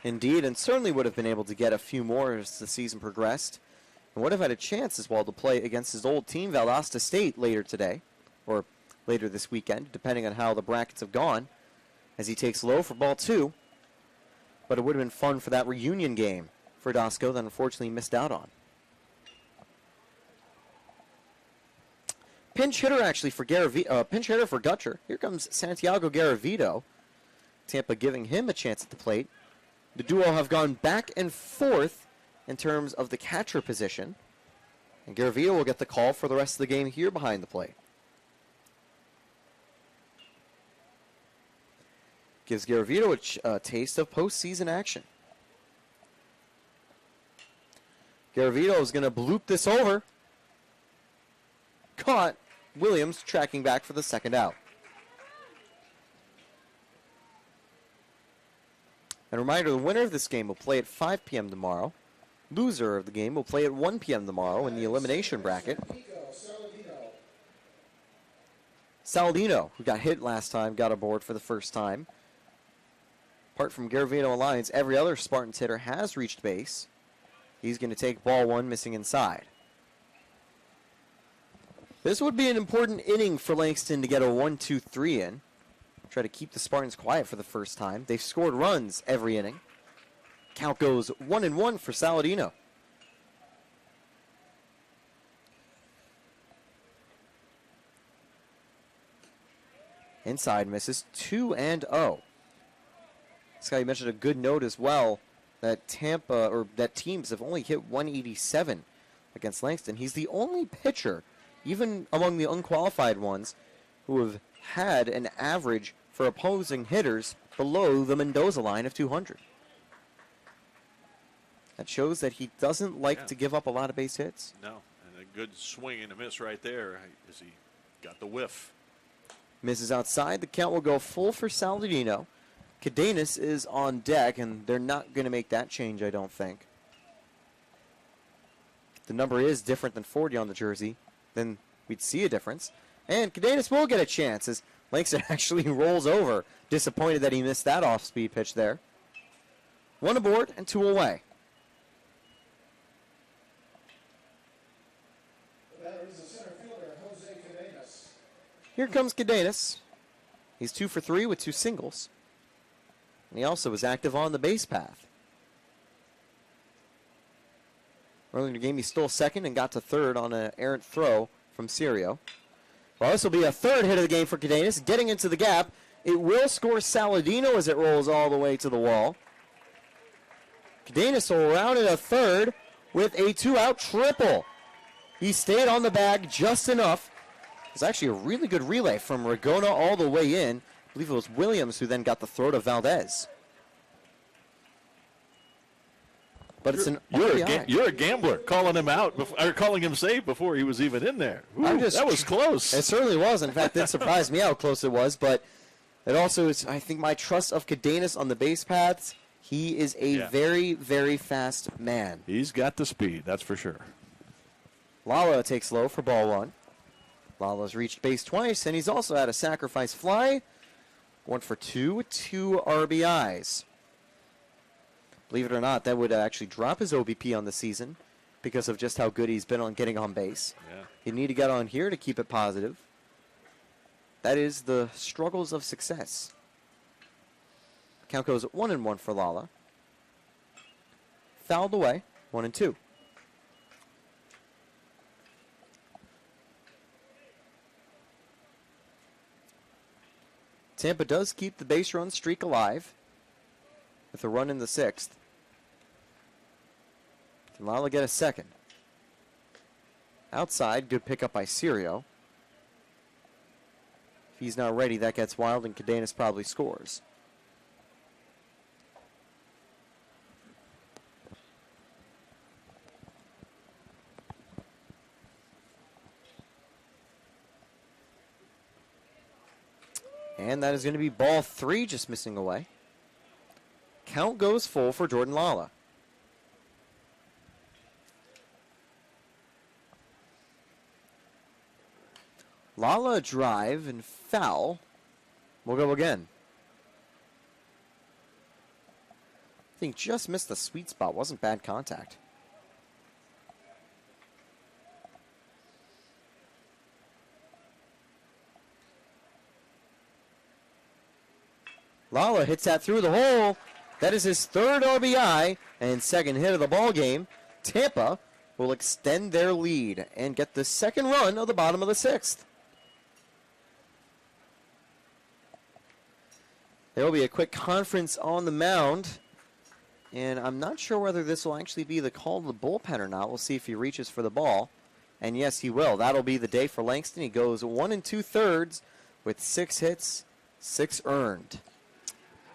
Indeed, and certainly would have been able to get a few more as the season progressed. And would have had a chance as well to play against his old team, Valdosta State, later today. Or later this weekend, depending on how the brackets have gone. As he takes low for ball 2. But it would have been fun for that reunion game for Dosko that unfortunately he missed out on. Pinch hitter actually for pinch hitter for Gutcher. Here comes Santiago Garavito. Tampa giving him a chance at the plate. The duo have gone back and forth in terms of the catcher position. And Garavito will get the call for the rest of the game here behind the plate. Gives Garavito a taste of postseason action. Garavito is going to bloop this over. Caught. Williams tracking back for the second out. And a reminder, the winner of this game will play at 5 p.m. tomorrow loser of the game will play at 1 p.m. tomorrow in the elimination bracket. Saladino, who got hit last time, got aboard for the first time. Apart from Garavito Alliance, every other Spartans hitter has reached base. He's going to take ball 1, missing inside. This would be an important inning for Langston to get a 1-2-3 in. Try to keep the Spartans quiet for the first time. They've scored runs every inning. Count goes 1-1 for Saladino. Inside misses 2-0. Scott, you mentioned a good note as well that that teams have only hit 187 against Langston. He's the only pitcher, even among the unqualified ones, who have had an average for opposing hitters below the Mendoza line of 200. That shows that he doesn't like to give up a lot of base hits. No, and a good swing and a miss right there as he got the whiff. Misses outside. The count will go full for Saladino. Cadenas is on deck, and they're not going to make that change, I don't think. If the number is different than 40 on the jersey, then we'd see a difference. And Cadenas will get a chance as Langston actually rolls over, disappointed that he missed that off-speed pitch there. 1 aboard and 2 away. Here comes Cadenas. He's 2 for 3 with 2 singles. And he also was active on the base path. Earlier in the game, he stole second and got to third on an errant throw from Sirio. Well, this will be a third hit of the game for Cadenas. Getting into the gap. It will score Saladino as it rolls all the way to the wall. Cadenas will round it a third with a 2-out triple. He stayed on the bag just enough. It was actually a really good relay from Ragona all the way in. I believe it was Williams who then got the throw to Valdez. But it's an RBI. You're a gambler, calling him out, or calling him safe before he was even in there. Ooh, that was close. It certainly was. In fact, it surprised me how close it was. But it also is, I think, my trust of Cadenas on the base paths. He is a very, very fast man. He's got the speed, that's for sure. Lala takes low for ball 1. Lala's reached base twice, and he's also had a sacrifice fly. 1 for 2 with 2 RBIs. Believe it or not, that would actually drop his OBP on the season because of just how good he's been on getting on base. Yeah. He'd need to get on here to keep it positive. That is the struggles of success. Count goes 1-1 for Lala. Fouled away, 1-2. Tampa does keep the base run streak alive with a run in the 6th. Can Lala get a second? Outside, good pickup by Sirio. If he's not ready, that gets wild, and Cadenas probably scores. And that is going to be ball 3, just missing away. Count goes full for Jordan Lala. Lala drive and foul. We'll go again. I think just missed the sweet spot. Wasn't bad contact. Lala hits that through the hole. That is his 3rd RBI and 2nd hit of the ball game. Tampa will extend their lead and get the 2nd run of the bottom of the 6th. There will be a quick conference on the mound, and I'm not sure whether this will actually be the call to the bullpen or not. We'll see if he reaches for the ball, and yes, he will. That'll be the day for Langston. He goes 1 2/3 with 6 hits, 6 earned.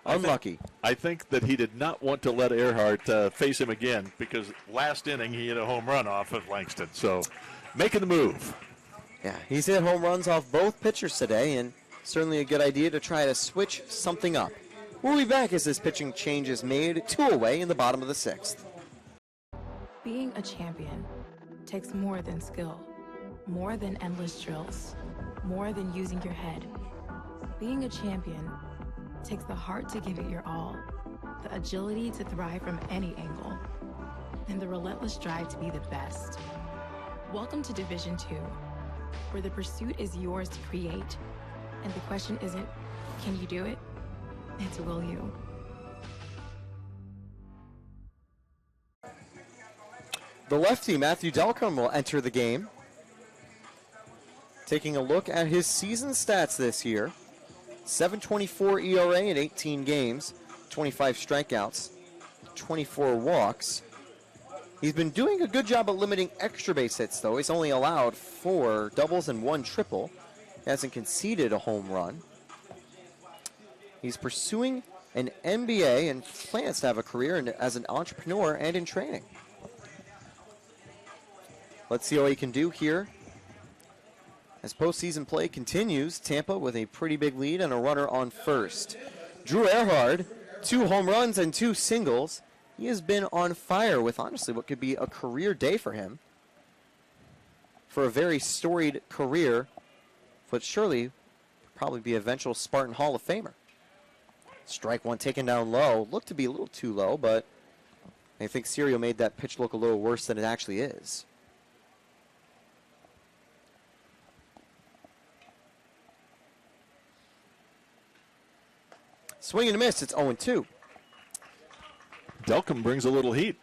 Unlucky. I think that he did not want to let Earhart face him again because last inning he hit a home run off of Langston. So making the move. Yeah, he's hit home runs off both pitchers today, and certainly a good idea to try to switch something up. We'll be back as this pitching change is made. 2 away in the bottom of the 6th. Being a champion takes more than skill, more than endless drills, more than using your head. Being a champion takes the heart to give it your all, the agility to thrive from any angle, and the relentless drive to be the best. Welcome to Division II, where the pursuit is yours to create, and the question isn't, can you do it? It's will you. The lefty, Matthew Delcombe, will enter the game. Taking a look at his season stats this year. 7.24 ERA in 18 games, 25 strikeouts, 24 walks. He's been doing a good job of limiting extra base hits, though. He's only allowed 4 doubles and 1 triple. He hasn't conceded a home run. He's pursuing an MBA and plans to have a career as an entrepreneur and in training. Let's see what he can do here. As postseason play continues, Tampa with a pretty big lead and a runner on first. Drew Ehrhard, 2 home runs and 2 singles. He has been on fire with honestly what could be a career day for him. For a very storied career, but surely probably be eventual Spartan Hall of Famer. Strike one taken down low. Looked to be a little too low, but I think Sirio made that pitch look a little worse than it actually is. Swing and a miss. It's 0-2. Delcombe brings a little heat.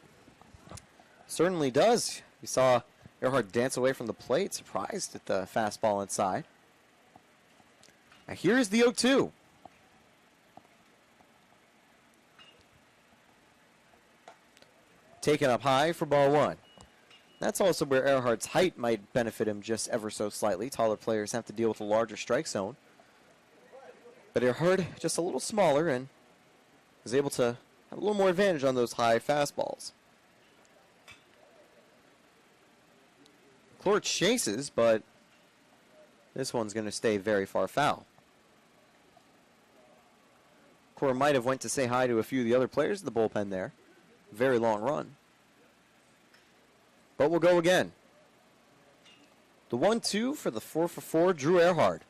Certainly does. You saw Ehrhard dance away from the plate, surprised at the fastball inside. Now here's the 0-2. Taken up high for ball 1. That's also where Ehrhard's height might benefit him just ever so slightly. Taller players have to deal with a larger strike zone. But Ehrhard just a little smaller and is able to have a little more advantage on those high fastballs. McClure chases, but this one's going to stay very far foul. McClure might have went to say hi to a few of the other players in the bullpen there. Very long run. But we'll go again. The 1-2 for the 4-for-4, Drew Ehrhard.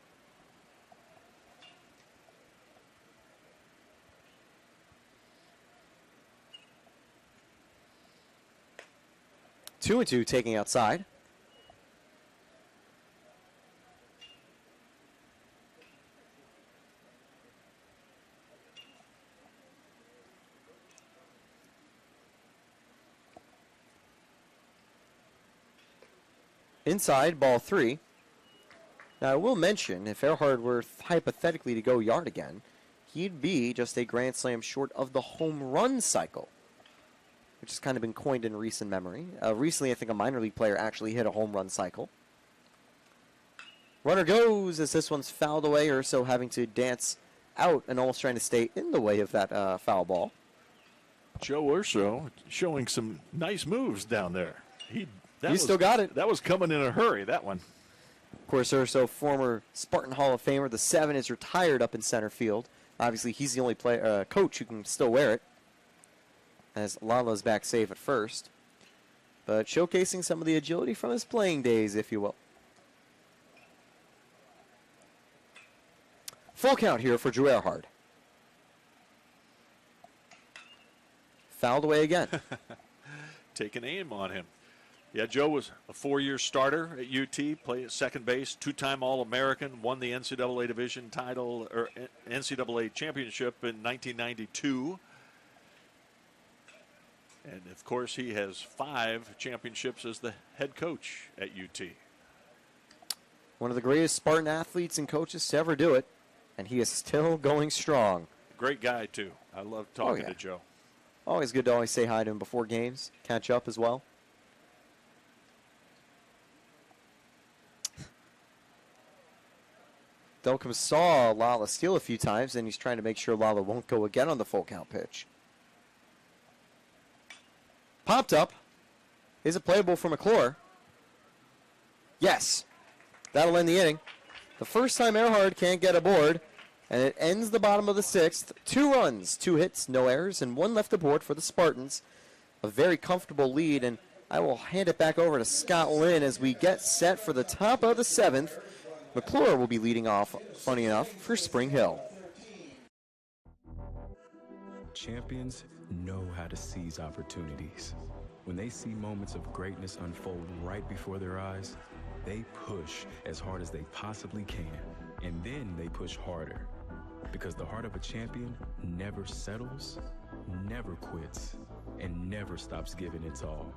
Two and two taking outside. Inside, ball 3. Now, I will mention, if Ehrhard were hypothetically to go yard again, he'd be just a grand slam short of the home run cycle, which has kind of been coined in recent memory. Recently, I think a minor league player actually hit a home run cycle. Runner goes as this one's fouled away, or so having to dance out and almost trying to stay in the way of that foul ball. Joe Urso showing some nice moves down there. He still got it. That was coming in a hurry, that one. Of course, Urso, former Spartan Hall of Famer. The 7 is retired up in center field. Obviously, he's the only coach who can still wear it, as Lala's back safe at first. But showcasing some of the agility from his playing days, if you will. Full count here for Drew Ehrhard. Fouled away again. Taking aim on him. Yeah, Joe was a 4-year starter at UT, played at second base, 2-time All-American, won the NCAA division title, or NCAA championship in 1992. And, of course, he has 5 championships as the head coach at UT. One of the greatest Spartan athletes and coaches to ever do it, and he is still going strong. Great guy, too. I love talking to Joe. Always good to always say hi to him before games, catch up as well. Delcombe saw Lala steal a few times, and he's trying to make sure Lala won't go again on the full count pitch. Popped up. Is it playable for McClure? Yes. That'll end the inning. The first time Ehrhard can't get aboard, and it ends the bottom of the 6th. 2 runs, 2 hits, no errors, and 1 left aboard for the Spartans. A very comfortable lead, and I will hand it back over to Scott Lynn as we get set for the top of the 7th. McClure will be leading off, funny enough, for Spring Hill. Champions know how to seize opportunities. When they see moments of greatness unfold right before their eyes, they push as hard as they possibly can, and then they push harder. Because the heart of a champion never settles, never quits, and never stops giving its all.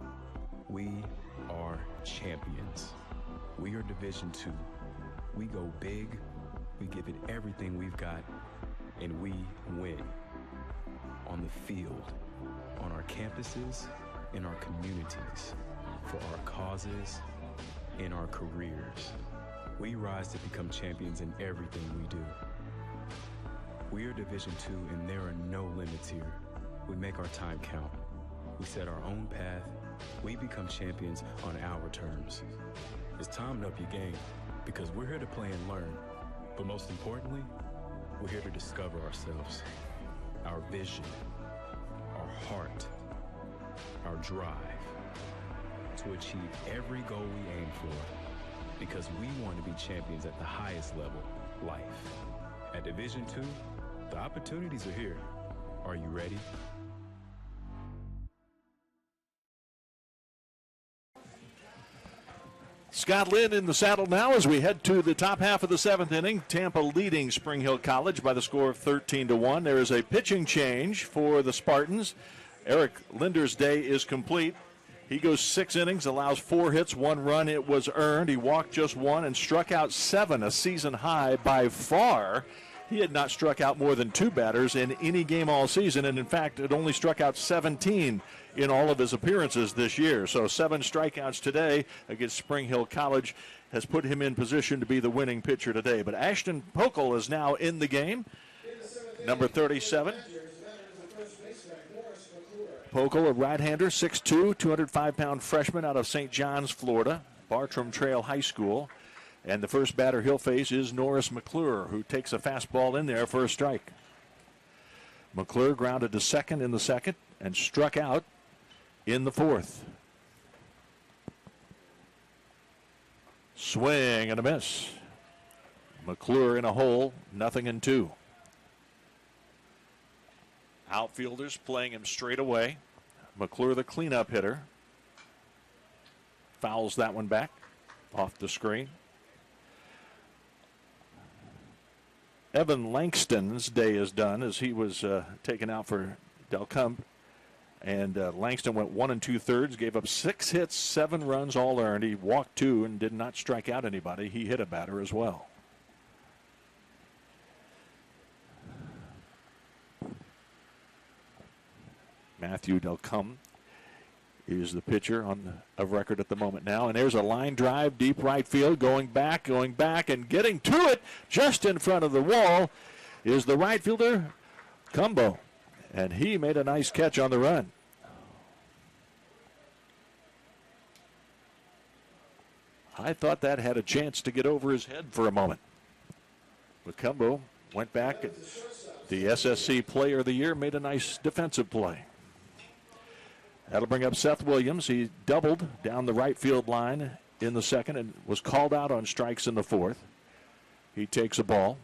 We are champions. We are Division II. We go big, we give it everything we've got, and we win. On the field, on our campuses, in our communities, for our causes, in our careers. We rise to become champions in everything we do. We are Division II, and there are no limits here. We make our time count. We set our own path. We become champions on our terms. It's time to up your game, because we're here to play and learn. But most importantly, we're here to discover ourselves, our vision, our heart, our drive, to achieve every goal we aim for, because we want to be champions at the highest level, life. At Division II, the opportunities are here. Are you ready? Scott Lynn in the saddle now as we head to the top half of the 7th inning. Tampa leading Spring Hill College by the score of 13-1. There is a pitching change for the Spartans. Eric Linder's day is complete. He goes 6 innings, allows 4 hits, 1 run. It was earned. He walked just 1 and struck out 7, a season high by far. He had not struck out more than 2 batters in any game all season, and in fact, had only struck out 17 in all of his appearances this year. So 7 strikeouts today against Spring Hill College has put him in position to be the winning pitcher today. But Ashton Pokel is now in the game, number 37. Pokel, a right-hander, 6'2", 205-pound freshman out of St. John's, Florida, Bartram Trail High School. And the first batter he'll face is Norris McClure, who takes a fastball in there for a strike. McClure grounded to second in the second and struck out in the 4th. Swing and a miss. McClure in a hole, 0-2. Outfielders playing him straight away. McClure, the cleanup hitter, fouls that one back off the screen. Evan Langston's day is done as he was taken out for Delcump. And Langston went 1 2/3, gave up 6 hits, 7 runs, all earned. He walked 2 and did not strike out anybody. He hit a batter as well. Matthew Delcump is the pitcher of record at the moment now. And there's a line drive, deep right field, going back, and getting to it just in front of the wall is the right fielder, Cumbo. And he made a nice catch on the run. I thought that had a chance to get over his head for a moment. But Cumbo went back, and the SSC Player of the Year made a nice defensive play. That'll bring up Seth Williams. He doubled down the right field line in the second and was called out on strikes in the 4th. He takes a ball.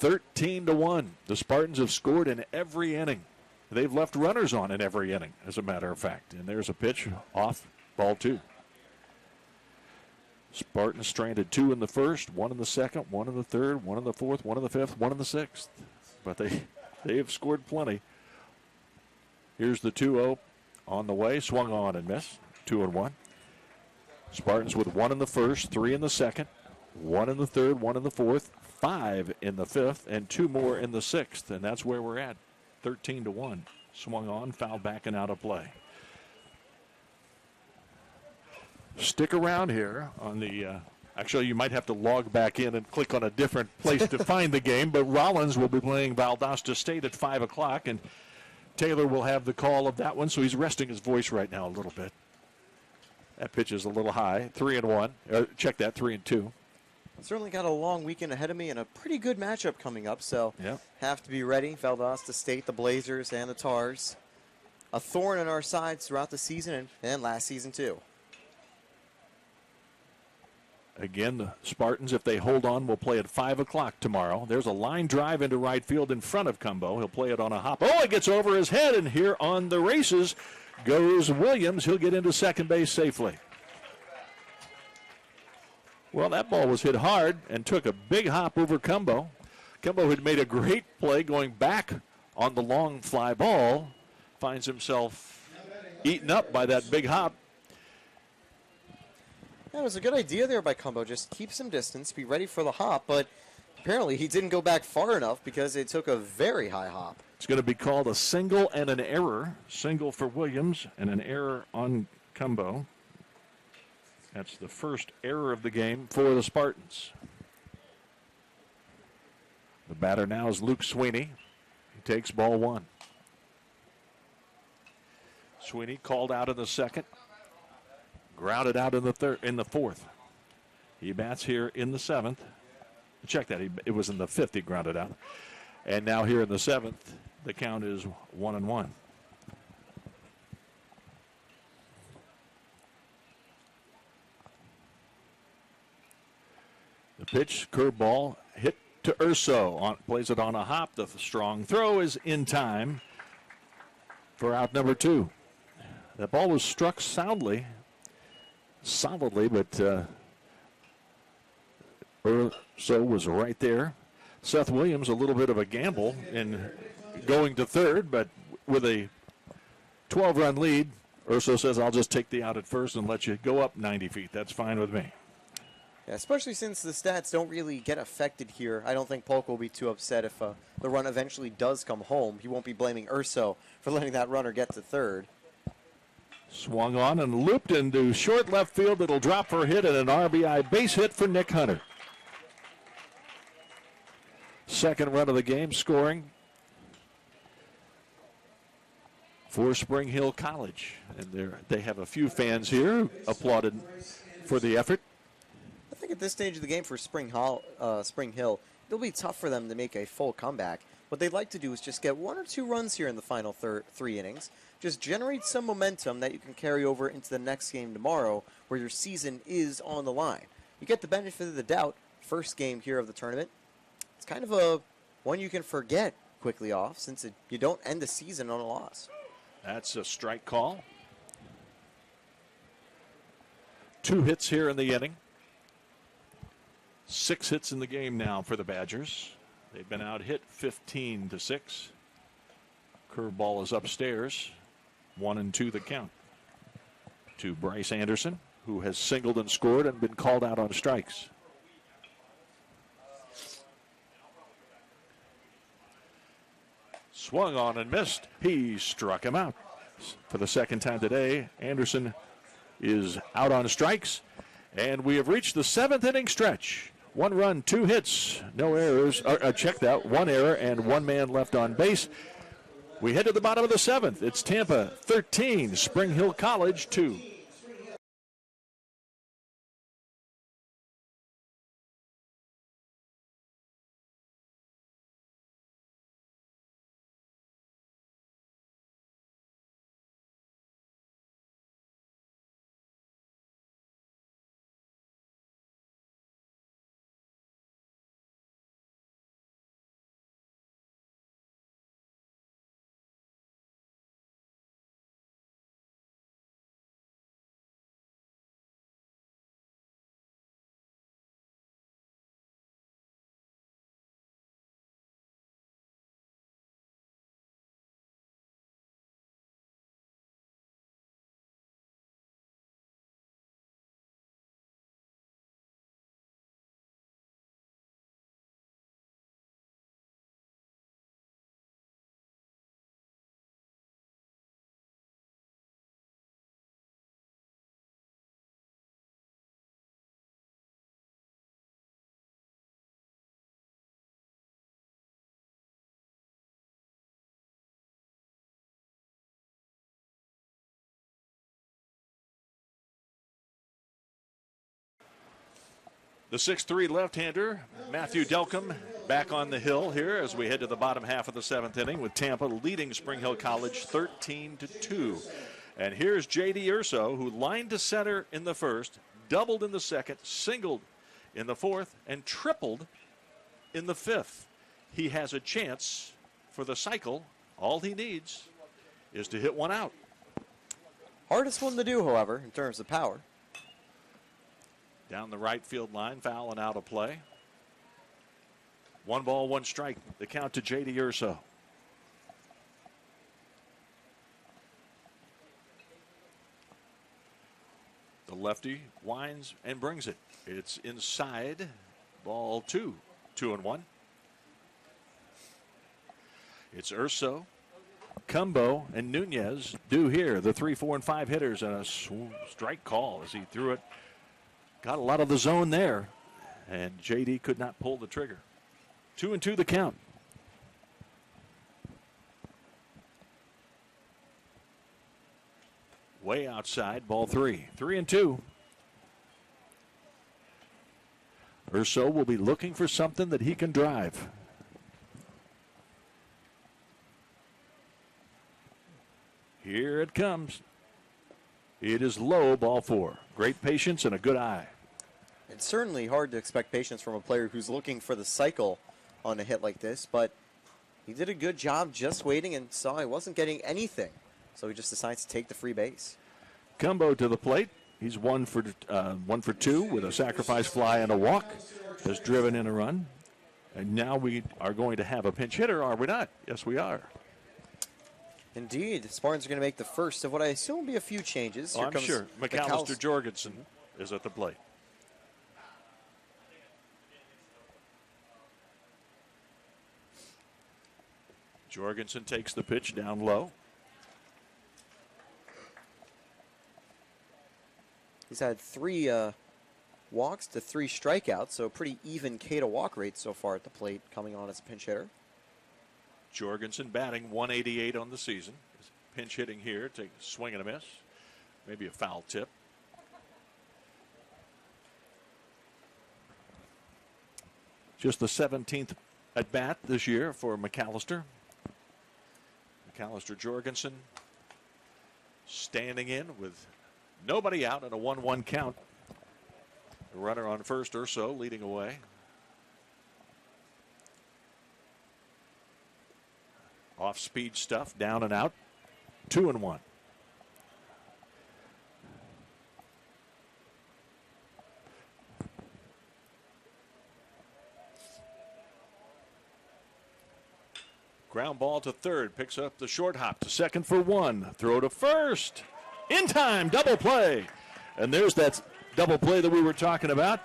13-1. The Spartans have scored in every inning. They've left runners on in every inning, as a matter of fact. And there's a pitch off, ball 2. Spartans stranded 2 in the 1st, 1 in the 2nd, 1 in the 3rd, 1 in the 4th, 1 in the 5th, 1 in the 6th. But they have scored plenty. Here's the 2-0 on the way, swung on and missed, 2-1. Spartans with 1 in the 1st, 3 in the 2nd, 1 in the 3rd, 1 in the 4th, 5 in the 5th, and 2 more in the 6th, and that's where we're at, 13-1. Swung on, fouled back, and out of play. Stick around here on the, actually you might have to log back in and click on a different place to find the game, but Rollins will be playing Valdosta State at 5 o'clock, and Taylor will have the call of that one, so he's resting his voice right now a little bit. That pitch is a little high, 3-1. Check that, 3-2. Certainly got a long weekend ahead of me and a pretty good matchup coming up, so yeah, have to be ready. Valdosta State, the Blazers, and the Tars. a thorn in our sides throughout the season and last season too. Again, the Spartans, if they hold on, will play at 5 o'clock tomorrow. There's a line drive into right field in front of Cumbo. He'll play it on a hop. Oh, it gets over his head, and here on the races goes Williams. He'll get into second base safely. Well, that ball was hit hard and took a big hop over Cumbo. Cumbo had made a great play going back on the long fly ball. Finds himself eaten up by that big hop. That was a good idea there by Cumbo. Just keep some distance, be ready for the hop, but apparently he didn't go back far enough because it took a very high hop. It's going to be called a single and an error. Single for Williams and an error on Cumbo. That's the first error of the game for the Spartans. The batter now is Luke Sweeney. He takes ball one. Sweeney called out in the second. Grounded out in the fourth. He bats here in the seventh. Check that. It was in the fifth he grounded out. And now here in the seventh, the count is 1-1. The pitch, curveball, hit to Urso. Plays it on a hop. The strong throw is in time for out number 2. That ball was struck solidly, but Urso was right there. Seth Williams, a little bit of a gamble in going to third, but with a 12-run lead, Urso says, I'll just take the out at first and let you go up 90 feet. That's fine with me. Yeah, especially since the stats don't really get affected here. I don't think Polk will be too upset if the run eventually does come home. He won't be blaming Urso for letting that runner get to third. Swung on and looped into short left field. It'll drop for a hit and an RBI base hit for Nick Hunter. Second run of the game scoring for Spring Hill College. And they have a few fans here applauded for the effort. I think at this stage of the game for Spring Hill, it'll be tough for them to make a full comeback. What they'd like to do is just get 1 or 2 runs here in the final 3 innings. Just generate some momentum that you can carry over into the next game tomorrow where your season is on the line. You get the benefit of the doubt. First game here of the tournament. It's kind of one you can forget quickly off since you don't end the season on a loss. That's a strike call. 2 hits here in the inning. 6 hits in the game now for the Badgers. They've been out hit 15-6. Curveball is upstairs. 1-2 the count to Bryce Anderson, who has singled and scored and been called out on strikes. Swung on and missed. He struck him out. For the second time today, Anderson is out on strikes, and we have reached the 7th inning stretch. 1 run, 2 hits, no errors. Checked out, 1 error and 1 man left on base. We head to the bottom of the 7th. It's Tampa 13, Spring Hill College 2. The 6'3 left-hander, Matthew Delcom, Back on the hill here as we head to the bottom half of the 7th inning with Tampa leading Spring Hill College 13-2. And here's J.D. Urso, who lined to center in the first, doubled in the second, singled in the fourth, and tripled in the fifth. He has a chance for the cycle. All he needs is to hit one out. Hardest one to do, however, in terms of power. Down the right field line, foul and out of play. 1 ball, 1 strike. The count to J.D. Urso. The lefty winds and brings it. It's inside. Ball 2. 2-1. It's Urso, Cumbo, and Nunez due here. The 3, 4, and 5 hitters, and a strike call as he threw it. Got a lot of the zone there, and J.D. could not pull the trigger. 2-2 the count. Way outside, ball 3. 3-2. Urso will be looking for something that he can drive. Here it comes. It is low, ball 4. Great patience and a good eye. It's certainly hard to expect patience from a player who's looking for the cycle on a hit like this, but he did a good job just waiting and saw he wasn't getting anything. So he just decides to take the free base. Cumbo to the plate. He's 1 for 2 with a sacrifice fly and a walk. Has driven in a run. And now we are going to have a pinch hitter, are we not? Yes, we are. Indeed. The Spartans are going to make the first of what I assume will be a few changes. Oh, I'm sure. McAllister Jorgensen is at the plate. Jorgensen takes the pitch down low. He's had 3 walks to 3 strikeouts, so pretty even K to walk rate so far at the plate, coming on as a pinch hitter. Jorgensen batting 188 on the season. Pinch hitting here, take a swing and a miss. Maybe a foul tip. Just the 17th at bat this year for McAllister. McAllister Jorgensen standing in with nobody out and a 1-1 count. The runner on first, Urso leading away. Off speed stuff, down and out. 2-1. Ground ball to third, picks up the short hop to second for 1. Throw to first. In time, double play. And there's that double play that we were talking about.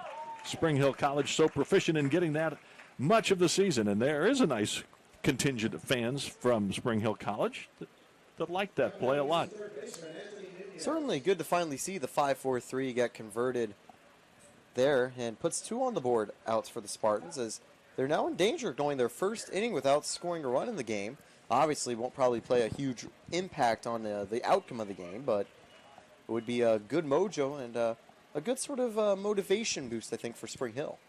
Spring Hill College so proficient in getting that much of the season. And there is a nice contingent of fans from Spring Hill College that like that play a lot. Certainly good to finally see the 5-4-3 get converted there and puts 2 on the board outs for the Spartans as they're now in danger of going their first inning without scoring a run in the game. Obviously won't probably play a huge impact on the outcome of the game, but it would be a good mojo and a good sort of motivation boost, I think, for Spring Hill.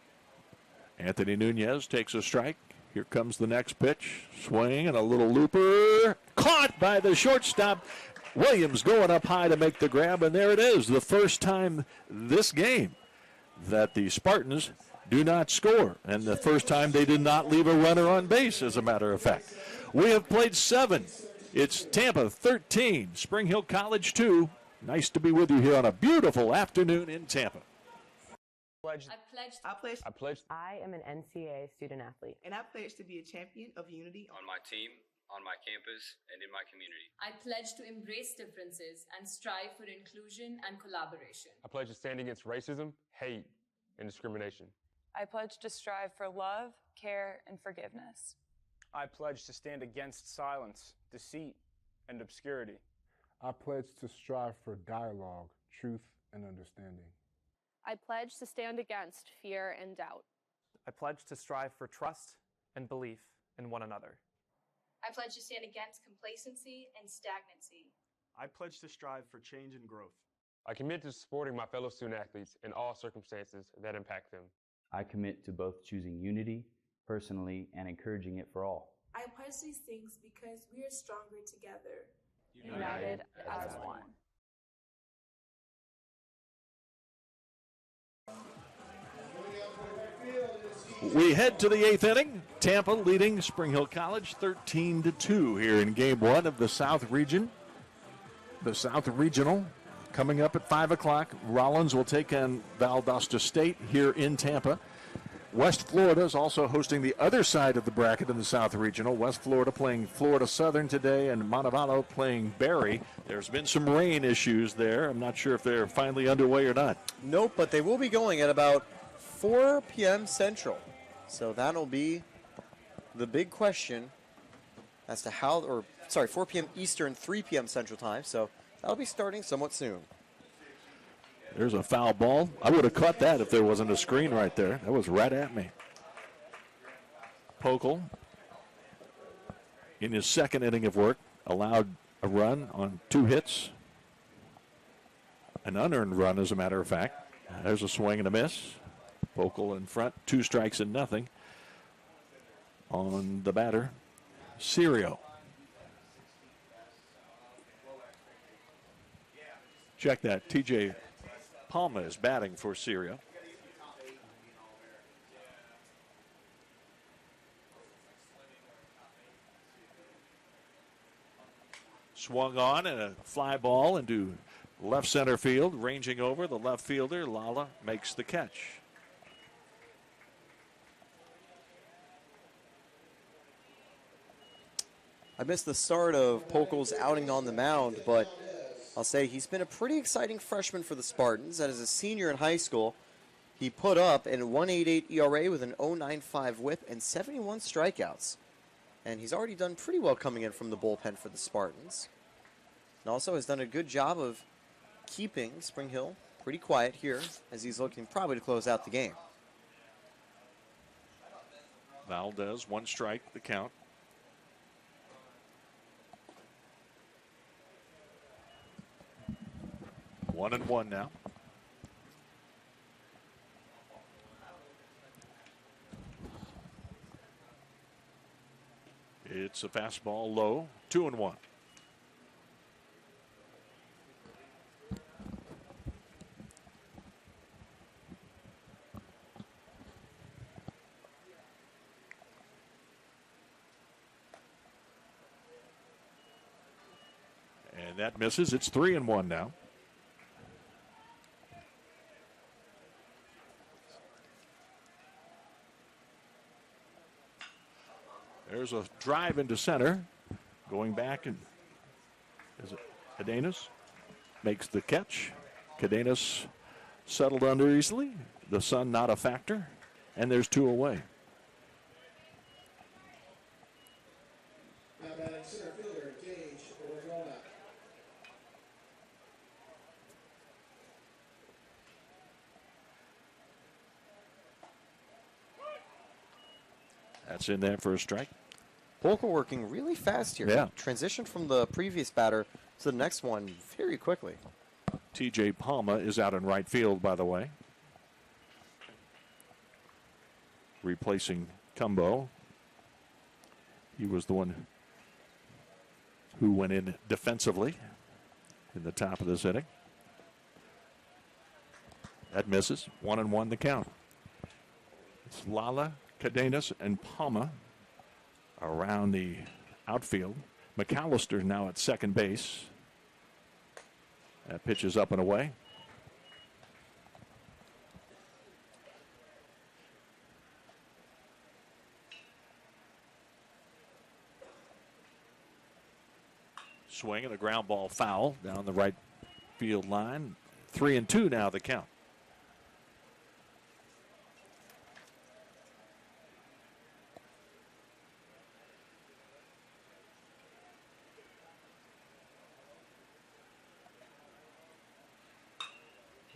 Anthony Nunez takes a strike. Here comes the next pitch. Swing and a little looper. Caught by the shortstop. Williams going up high to make the grab, and there it is. The first time this game that the Spartans do not score, and the first time they did not leave a runner on base, as a matter of fact. We have played 7. It's Tampa 13, Spring Hill College 2. Nice to be with you here on a beautiful afternoon in Tampa. I am an NCAA student athlete. And I pledge to be a champion of unity on my team, on my campus, and in my community. I pledge to embrace differences and strive for inclusion and collaboration. I pledge to stand against racism, hate, and discrimination. I pledge to strive for love, care, and forgiveness. I pledge to stand against silence, deceit, and obscurity. I pledge to strive for dialogue, truth, and understanding. I pledge to stand against fear and doubt. I pledge to strive for trust and belief in one another. I pledge to stand against complacency and stagnancy. I pledge to strive for change and growth. I commit to supporting my fellow student athletes in all circumstances that impact them. I commit to both choosing unity, personally, and encouraging it for all. I pledge these things because we are stronger together. United as one. We head to the 8th inning. Tampa leading Spring Hill College 13-2 here in Game 1 of the South Region. The South Regional coming up at 5 o'clock. Rollins will take on Valdosta State here in Tampa. West Florida is also hosting the other side of the bracket in the South Regional. West Florida playing Florida Southern today, and Montevallo playing Berry. There's been some rain issues there. I'm not sure if they're finally underway or not. Nope, but they will be going at about 4 p.m. Central. So that'll be the big question as to how, 4 p.m. Eastern, 3 p.m. Central Time. So that'll be starting somewhat soon. There's a foul ball. I would have caught that if there wasn't a screen right there. That was right at me. Pokel, in his second inning of work, allowed a run on 2 hits. An unearned run, as a matter of fact. There's a swing and a miss. Pokel in front, 2 strikes and nothing on the batter, Sirio. Check that. TJ Palma is batting for Sirio. Swung on and a fly ball into left center field, ranging over the left fielder. Lala makes the catch. I missed the start of Pokel's outing on the mound, but I'll say he's been a pretty exciting freshman for the Spartans. As a senior in high school, he put up an 1.88 ERA with an 0.95 whip and 71 strikeouts. And he's already done pretty well coming in from the bullpen for the Spartans. And also has done a good job of keeping Spring Hill pretty quiet here as he's looking probably to close out the game. Valdez, 1 strike, the count. One and one now. It's a fastball low, 2-1. And that misses. It's 3-1 now. There's a drive into center. Going back, and is it Cadenas? Makes the catch. Cadenas settled under easily. The sun not a factor. And there's 2 away. Now batting center fielder, Gage Arizona. That's in there for a strike. Pokel working really fast here. Yeah. Transitioned from the previous batter to the next one very quickly. TJ Palma is out in right field, by the way. Replacing Cumbo. He was the one who went in defensively in the top of this inning. That misses. 1-1 the count. It's Lala, Cadenas, and Palma around the outfield. McAllister now at second base. That pitch is up and away. Swing and a ground ball foul down the right field line. 3-2 now the count.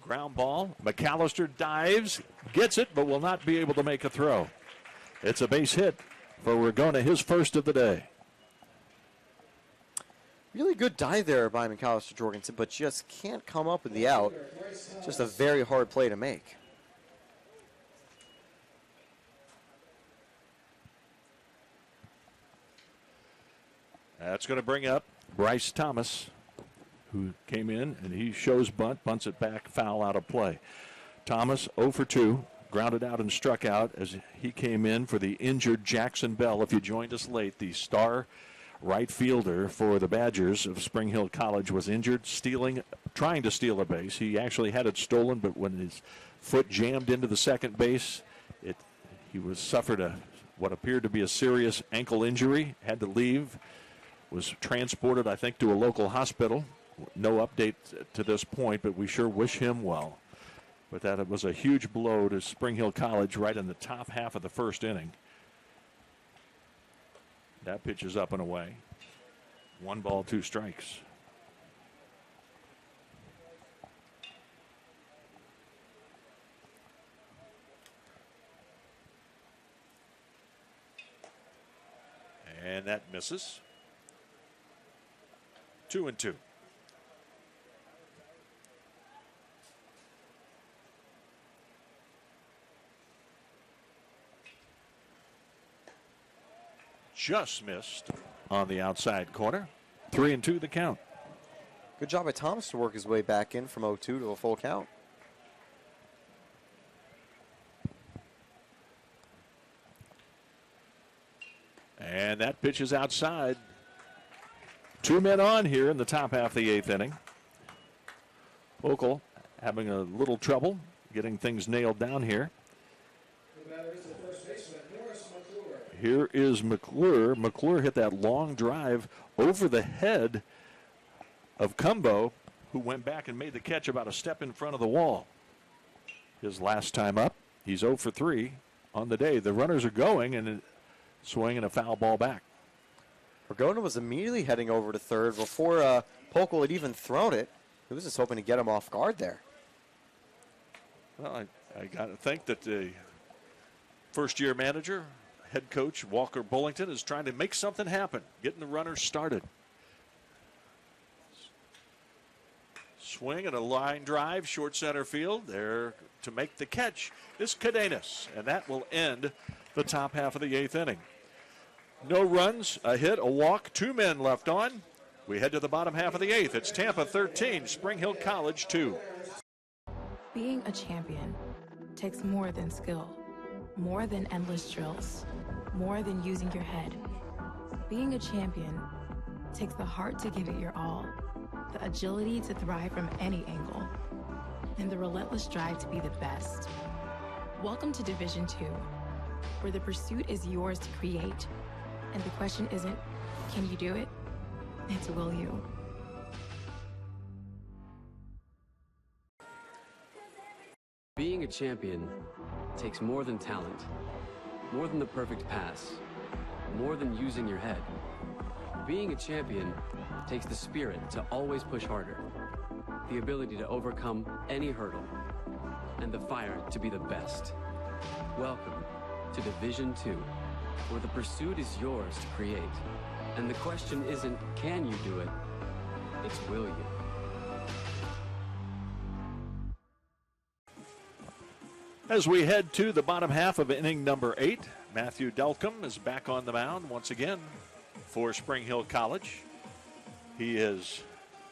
Ground ball. McAllister dives, gets it, but will not be able to make a throw. It's a base hit for Ragona, his first of the day. Really good dive there by McAllister Jorgensen, but just can't come up with the out. Just a very hard play to make. That's going to bring up Bryce Thomas, who came in, and he shows bunts it back, foul out of play. Thomas 0 for 2, grounded out and struck out as he came in for the injured Jackson Bell. If you joined us late, the star right fielder for the Badgers of Spring Hill College was injured, trying to steal a base. He actually had it stolen, but when his foot jammed into the second base, he suffered what appeared to be a serious ankle injury, had to leave, was transported, I think, to a local hospital. No update to this point, but we sure wish him well. But that was a huge blow to Spring Hill College right in the top half of the first inning. That pitch is up and away. 1 ball, 2 strikes. And that misses. 2-2. Just missed on the outside corner. 3-2 the count. Good job by Thomas to work his way back in from 0-2 to a full count. And that pitch is outside. 2 men on here in the top half of the 8th inning. Oakle having a little trouble getting things nailed down here. Here is McClure. McClure hit that long drive over the head of Cumbo, who went back and made the catch about a step in front of the wall. His last time up, he's 0 for 3 on the day. The runners are going and swinging a foul ball back. Ragona was immediately heading over to third before Pokel had even thrown it. He was just hoping to get him off guard there. Well, I got to think that the first-year manager, head coach Walker Bullington, is trying to make something happen, getting the runners started. Swing and a line drive, short center field. There to make the catch is Cadenas, and that will end the top half of the 8th inning. No runs, a hit, a walk, 2 men left on. We head to the bottom half of the 8th. It's Tampa 13, Spring Hill College 2. Being a champion takes more than skill, more than endless drills, more than using your head. Being a champion takes the heart to give it your all, the agility to thrive from any angle, and the relentless drive to be the best. Welcome to Division II, where the pursuit is yours to create. And the question isn't, can you do it? It's, will you? Being a champion takes more than talent, more than the perfect pass, more than using your head. Being a champion takes the spirit to always push harder, the ability to overcome any hurdle, and the fire to be the best. Welcome to Division II, where the pursuit is yours to create. And the question isn't, can you do it? It's, will you? As we head to the bottom half of inning number 8, Matthew Delcom is back on the mound once again for Spring Hill College. He has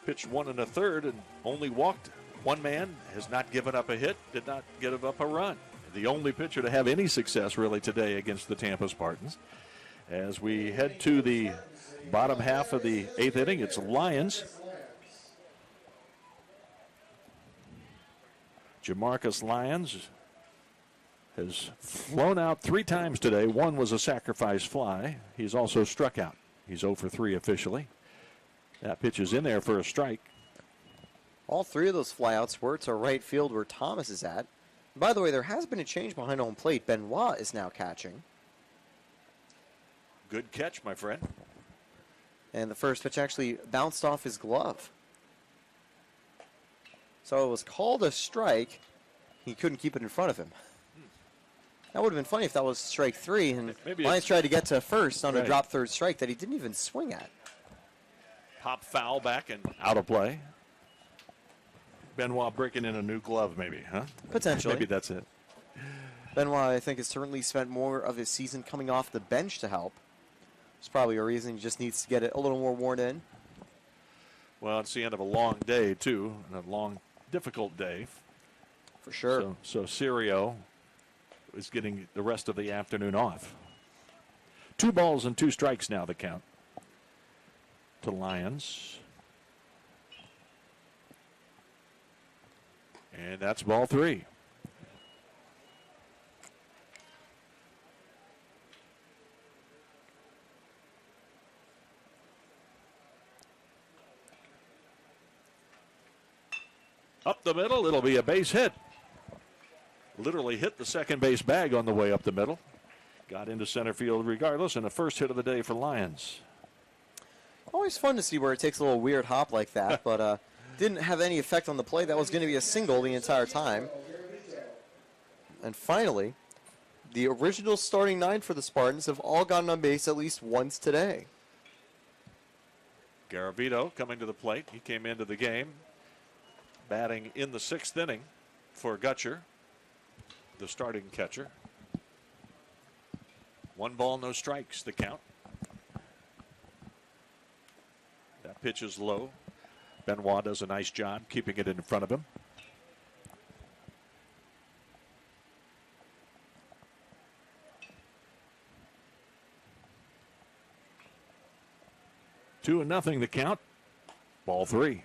pitched 1 1/3 and only walked 1 man, has not given up a hit, did not give up a run. The only pitcher to have any success really today against the Tampa Spartans. As we head to the bottom half of the 8th inning, it's Lions. Jamarcus Lyons has flown out 3 times today. 1 was a sacrifice fly. He's also struck out. He's 0 for 3 officially. That pitch is in there for a strike. All 3 of those flyouts were to right field where Thomas is at. By the way, there has been a change behind home plate. Benoit is now catching. Good catch, my friend. And the first pitch actually bounced off his glove. So it was called a strike. He couldn't keep it in front of him. That would have been funny if that was strike 3 and Lions tried to get to first on a drop third strike that he didn't even swing at. Pop foul back and out of play. Benoit breaking in a new glove maybe, huh? Potentially. Maybe that's it. Benoit, I think, has certainly spent more of his season coming off the bench to help. It's probably a reason. He just needs to get it a little more worn in. Well, it's the end of a long day, too, and a long, difficult day. For sure. So Sirio is getting the rest of the afternoon off. 2 balls and 2 strikes now, the count to Lions. And that's ball 3. Up the middle, it'll be a base hit. Literally hit the second base bag on the way up the middle. Got into center field regardless, and the first hit of the day for Lions. Always fun to see where it takes a little weird hop like that, but didn't have any effect on the play. That was going to be a single the entire time. And finally, the original starting 9 for the Spartans have all gotten on base at least once today. Garavito coming to the plate. He came into the game batting in the 6th inning for Gutcher, the starting catcher. 1 ball, no strikes, the count. That pitch is low. Benoit does a nice job keeping it in front of him. Two and nothing, the count. Ball 3.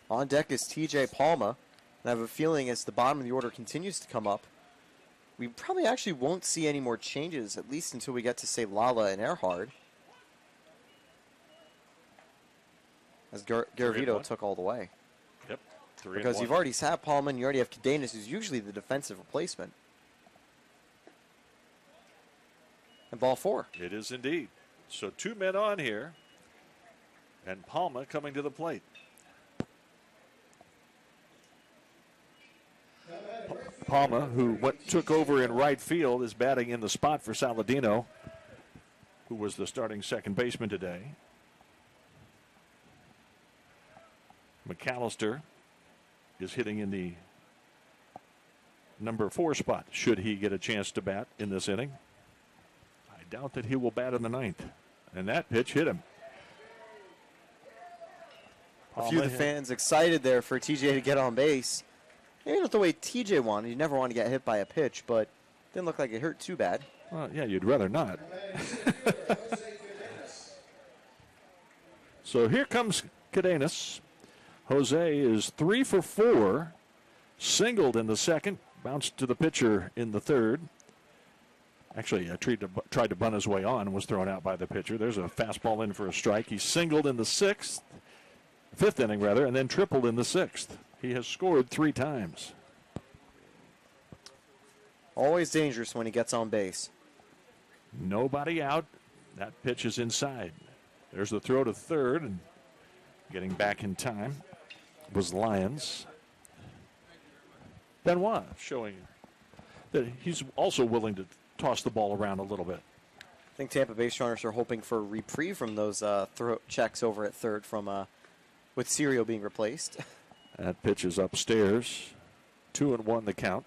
On deck is TJ Palma. And I have a feeling as the bottom of the order continues to come up, we probably actually won't see any more changes, at least until we get to, say, Lala and Earhart. As Garavito took all the way. Yep. 3-1. Because you've already had Palma and you already have Cadenas, who's usually the defensive replacement. And ball 4. It is indeed. So 2 men on here. And Palma coming to the plate. Palma, who took over in right field, is batting in the spot for Saladino, who was the starting second baseman today. McAllister is hitting in the number 4 spot, should he get a chance to bat in this inning. I doubt that he will bat in the 9th. And that pitch hit him. A few of the fans excited there for TJ to get on base. Maybe not the way TJ wanted. You never want to get hit by a pitch, but didn't look like it hurt too bad. Well, yeah, you'd rather not. So here comes Cadenas. Jose is 3 for 4, singled in the 2nd, bounced to the pitcher in the 3rd. Actually, tried to bunt his way on and was thrown out by the pitcher. There's a fastball in for a strike. He singled in the 5th inning, and then tripled in the 6th. He has scored 3 times. Always dangerous when he gets on base. Nobody out. That pitch is inside. There's the throw to 3rd, and getting back in time was Lions. Benoit showing that he's also willing to toss the ball around a little bit. I think Tampa base runners are hoping for a reprieve from those throw checks over at 3rd from with Sirio being replaced. That pitch is upstairs. 2-1 the count.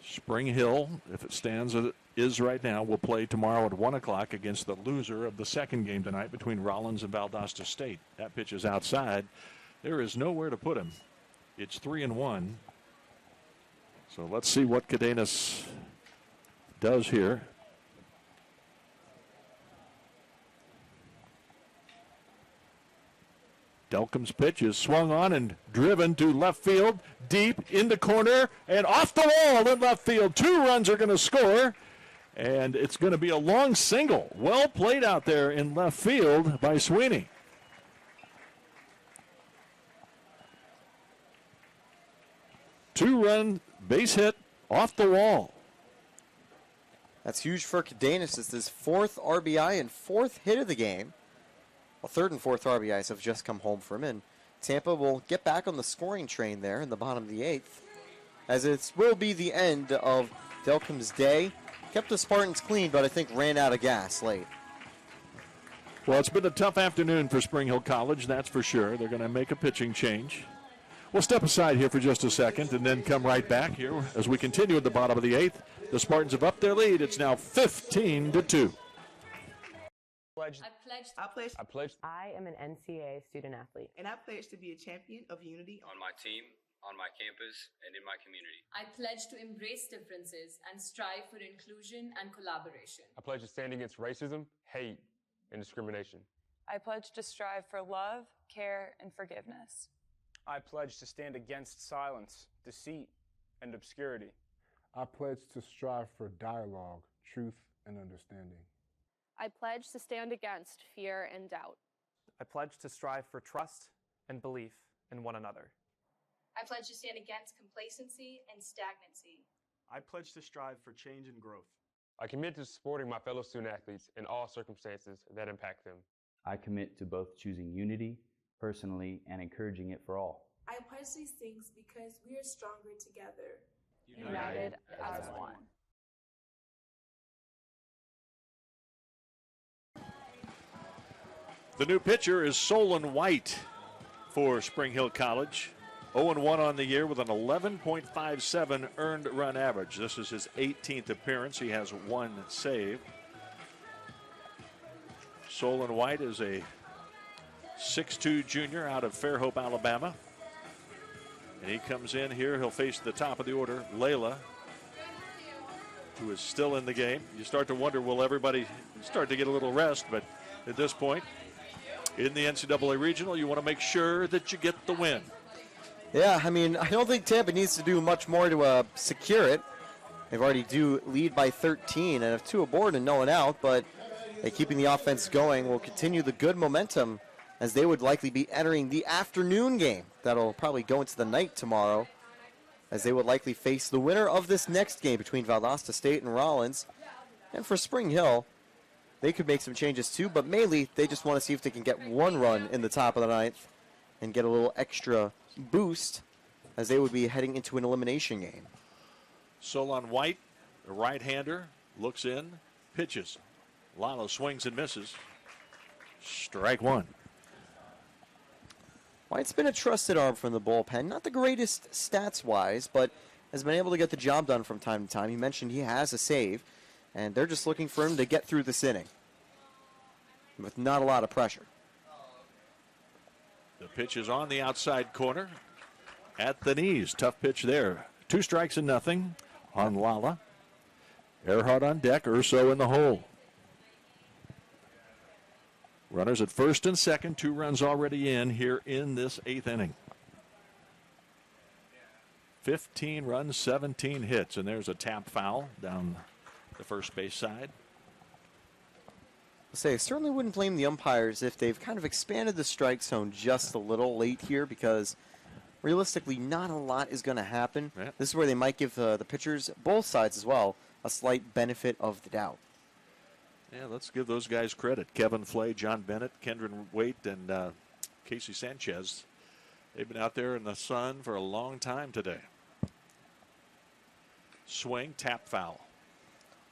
Spring Hill, if it stands as it is right now, will play tomorrow at 1 o'clock against the loser of the 2nd game tonight between Rollins and Valdosta State. That pitch is outside. There is nowhere to put him. It's 3-1. So let's see what Cadenas does here. Delcom's pitch is swung on and driven to left field, deep in the corner, and off the wall in left field. 2 runs are going to score, and it's going to be a long single. Well played out there in left field by Sweeney. Two-run base hit off the wall. That's huge for Cadenas. It's his 4th RBI and 4th hit of the game. Well, 3rd and 4th RBIs have just come home for him, and Tampa will get back on the scoring train there in the bottom of the 8th, as it will be the end of Delcom's day. Kept the Spartans clean, but I think ran out of gas late. Well, it's been a tough afternoon for Spring Hill College, that's for sure. They're going to make a pitching change. We'll step aside here for just a second and then come right back here as we continue at the bottom of the 8th. The Spartans have upped their lead. It's now 15-2. I am an NCAA student athlete. And I pledge to be a champion of unity on my team, on my campus, and in my community. I pledge to embrace differences and strive for inclusion and collaboration. I pledge to stand against racism, hate, and discrimination. I pledge to strive for love, care, and forgiveness. I pledge to stand against silence, deceit, and obscurity. I pledge to strive for dialogue, truth, and understanding. I pledge to stand against fear and doubt. I pledge to strive for trust and belief in one another. I pledge to stand against complacency and stagnancy. I pledge to strive for change and growth. I commit to supporting my fellow student athletes in all circumstances that impact them. I commit to both choosing unity personally and encouraging it for all. I pledge these things because we are stronger together. United as one. The new pitcher is Solon White for Spring Hill College. 0-1 on the year with an 11.57 earned run average. This is his 18th appearance. He has 1 save. Solon White is a 6'2 junior out of Fairhope, Alabama. And he comes in here. He'll face the top of the order, Layla, who is still in the game. You start to wonder, will everybody start to get a little rest? But at this point, in the NCAA Regional, you want to make sure that you get the win. Yeah, I mean, I don't think Tampa needs to do much more to secure it. They've already do lead by 13 and have 2 aboard and no one out, but keeping the offense going will continue the good momentum as they would likely be entering the afternoon game. That'll probably go into the night tomorrow as they would likely face the winner of this next game between Valdosta State and Rollins. And for Spring Hill, they could make some changes too, but mainly they just want to see if they can get 1 run in the top of the 9th and get a little extra boost as they would be heading into an elimination game. Solon White, the right-hander, looks in, pitches. Lalo swings and misses. Strike 1. White's been a trusted arm from the bullpen. Not the greatest stats-wise, but has been able to get the job done from time to time. He mentioned he has a save, and they're just looking for him to get through this inning with not a lot of pressure. The pitch is on the outside corner at the knees. Tough pitch there. 2 strikes and nothing on Lala. Earhart on deck, Urso in the hole. Runners at first and second, 2 runs already in here in this 8th inning. 15 runs, 17 hits, and there's a tap foul down the first base side. I'll say, I certainly wouldn't blame the umpires if they've kind of expanded the strike zone just a little late here, because realistically not a lot is going to happen. Yeah. This is where they might give the pitchers, both sides as well, a slight benefit of the doubt. Yeah, let's give those guys credit. Kevin Flay, John Bennett, Kendron Waite, and Casey Sanchez. They've been out there in the sun for a long time today. Swing, tap foul.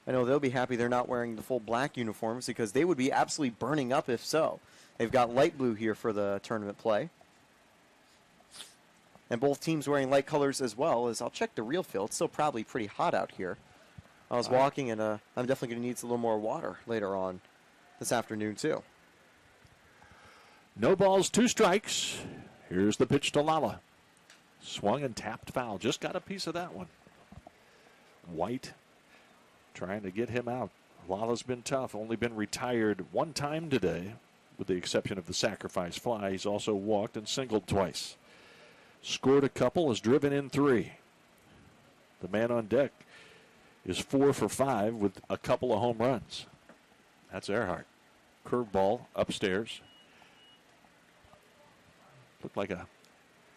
I know they'll be happy they're not wearing the full black uniforms because they would be absolutely burning up if so. They've got light blue here for the tournament play. And both teams wearing light colors as well. As I'll check the real field. It's still probably pretty hot out here. I was walking, and I'm definitely going to need a little more water later on this afternoon, too. No balls, 2 strikes. Here's the pitch to Lala. Swung and tapped foul. Just got a piece of that one. White trying to get him out. Lala's been tough. Only been retired 1 time today, with the exception of the sacrifice fly. He's also walked and singled twice. Scored a couple, has driven in 3. The man on deck is 4 for 5 with a couple of home runs. That's Earhart. Curveball upstairs. Looked like a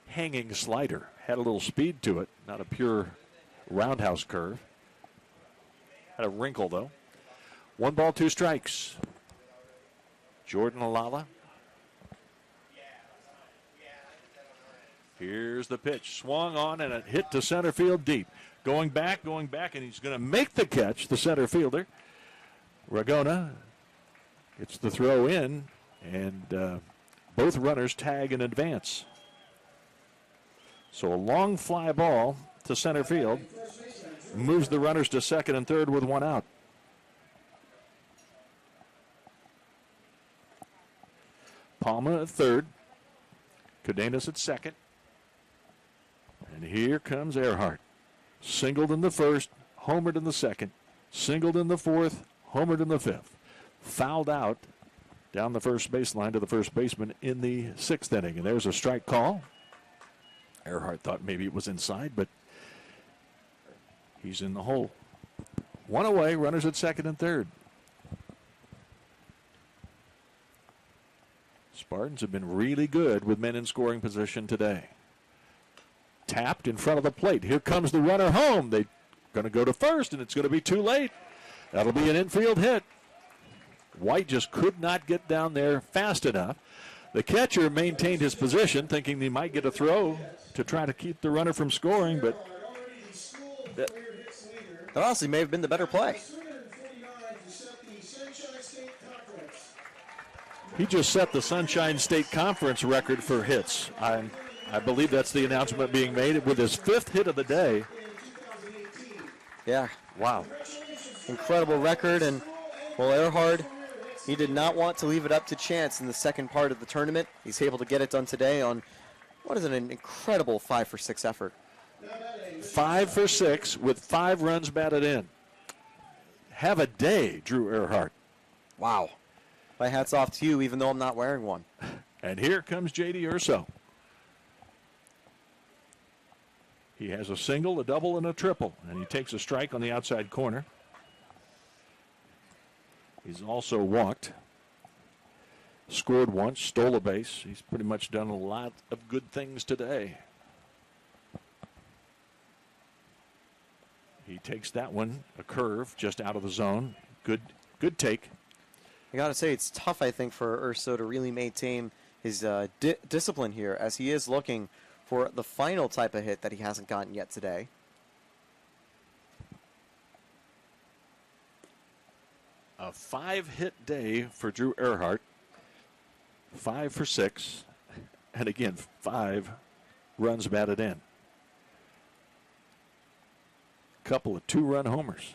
hanging slider. Had a little speed to it. Not a pure roundhouse curve. Had a wrinkle, though. 1 ball, 2 strikes. Jordan Alala. Here's the pitch. Swung on and a hit to center field deep. Going back, and he's going to make the catch, the center fielder. Ragona gets the throw in, and both runners tag in advance. So a long fly ball to center field moves the runners to second and third with one out. Palma at third. Cadenas at second. And here comes Earhart. Singled in the first, homered in the second, singled in the fourth, homered in the fifth. Fouled out down the first baseline to the first baseman in the sixth inning. And there's a strike call. Earhart thought maybe it was inside, but he's in the hole. One away, runners at second and third. Spartans have been really good with men in scoring position today. Tapped in front of the plate. Here comes the runner home. They're going to go to first, and it's going to be too late. That'll be an infield hit. White just could not get down there fast enough. The catcher maintained his position, thinking he might get a throw to try to keep the runner from scoring, but that honestly may have been the better play. He just set the Sunshine State Conference record for hits. I believe that's the announcement being made with his fifth hit of the day. Yeah. Wow. Incredible record. And, well, Earhart, he did not want to leave it up to chance in the second part of the tournament. He's able to get it done today on what is an incredible 5-for-6 effort. 5 for 6 with 5 runs batted in. Have a day, Drew Earhart. Wow. My hat's off to you, even though I'm not wearing one. And here comes J.D. Urso. He has a single, a double, and a triple, and he takes a strike on the outside corner. He's also walked, scored once, stole a base. He's pretty much done a lot of good things today. He takes that one, a curve, just out of the zone. Good take. I got to say, it's tough, I think, for Urso to really maintain his discipline here, as he is looking for the final type of hit that he hasn't gotten yet today. A 5-hit day for Drew Earhart. 5 for 6. And again, 5 runs batted in. Couple of 2-run homers.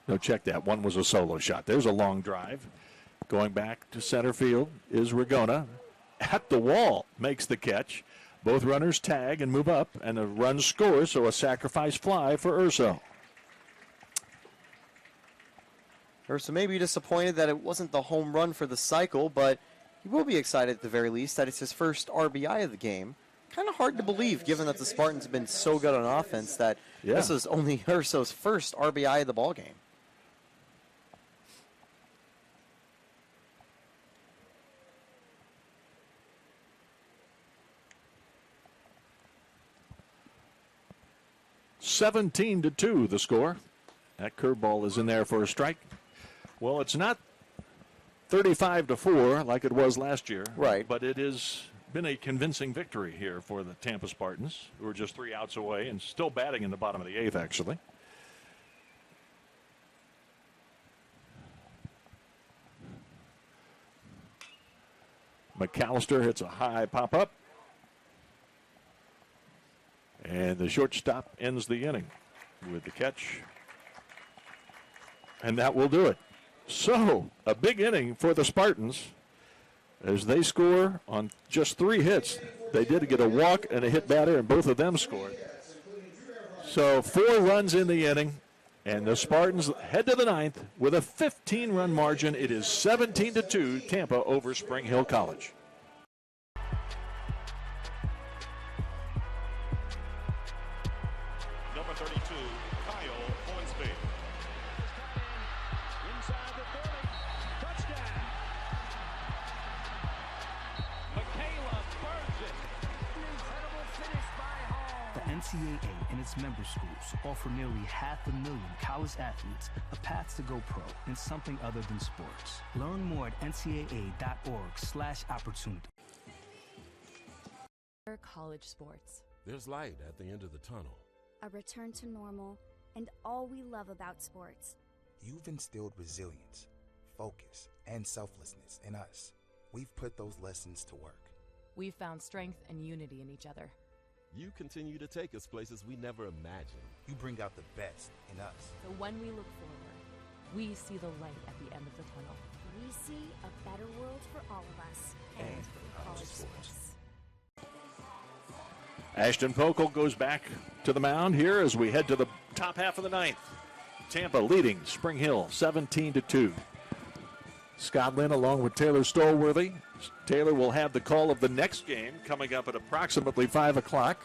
No, check that. One was a solo shot. There's a long drive. Going back to center field is Ragona. At the wall, makes the catch. Both runners tag and move up, and a run scores, so a sacrifice fly for Urso. Urso may be disappointed that it wasn't the home run for the cycle, but he will be excited at the very least that it's his first RBI of the game. Kind of hard to believe, given that the Spartans have been so good on offense, that this is only Urso's first RBI of the ballgame. (17-2) the score. That curveball is in there for a strike. Well, it's not 35-4 like it was last year. Right. But it has been a convincing victory here for the Tampa Spartans, who are just 3 outs away and still batting in the bottom of the 8th, actually. McAllister hits a high pop-up. And the shortstop ends the inning with the catch. And that will do it. So, a big inning for the Spartans as they score on just 3 hits. They did get a walk and a hit batter, and both of them scored. So, 4 runs in the inning, and the Spartans head to the 9th with a 15-run margin. It is 17-2 Tampa over Spring Hill College. NCAA and its member schools offer nearly 500,000 college athletes a path to go pro in something other than sports. Learn more at ncaa.org/opportunity. College sports. There's light at the end of the tunnel. A return to normal, and all we love about sports. You've instilled resilience, focus, and selflessness in us. We've put those lessons to work. We've found strength and unity in each other. You continue to take us places we never imagined. You bring out the best in us. So when we look forward, we see the light at the end of the tunnel. We see a better world for all of us and for college sports. Ashton Pokel goes back to the mound here as we head to the top half of the ninth. Tampa leading Spring Hill 17-2. Scott Lynn along with Taylor Stolworthy. Taylor will have the call of the next game coming up at approximately 5 o'clock.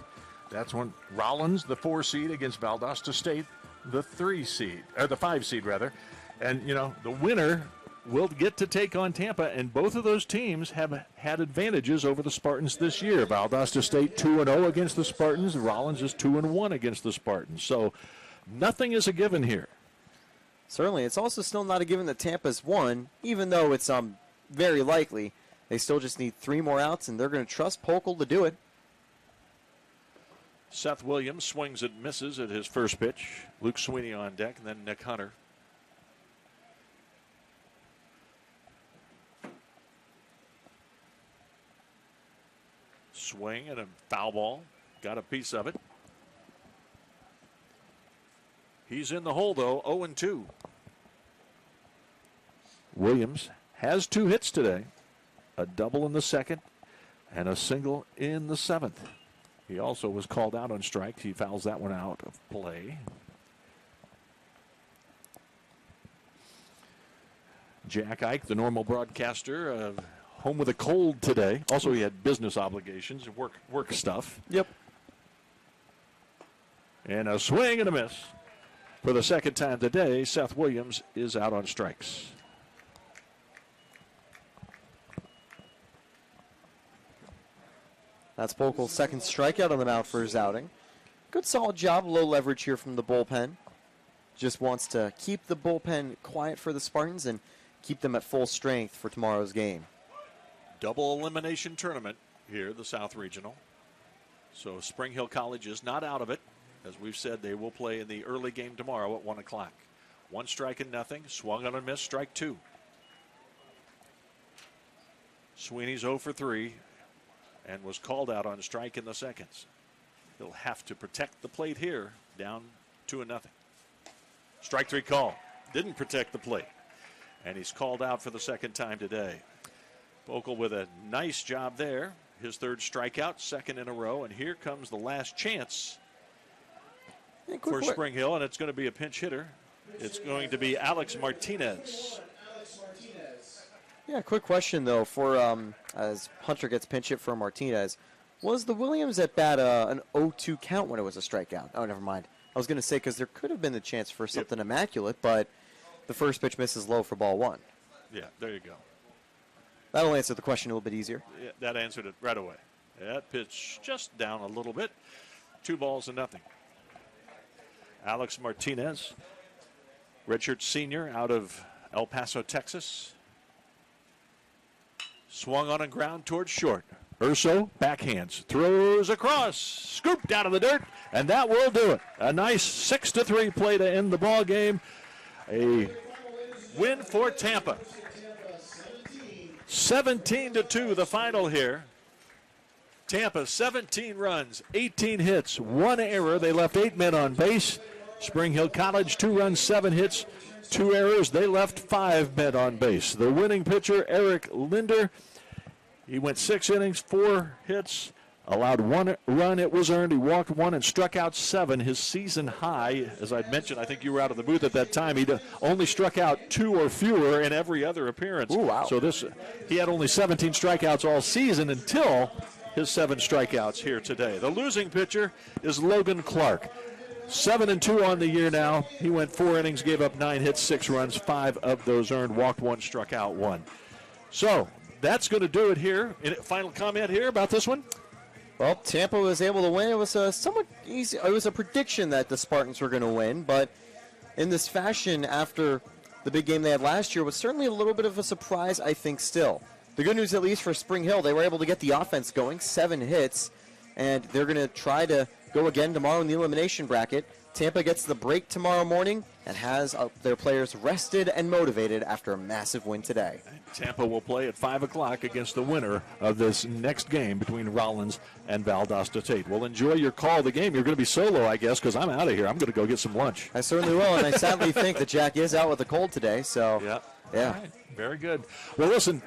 That's when Rollins, the 4 seed, against Valdosta State, the 5 seed rather. And, the winner will get to take on Tampa, and both of those teams have had advantages over the Spartans this year. Valdosta State 2-0 against the Spartans. Rollins is 2-1 against the Spartans. So nothing is a given here. Certainly. It's also still not a given that Tampa's won, even though it's very likely. They still just need 3 more outs, and they're going to trust Pokel to do it. Seth Williams swings and misses at his first pitch. Luke Sweeney on deck, and then Nick Hunter. Swing and a foul ball. Got a piece of it. He's in the hole, though, 0-2. Williams has 2 hits today. A double in the second and a single in the 7th. He also was called out on strikes. He fouls that one out of play. Jack Ike, the normal broadcaster, home with a cold today. Also, he had business obligations, work stuff. Yep. And a swing and a miss. For the second time today, Seth Williams is out on strikes. That's Pokel's second strikeout on the mound for his outing. Good solid job, low leverage here from the bullpen. Just wants to keep the bullpen quiet for the Spartans and keep them at full strength for tomorrow's game. Double elimination tournament here, the South Regional. So Spring Hill College is not out of it. As we've said, they will play in the early game tomorrow at 1 o'clock. 1 strike and nothing. Swung on a miss, strike 2. Sweeney's 0 for 3 and was called out on strike in the seconds. He'll have to protect the plate here, down 2-0. Strike 3 call. Didn't protect the plate. And he's called out for the second time today. Pokel with a nice job there. His 3rd strikeout, 2nd in a row. And here comes the last chance for Spring Hill, and it's going to be a pinch hitter. It's going to be Alex Martinez. Yeah, quick question, though, for as Hunter gets pinch hit for Martinez. Was the Williams at bat an 0-2 count when it was a strikeout? Oh, never mind. I was going to say, because there could have been the chance for something immaculate, but the first pitch misses low for ball 1. Yeah, there you go. That'll answer the question a little bit easier. Yeah, that answered it right away. That pitch just down a little bit. 2-0. Alex Martinez, redshirt senior out of El Paso, Texas. Swung on and ground towards short. Urso backhands, throws across, scooped out of the dirt, and that will do it. A nice 6-3 play to end the ball game. A win for Tampa. 17-2 the final here. Tampa 17 runs, 18 hits, 1 error. They left 8 men on base. Spring Hill College 2 runs, 7 hits, 2 errors. They left 5 men on base. The winning pitcher, Eric Linder, he went 6 innings, 4 hits, allowed 1 run. It was earned. He walked 1 and struck out 7. His season high, as I'd mentioned, I think you were out of the booth at that time. He only struck out 2 or fewer in every other appearance. Ooh, wow. So he had only 17 strikeouts all season until his 7 strikeouts here today. The losing pitcher is Logan Clark. 7-2 on the year now. He went 4 innings, gave up 9 hits, 6 runs, 5 of those earned, walked 1, struck out 1. So that's going to do it here. Any final comment here about this one? Well, Tampa was able to win. It was a somewhat easy. It was a prediction that the Spartans were going to win, but in this fashion, after the big game they had last year, was certainly a little bit of a surprise, I think, still. The good news, at least for Spring Hill, they were able to get the offense going, 7 hits, and they're going to try to go again tomorrow in the elimination bracket. Tampa gets the break tomorrow morning and has their players rested and motivated after a massive win today. Tampa will play at 5 o'clock against the winner of this next game between Rollins and Valdosta Tate. Well, enjoy your call of the game. You're going to be solo, I guess, because I'm out of here. I'm going to go get some lunch. I certainly will, and I sadly think that Jack is out with a cold today. So, yeah. Yeah. All right. Very good. Well, listen,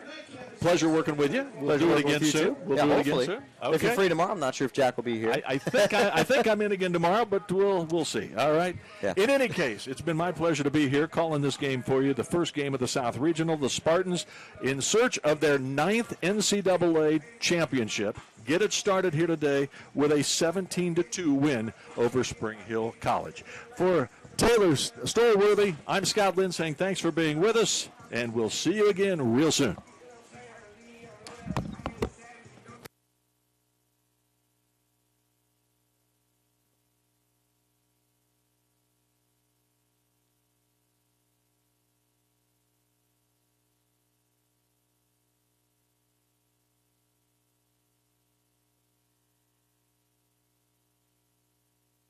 pleasure working with you. We'll do it again soon. We'll do it again soon. Okay. If you're free tomorrow, I'm not sure if Jack will be here. I think I'm in again tomorrow, but we'll see. All right. Yeah. In any case, it's been my pleasure to be here calling this game for you. The first game of the South Regional, the Spartans in search of their 9th NCAA championship. Get it started here today with a 17-2 win over Spring Hill College. For Taylor Storyworthy, I'm Scott Lynn saying thanks for being with us, and we'll see you again real soon.